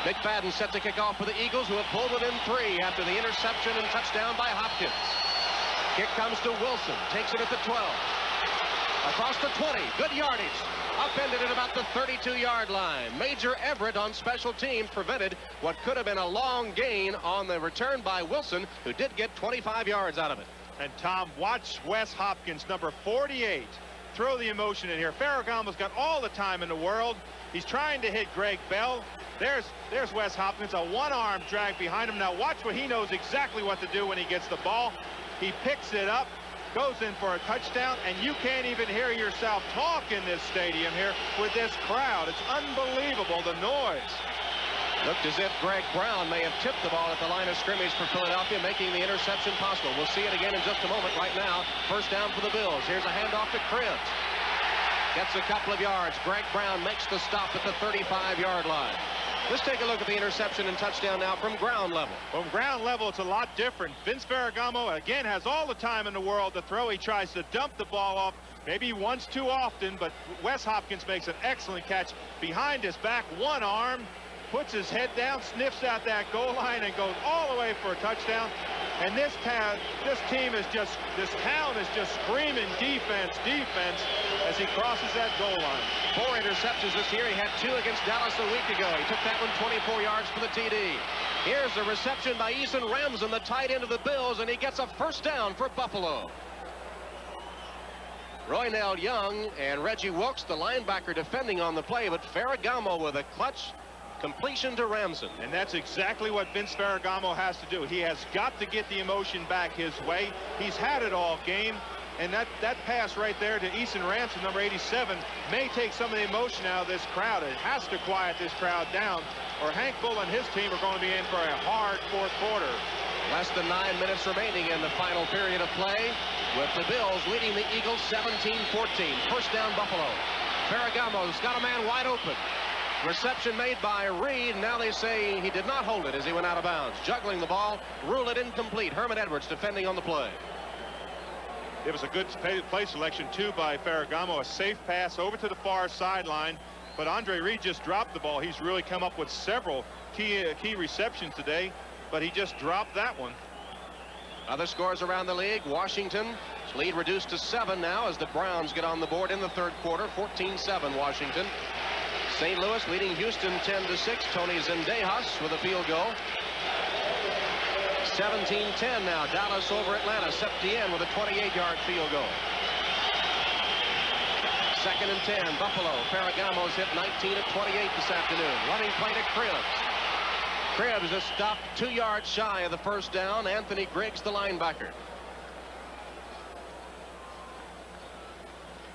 McFadden set to kick off for the Eagles, who have pulled within 3 after the interception and touchdown by Hopkins. Kick comes to Wilson, takes it at the 12. Across the 20, good yardage. Upended at about the 32-yard line. Major Everett on special teams prevented what could have been a long gain on the return by Wilson, who did get 25 yards out of it. And Tom, watch Wes Hopkins, number 48. Throw the emotion in here. Ferragamo's got all the time in the world. He's trying to hit Greg Bell. There's Wes Hopkins, a one-arm drag behind him. Now watch what he knows exactly what to do when he gets the ball. He picks it up, goes in for a touchdown, and you can't even hear yourself talk in this stadium here with this crowd. It's unbelievable, the noise. Looked as if Greg Brown may have tipped the ball at the line of scrimmage for Philadelphia, making the interception possible. We'll see it again in just a moment. Right now, first down for the Bills. Here's a handoff to Cribbs. Gets a couple of yards. Greg Brown makes the stop at the 35-yard line. Let's take a look at the interception and touchdown now from ground level. From ground level, it's a lot different. Vince Ferragamo, again, has all the time in the world to throw. He tries to dump the ball off, maybe once too often, but Wes Hopkins makes an excellent catch behind his back, one arm, puts his head down, sniffs out that goal line, and goes all the way for a touchdown. And this town is just screaming defense as he crosses that goal line. 4 interceptions this year. He had 2 against Dallas a week ago. He took that one 24 yards for the TD. Here's the reception by Eason Ramsden, the tight end of the Bills, and he gets a first down for Buffalo. Roynell Young and Reggie Wilkes, the linebacker, defending on the play, but Ferragamo with a clutch completion to Ramsden. And that's exactly what Vince Ferragamo has to do. He has got to get the emotion back his way. He's had it all game. And that pass right there to Eason Ramsden, number 87, may take some of the emotion out of this crowd. It has to quiet this crowd down, or Hank Bull and his team are going to be in for a hard fourth quarter. Less than 9 minutes remaining in the final period of play, with the Bills leading the Eagles 17-14. First down, Buffalo. Ferragamo's got a man wide open. Reception made by Reed. Now they say he did not hold it as he went out of bounds. Juggling the ball, rule it incomplete. Herman Edwards defending on the play. It was a good play selection, too, by Ferragamo. A safe pass over to the far sideline. But Andre Reed just dropped the ball. He's really come up with several key receptions today, but he just dropped that one. Other scores around the league. Washington lead reduced to 7 now as the Browns get on the board in the third quarter. 14-7 Washington. St. Louis leading Houston 10-6. Tony Zendejas with a field goal. 17-10 now. Dallas over Atlanta. Septien with a 28-yard field goal. 2nd and 10. Buffalo. Ferragamo's hit 19 at 28 this afternoon. Running play to Cribbs. Cribbs is stopped 2 yards shy of the first down. Anthony Griggs, the linebacker.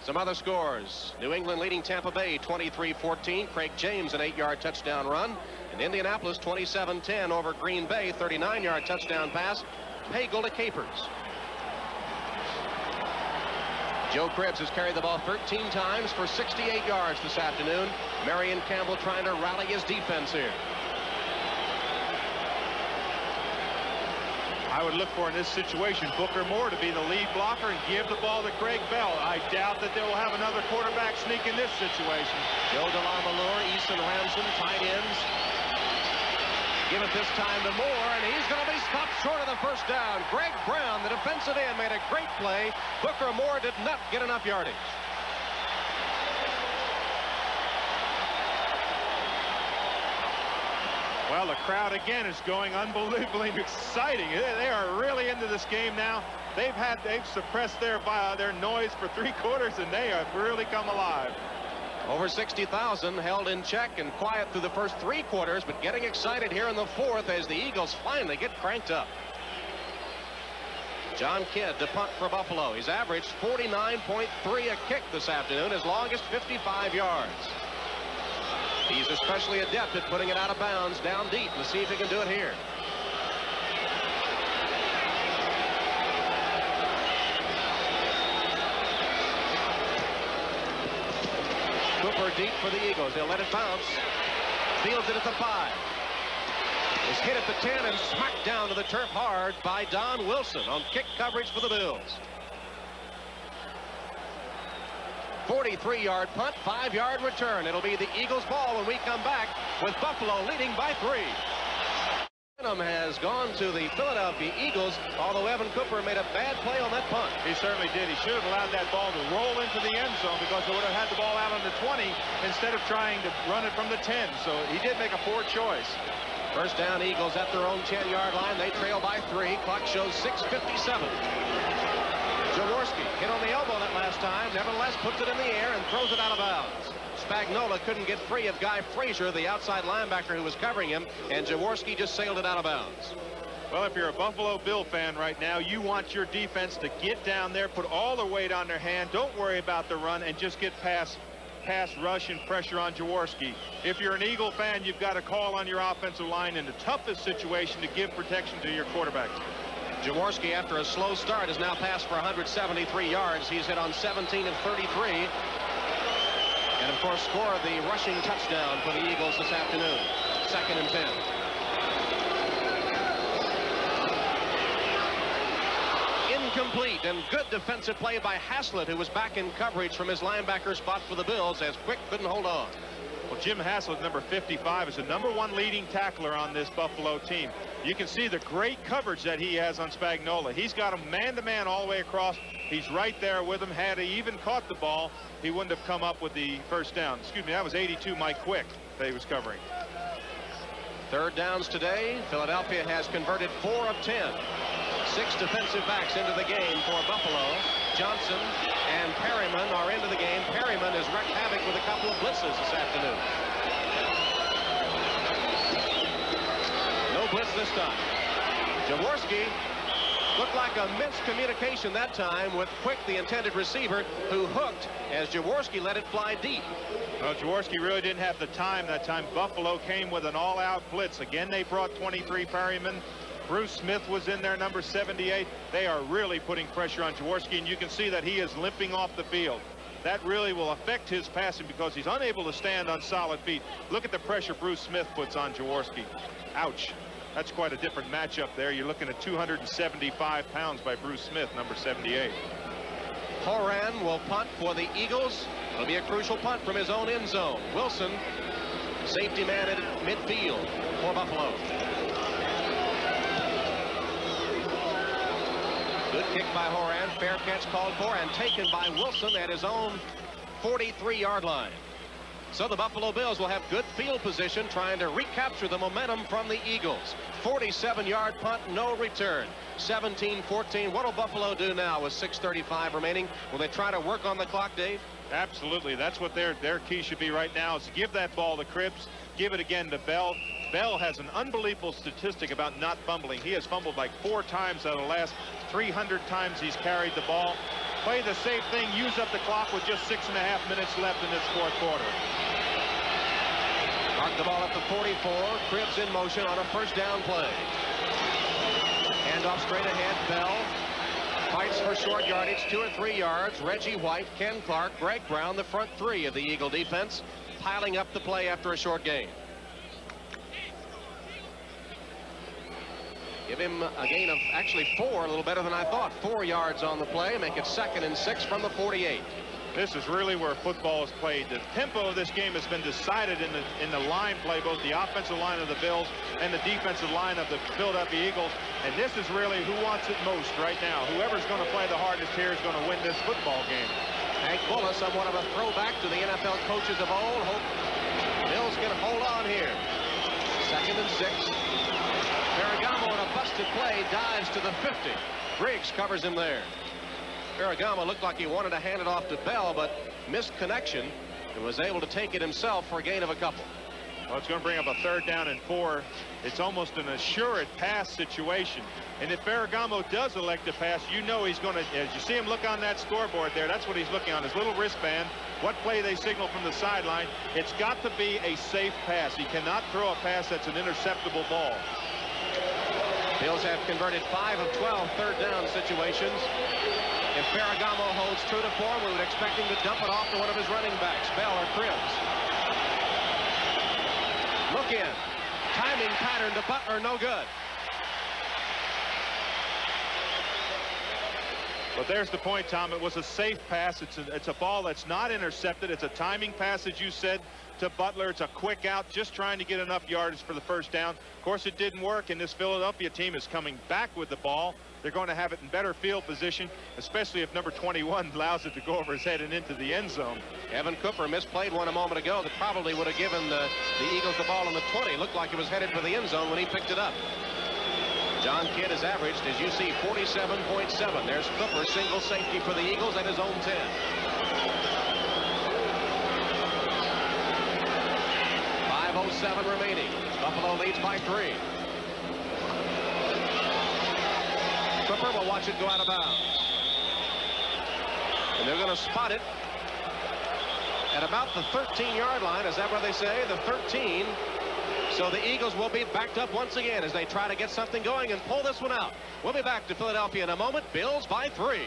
Some other scores. New England leading Tampa Bay 23-14. Craig James an 8-yard touchdown run. And Indianapolis 27-10 over Green Bay. 39-yard touchdown pass. Pagel to Capers. Joe Cribbs has carried the ball 13 times for 68 yards this afternoon. Marion Campbell trying to rally his defense here. I would look for in this situation Booker Moore to be the lead blocker and give the ball to Craig Bell. I doubt that they will have another quarterback sneak in this situation. Joe DeLamalure, Easton Ransom, tight ends. Give it this time to Moore, and he's going to be stopped short of the first down. Greg Brown, the defensive end, made a great play. Booker Moore did not get enough yardage. Well, the crowd again is going unbelievably exciting. They are really into this game now. They've suppressed their noise for 3 quarters, and they have really come alive. Over 60,000 held in check and quiet through the first 3 quarters, but getting excited here in the 4th as the Eagles finally get cranked up. John Kidd to punt for Buffalo. He's averaged 49.3 a kick this afternoon, his longest 55 yards. He's especially adept at putting it out of bounds down deep. Let's see if he can do it here. Cooper deep for the Eagles. They'll let it bounce. Fields it at the 5. Is hit at the 10 and smacked down to the turf hard by Don Wilson on kick coverage for the Bills. 43-yard punt, 5-yard return. It'll be the Eagles' ball when we come back with Buffalo leading by 3. Has gone to the Philadelphia Eagles, although Evan Cooper made a bad play on that punt. He certainly did. He should have allowed that ball to roll into the end zone because they would have had the ball out on the 20 instead of trying to run it from the 10. So he did make a poor choice. First down, Eagles at their own 10-yard line. They trail by 3. Clock shows 6:57. Jaworski hit on the elbow that last time. Nevertheless, puts it in the air and throws it out of bounds. Spagnola couldn't get free of Guy Frazier, the outside linebacker who was covering him, and Jaworski just sailed it out of bounds. Well, if you're a Buffalo Bill fan right now, you want your defense to get down there, put all their weight on their hand, don't worry about the run, and just get pass rush and pressure on Jaworski. If you're an Eagle fan, you've got to call on your offensive line in the toughest situation to give protection to your quarterback. Jaworski, after a slow start, has now passed for 173 yards. He's hit on 17 of 33. And, of course, scored the rushing touchdown for the Eagles this afternoon. 2nd and 10. Incomplete, and good defensive play by Haslett, who was back in coverage from his linebacker spot for the Bills as Quick couldn't hold on. Well, Jim Haslett, number 55, is the #1 leading tackler on this Buffalo team. You can see the great coverage that he has on Spagnola. He's got him man-to-man all the way across. He's right there with him. Had he even caught the ball, he wouldn't have come up with the first down. Excuse me, that was 82, Mike Quick, that he was covering. 3rd downs today. Philadelphia has converted 4 of 10. 6 defensive backs into the game for Buffalo. Johnson and Perryman are into the game. Perryman has wreaked havoc with a couple of blitzes this afternoon. No blitz this time. Jaworski looked like a miscommunication that time with Quick, the intended receiver, who hooked as Jaworski let it fly deep. Well, Jaworski really didn't have the time that time. Buffalo came with an all-out blitz. Again, they brought 23 Perryman. Bruce Smith was in there, number 78. They are really putting pressure on Jaworski, and you can see that he is limping off the field. that really will affect his passing because he's unable to stand on solid feet. Look at the pressure Bruce Smith puts on Jaworski. Ouch. That's quite a different matchup there. You're looking at 275 pounds by Bruce Smith, number 78. Horan will punt for the Eagles. It'll be a crucial punt from his own end zone. Wilson, safety man at midfield for Buffalo. Good kick by Horan. Fair catch called for and taken by Wilson at his own 43-yard line. So the Buffalo Bills will have good field position trying to recapture the momentum from the Eagles. 47-yard punt, no return. 17-14. What will Buffalo do now with 6:35 remaining? Will they try to work on the clock, Dave? Absolutely. That's what their key should be right now, is to give that ball to Cribbs, give it again to Bell. Bell has an unbelievable statistic about not fumbling. He has fumbled like 4 times out of the last 300 times he's carried the ball. Play the safe thing, use up the clock with just 6.5 minutes left in this fourth quarter. Mark the ball at the 44. Cribbs in motion on a first down play. Handoff straight ahead. Bell fights for short yardage, 2 or 3 yards. Reggie White, Ken Clark, Greg Brown, the front 3 of the Eagle defense, piling up the play after a short gain. Give him a gain of actually 4, a little better than I thought. 4 yards on the play, make it 2nd and 6 from the 48. This is really where football is played. The tempo of this game has been decided in the line play, both the offensive line of the Bills and the defensive line of the Philadelphia Eagles. And this is really who wants it most right now. Whoever's going to play the hardest here is going to win this football game. Hank Bullis, somewhat of a throwback to the NFL coaches of old. Hope Bills can hold on here. 2nd and 6. Ferragamo on a busted play dives to the 50. Briggs covers him there. Ferragamo looked like he wanted to hand it off to Bell, but missed connection and was able to take it himself for a gain of a couple. Well, it's going to bring up a 3rd down and 4. It's almost an assured pass situation. And if Ferragamo does elect to pass, you know he's going to, as you see him look on that scoreboard there, that's what he's looking on, his little wristband. What play they signal from the sideline. It's got to be a safe pass. He cannot throw a pass that's an interceptable ball. Bills have converted 5 of 12 third down situations. If Ferragamo holds true to form, we would expect him to dump it off to one of his running backs, Bell or Cribbs. Look in. Timing pattern to Butler, no good. But there's the point, Tom. It was a safe pass. It's a ball that's not intercepted. It's a timing pass, as you said, to Butler. It's a quick out, just trying to get enough yardage for the first down. Of course, it didn't work, and this Philadelphia team is coming back with the ball. They're going to have it in better field position, especially if number 21 allows it to go over his head and into the end zone. Evan Cooper misplayed one a moment ago that probably would have given the Eagles the ball on the 20. Looked like it was headed for the end zone when he picked it up. John Kidd has averaged, as you see, 47.7. There's Cooper, single safety for the Eagles at his own 10. .507 remaining. Buffalo leads by 3. Cooper will watch it go out of bounds. And they're going to spot it at about the 13-yard line. Is that what they say? The 13. So the Eagles will be backed up once again as they try to get something going and pull this one out. We'll be back to Philadelphia in a moment. Bills by 3.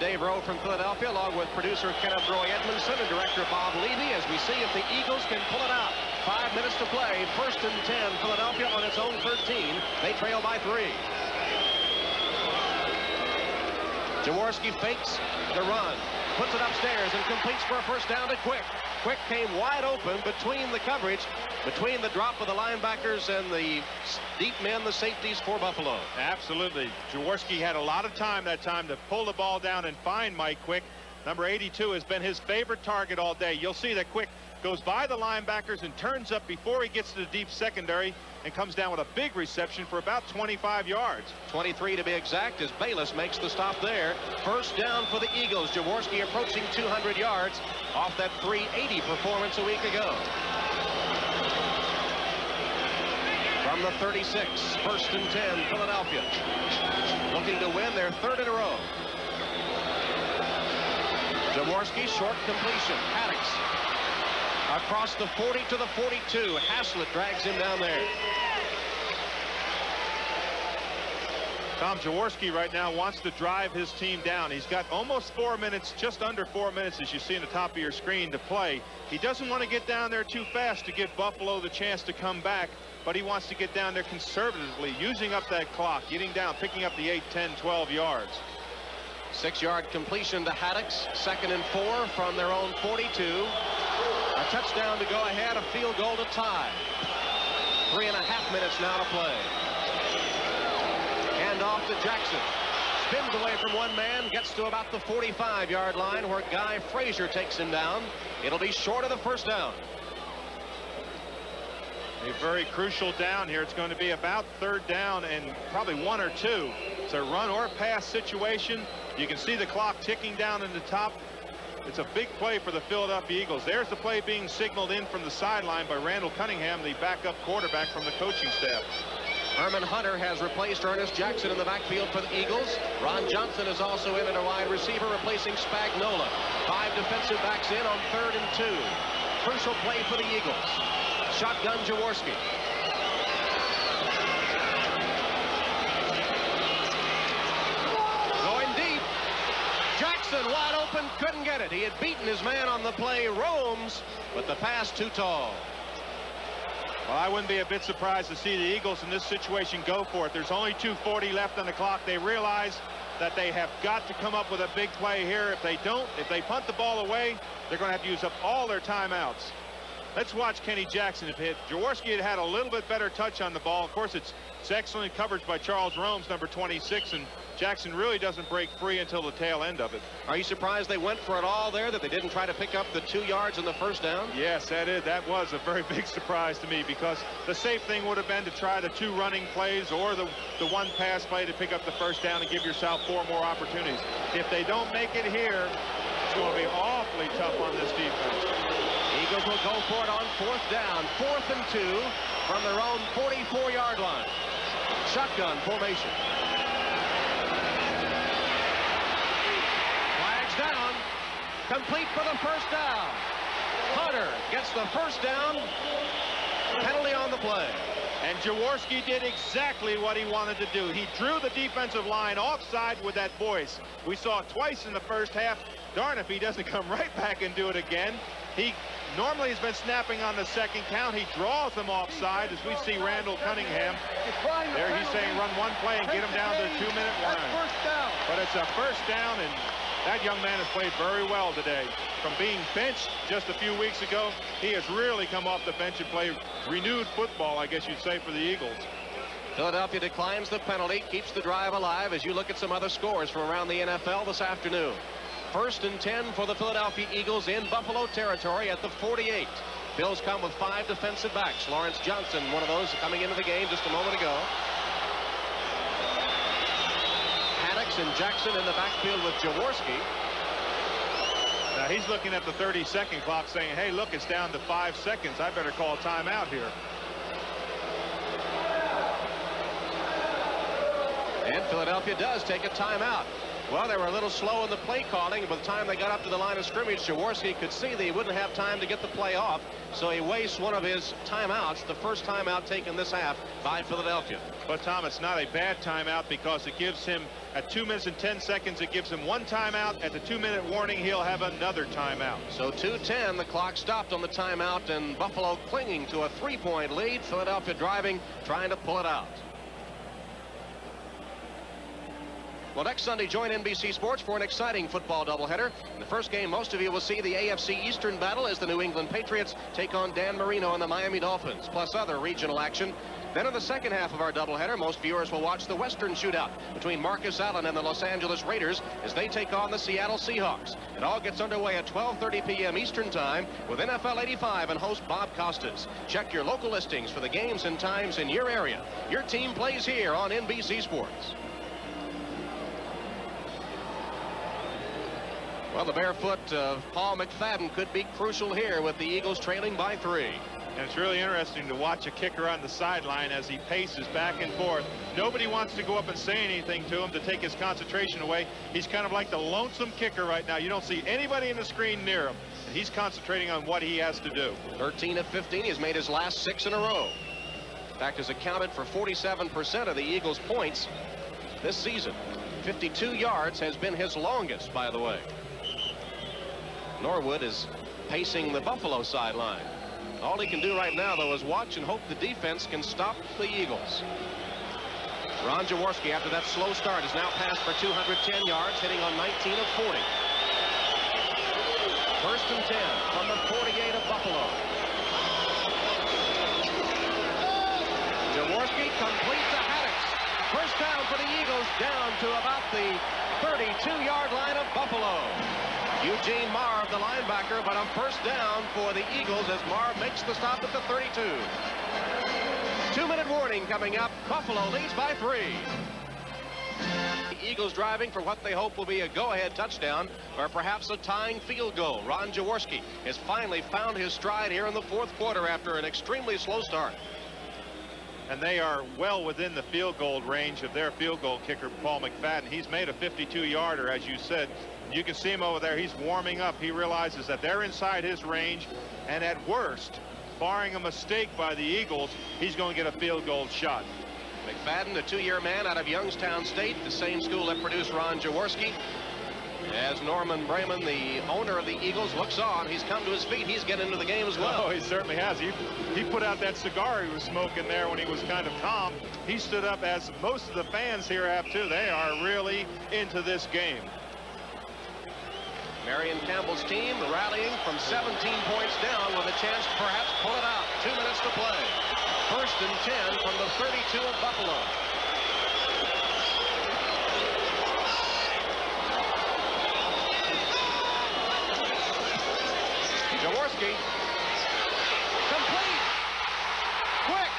Dave Rowe from Philadelphia, along with producer Kenneth Roy Edmondson and director Bob Levy, as we see if the Eagles can pull it out. 5 minutes to play. 1st and 10. Philadelphia on its own 13. They trail by 3. Jaworski fakes the run, puts it upstairs and completes for a first down to Quick. Quick came wide open between the coverage, between the drop of the linebackers and the deep men, the safeties for Buffalo. Absolutely. Jaworski had a lot of time that time to pull the ball down and find Mike Quick. Number 82 has been his favorite target all day. You'll see that Quick goes by the linebackers and turns up before he gets to the deep secondary and comes down with a big reception for about 25 yards. 23 to be exact, as Bayless makes the stop there. First down for the Eagles. Jaworski approaching 200 yards off that 380 performance a week ago. From the 36, 1st and 10, Philadelphia. Looking to win their 3rd in a row. Jaworski, short completion. Haddix across the 40 to the 42. Haslett drags him down there. Tom Jaworski right now wants to drive his team down. He's got almost 4 minutes, just under 4 minutes, as you see in the top of your screen, to play. He doesn't want to get down there too fast to give Buffalo the chance to come back, but he wants to get down there conservatively, using up that clock, getting down, picking up the 8, 10, 12 yards. 6-yard completion to Haddix, 2nd and 4 from their own 42. A touchdown to go ahead, a field goal to tie. 3.5 minutes now to play. Hand off to Jackson. Spins away from one man, gets to about the 45-yard line where Guy Frazier takes him down. It'll be short of the first down. A very crucial down here. It's going to be about 3rd down and probably 1 or 2. It's a run or pass situation. You can see the clock ticking down in the top. It's a big play for the Philadelphia Eagles. There's the play being signaled in from the sideline by Randall Cunningham, the backup quarterback from the coaching staff. Herman Hunter has replaced Ernest Jackson in the backfield for the Eagles. Ron Johnson is also in at a wide receiver, replacing Spagnola. 5 defensive backs in on 3rd and 2. Crucial play for the Eagles. Shotgun Jaworski. Going deep. Jackson wide open, couldn't get it. He had beaten his man on the play, Romes, but the pass too tall. Well, I wouldn't be a bit surprised to see the Eagles in this situation go for it. There's only 2:40 left on the clock. They realize that they have got to come up with a big play here. If they don't, if they punt the ball away, they're going to have to use up all their timeouts. Let's watch Kenny Jackson. If Jaworski had a little bit better touch on the ball, of course, it's excellent coverage by Charles Romes, number 26, and Jackson really doesn't break free until the tail end of it. Are you surprised they went for it all there, that they didn't try to pick up the 2 yards in the first down? Yes, that was a very big surprise to me, because the safe thing would have been to try the 2 running plays or the 1 pass play to pick up the first down and give yourself 4 more opportunities. If they don't make it here, it's going to be awfully tough on this defense. Eagles will go for it on 4th down. 4th and 2 from their own 44-yard line. Shotgun formation. Flags down. Complete for the first down. Hunter gets the first down. Penalty on the play. And Jaworski did exactly what he wanted to do. He drew the defensive line offside with that voice. We saw it twice in the first half. Darn if he doesn't come right back and do it again. He normally has been snapping on the 2nd count. He draws them offside, as we see Randall Cunningham. There he's saying run 1 play and get him down to the 2-minute line. But it's a first down, and that young man has played very well today. From being benched just a few weeks ago, he has really come off the bench and played renewed football, I guess you'd say, for the Eagles. Philadelphia declines the penalty, keeps the drive alive as you look at some other scores from around the NFL this afternoon. 1st and 10 for the Philadelphia Eagles in Buffalo territory at the 48. Bills come with 5 defensive backs. Lawrence Johnson, one of those coming into the game just a moment ago. Haddix and Jackson in the backfield with Jaworski. Now he's looking at the 30-second clock saying, hey, look, it's down to 5 seconds. I better call a timeout here. And Philadelphia does take a timeout. Well, they were a little slow in the play calling. By the time they got up to the line of scrimmage, Jaworski could see that he wouldn't have time to get the play off. So he wastes one of his timeouts, the first timeout taken this half by Philadelphia. But, Tom, it's not a bad timeout, because it gives him, at 2 minutes and 10 seconds, it gives him 1 timeout. At the 2-minute warning, he'll have another timeout. So 2:10, the clock stopped on the timeout, and Buffalo clinging to a 3-point lead. Philadelphia driving, trying to pull it out. Well, next Sunday, join NBC Sports for an exciting football doubleheader. In the first game, most of you will see the AFC Eastern battle as the New England Patriots take on Dan Marino and the Miami Dolphins, plus other regional action. Then in the second half of our doubleheader, most viewers will watch the Western shootout between Marcus Allen and the Los Angeles Raiders as they take on the Seattle Seahawks. It all gets underway at 12:30 p.m. Eastern Time with NFL 85 and host Bob Costas. Check your local listings for the games and times in your area. Your team plays here on NBC Sports. Well, the barefoot of Paul McFadden could be crucial here with the Eagles trailing by 3. And it's really interesting to watch a kicker on the sideline as he paces back and forth. Nobody wants to go up and say anything to him to take his concentration away. He's kind of like the lonesome kicker right now. You don't see anybody in the screen near him. And he's concentrating on what he has to do. 13 of 15. He's made his last 6 in a row. In fact, has accounted for 47% of the Eagles' points this season. 52 yards has been his longest, by the way. Norwood is pacing the Buffalo sideline. All he can do right now, though, is watch and hope the defense can stop the Eagles. Ron Jaworski, after that slow start, has now passed for 210 yards, hitting on 19 of 40. First and 10 from the 48 of Buffalo. Jaworski complete to Haddix. First down for the Eagles, down to about the 32-yard line of Buffalo. Eugene Marv, the linebacker, but on first down for the Eagles as Marv makes the stop at the 32. 2-minute warning coming up. Buffalo leads by 3. The Eagles driving for what they hope will be a go-ahead touchdown or perhaps a tying field goal. Ron Jaworski has finally found his stride here in the fourth quarter after an extremely slow start. And they are well within the field goal range of their field goal kicker, Paul McFadden. He's made a 52-yarder, as you said. You can see him over there. He's warming up. He realizes that they're inside his range, and at worst, barring a mistake by the Eagles, he's going to get a field goal shot. McFadden, a 2-year man out of Youngstown State, the same school that produced Ron Jaworski. As Norman Bremen, the owner of the Eagles, looks on, he's come to his feet. He's getting into the game as well. Oh, he certainly has. He put out that cigar he was smoking there when he was kind of calm. He stood up, as most of the fans here have too. They are really into this game. Marion Campbell's team rallying from 17 points down with a chance to perhaps pull it out. 2 minutes to play. First and 10 from the 32 of Buffalo. Jaworski. Complete. Quick.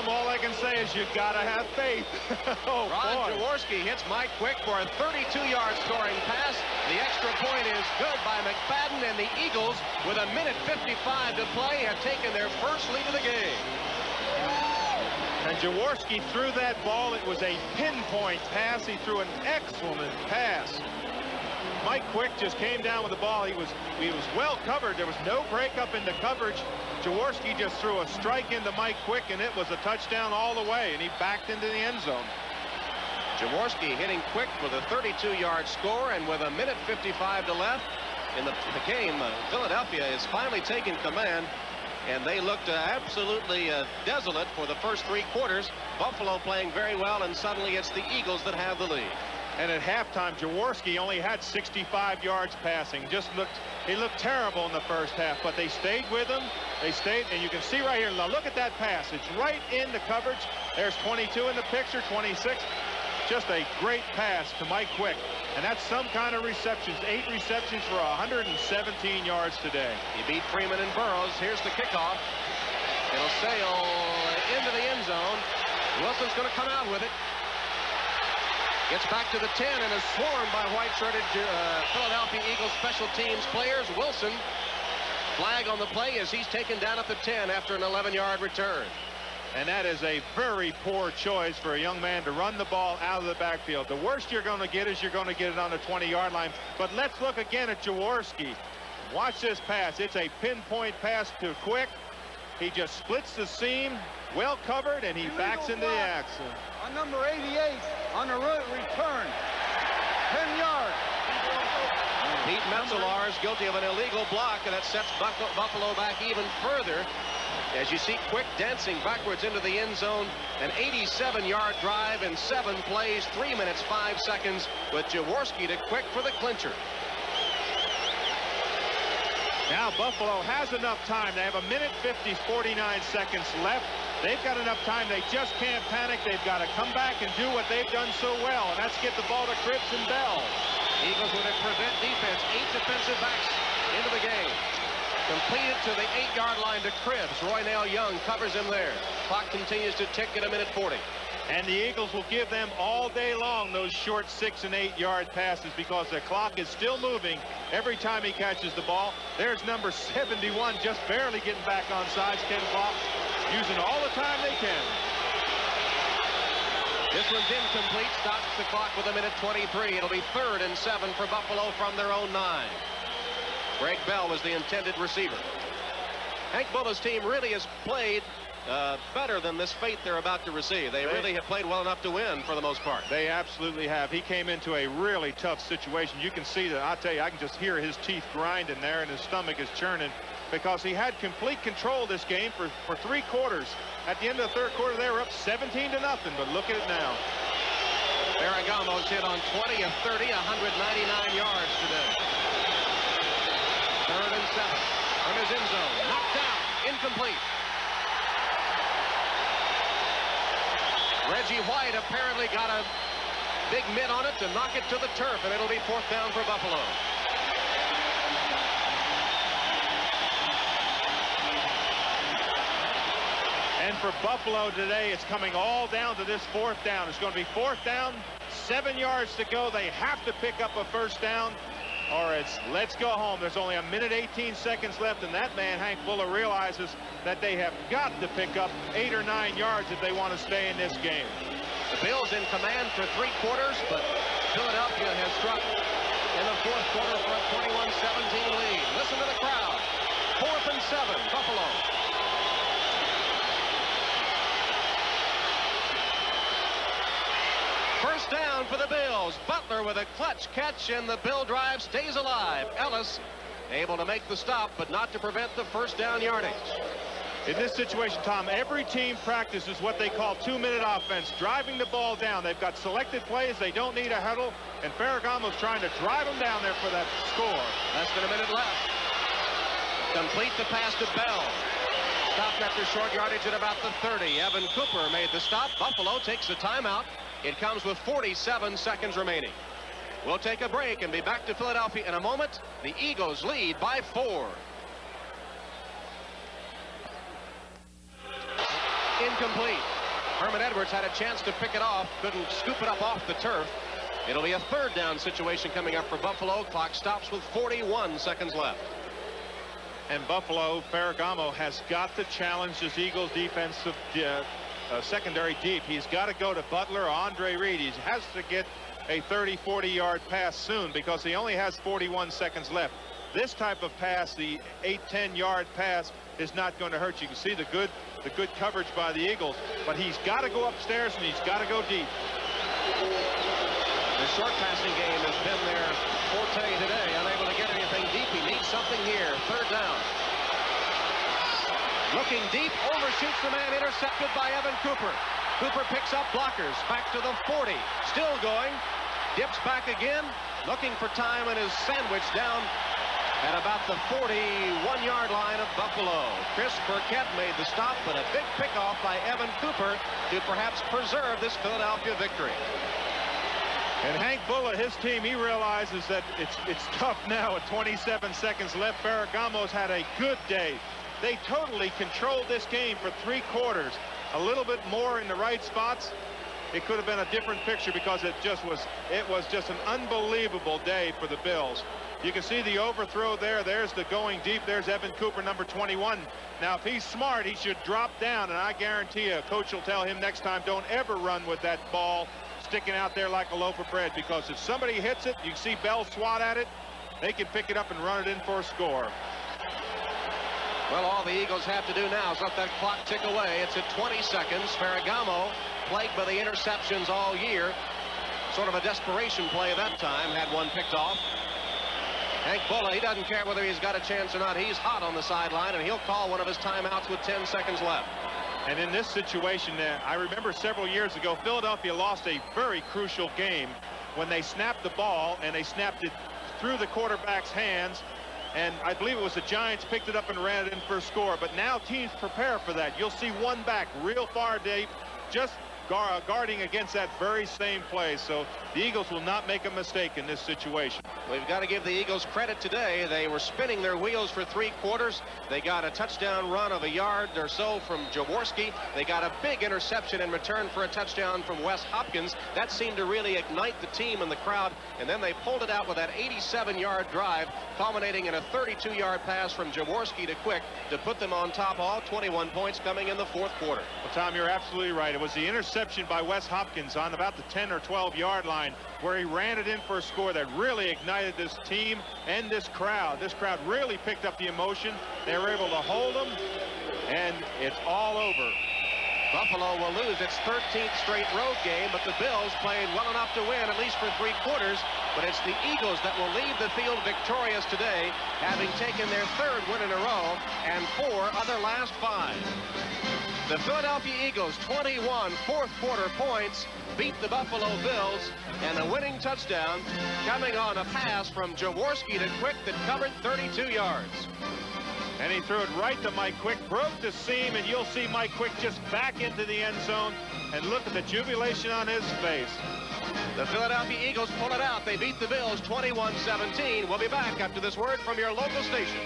All I can say is you've got to have faith. Oh, Ron Jaworski hits Mike Quick for a 32-yard scoring pass. The extra point is good by McFadden, and the Eagles, with a minute 55 to play, have taken their first lead of the game. And Jaworski threw that ball. It was a pinpoint pass. He threw an excellent pass. Mike Quick just came down with the ball. He was well covered. There was no breakup in the coverage. Jaworski just threw a strike into Mike Quick, and it was a touchdown all the way, and he backed into the end zone. Jaworski hitting Quick with a 32-yard score, and with a minute 55 to left in the game, Philadelphia is finally taking command, and they looked absolutely desolate for the first 3 quarters. Buffalo playing very well, and suddenly it's the Eagles that have the lead. And at halftime, Jaworski only had 65 yards passing. He looked terrible in the first half, but they stayed with him. They stayed, and you can see right here, now look at that pass. It's right in the coverage. There's 22 in the picture, 26. Just a great pass to Mike Quick. And that's some kind of receptions. 8 receptions for 117 yards today. He beat Freeman and Burroughs. Here's the kickoff. It'll sail into the end zone. Wilson's going to come out with it. Gets back to the 10 and is swarmed by white-shirted Philadelphia Eagles special teams players. Wilson, flag on the play as he's taken down at the 10 after an 11-yard return. And that is a very poor choice for a young man to run the ball out of the backfield. The worst you're going to get is you're going to get it on the 20-yard line. But let's look again at Jaworski. Watch this pass. It's a pinpoint pass to Quick. He just splits the seam, well covered, and he backs into the action. On number 88 on the return. 10 yards. Pete Metzelaar is guilty of an illegal block, and that sets Buffalo back even further. As you see Quick dancing backwards into the end zone, an 87-yard drive in 7 plays, 3 minutes 5 seconds, with Jaworski to Quick for the clincher. Now Buffalo has enough time. They have a minute 49 seconds left. They've got enough time. They just can't panic. They've got to come back and do what they've done so well, and that's get the ball to Cribbs and Bell. Eagles with a prevent defense, 8 defensive backs into the game. Completed to the 8-yard line to Cribbs. Roynell Young covers him there. Clock continues to tick at 1:40. And the Eagles will give them all day long those short 6- and 8-yard passes because the clock is still moving every time he catches the ball. There's number 71 just barely getting back on sides. Ken Fox using all the time they can. This one's incomplete. Stops the clock with 1:23. It'll be 3rd and 7 for Buffalo from their own 9. Greg Bell was the intended receiver. Hank Bullow's team really has played better than this fate they're about to receive. They really have played well enough to win for the most part. They absolutely have. He came into a really tough situation. You can see that. I'll tell you, I can just hear his teeth grinding there and his stomach is churning because he had complete control of this game for 3 quarters. At the end of the 3rd quarter, they were up 17-0, but look at it now. Ferragamo's hit on 20 of 30, 199 yards today. 3rd and 7 from his end zone. Knocked down, incomplete. Reggie White apparently got a big mitt on it to knock it to the turf, and it'll be 4th down for Buffalo. And for Buffalo today, it's coming all down to this 4th down. It's going to be 4th down, 7 yards to go. They have to pick up a 1st down, or it's let's go home. There's only 1:18 left, and that man, Hank Buller, realizes that they have got to pick up 8 or 9 yards if they want to stay in this game. The Bills in command for 3 quarters, but Philadelphia has struck in the 4th quarter for a 21-17 lead. Listen to the crowd. 4th and 7, Buffalo. First down for the Bills. Butler with a clutch catch, and the Bill drive stays alive. Ellis able to make the stop, but not to prevent the 1st down yardage. In this situation, Tom, every team practices what they call 2-minute offense, driving the ball down. They've got selected plays. They don't need a huddle, and Ferragamo's trying to drive them down there for that score. Less than a minute left. Complete the pass to Bell. Stopped after short yardage at about the 30. Evan Cooper made the stop. Buffalo takes the timeout. It comes with 47 seconds remaining. We'll take a break and be back to Philadelphia in a moment. The Eagles lead by 4. Incomplete. Herman Edwards had a chance to pick it off, couldn't scoop it up off the turf. It'll be a 3rd down situation coming up for Buffalo. Clock stops with 41 seconds left. And Buffalo, Ferragamo has got to challenge this Eagles defensive secondary deep. He's got to go to Butler or Andre Reed. He has to get a 30-40 yard pass soon because he only has 41 seconds left. This type of pass, the 8-10 yard pass, is not going to hurt you. You can see the good coverage by the Eagles, but he's got to go upstairs and he's got to go deep. The short passing game has been their forte today. Unable to get anything deep. He needs something here. 3rd down. Looking deep, overshoots the man, intercepted by Evan Cooper. Cooper picks up blockers, back to the 40. Still going, dips back again, looking for time, and is sandwiched down at about the 41-yard line of Buffalo. Chris Burkett made the stop, but a big pickoff by Evan Cooper to perhaps preserve this Philadelphia victory. And Hank Buller, his team, he realizes that it's tough now with 27 seconds left. Ferragamo's had a good day. They totally controlled this game for 3 quarters. A little bit more in the right spots. It could have been a different picture because it was just an unbelievable day for the Bills. You can see the overthrow there. There's the going deep. There's Evan Cooper, number 21. Now, if he's smart, he should drop down, and I guarantee you, coach will tell him next time, don't ever run with that ball sticking out there like a loaf of bread, because if somebody hits it, you can see Bell swat at it, they can pick it up and run it in for a score. Well, all the Eagles have to do now is let that clock tick away. It's at 20 seconds. Ferragamo, plagued by the interceptions all year. Sort of a desperation play that time. Had one picked off. Hank Buller, he doesn't care whether he's got a chance or not. He's hot on the sideline, and he'll call one of his timeouts with 10 seconds left. And in this situation, I remember several years ago, Philadelphia lost a very crucial game when they snapped the ball, and they snapped it through the quarterback's hands. And I believe it was the Giants picked it up and ran it in for a score. But now teams prepare for that. You'll see one back real far deep, just guarding against that very same play. So the Eagles will not make a mistake in this situation. We've got to give the Eagles credit today. They were spinning their wheels for 3 quarters. They got a touchdown run of a yard or so from Jaworski. They got a big interception in return for a touchdown from Wes Hopkins. That seemed to really ignite the team and the crowd. And then they pulled it out with that 87-yard drive, culminating in a 32-yard pass from Jaworski to Quick to put them on top, all 21 points coming in the 4th quarter. Well, Tom, you're absolutely right. It was the interception by Wes Hopkins on about the 10 or 12-yard line where he ran it in for a score that really ignited this team and this crowd. This crowd really picked up the emotion. They were able to hold them, and it's all over. Buffalo will lose its 13th straight road game, but the Bills played well enough to win, at least for 3 quarters. But it's the Eagles that will leave the field victorious today, having taken their 3rd win in a row and 4 of their last 5. The Philadelphia Eagles, 21 4th-quarter points, beat the Buffalo Bills, and a winning touchdown coming on a pass from Jaworski to Quick that covered 32 yards. And he threw it right to Mike Quick, broke the seam, and you'll see Mike Quick just back into the end zone. And look at the jubilation on his face. The Philadelphia Eagles pull it out. They beat the Bills 21-17. We'll be back after this word from your local station.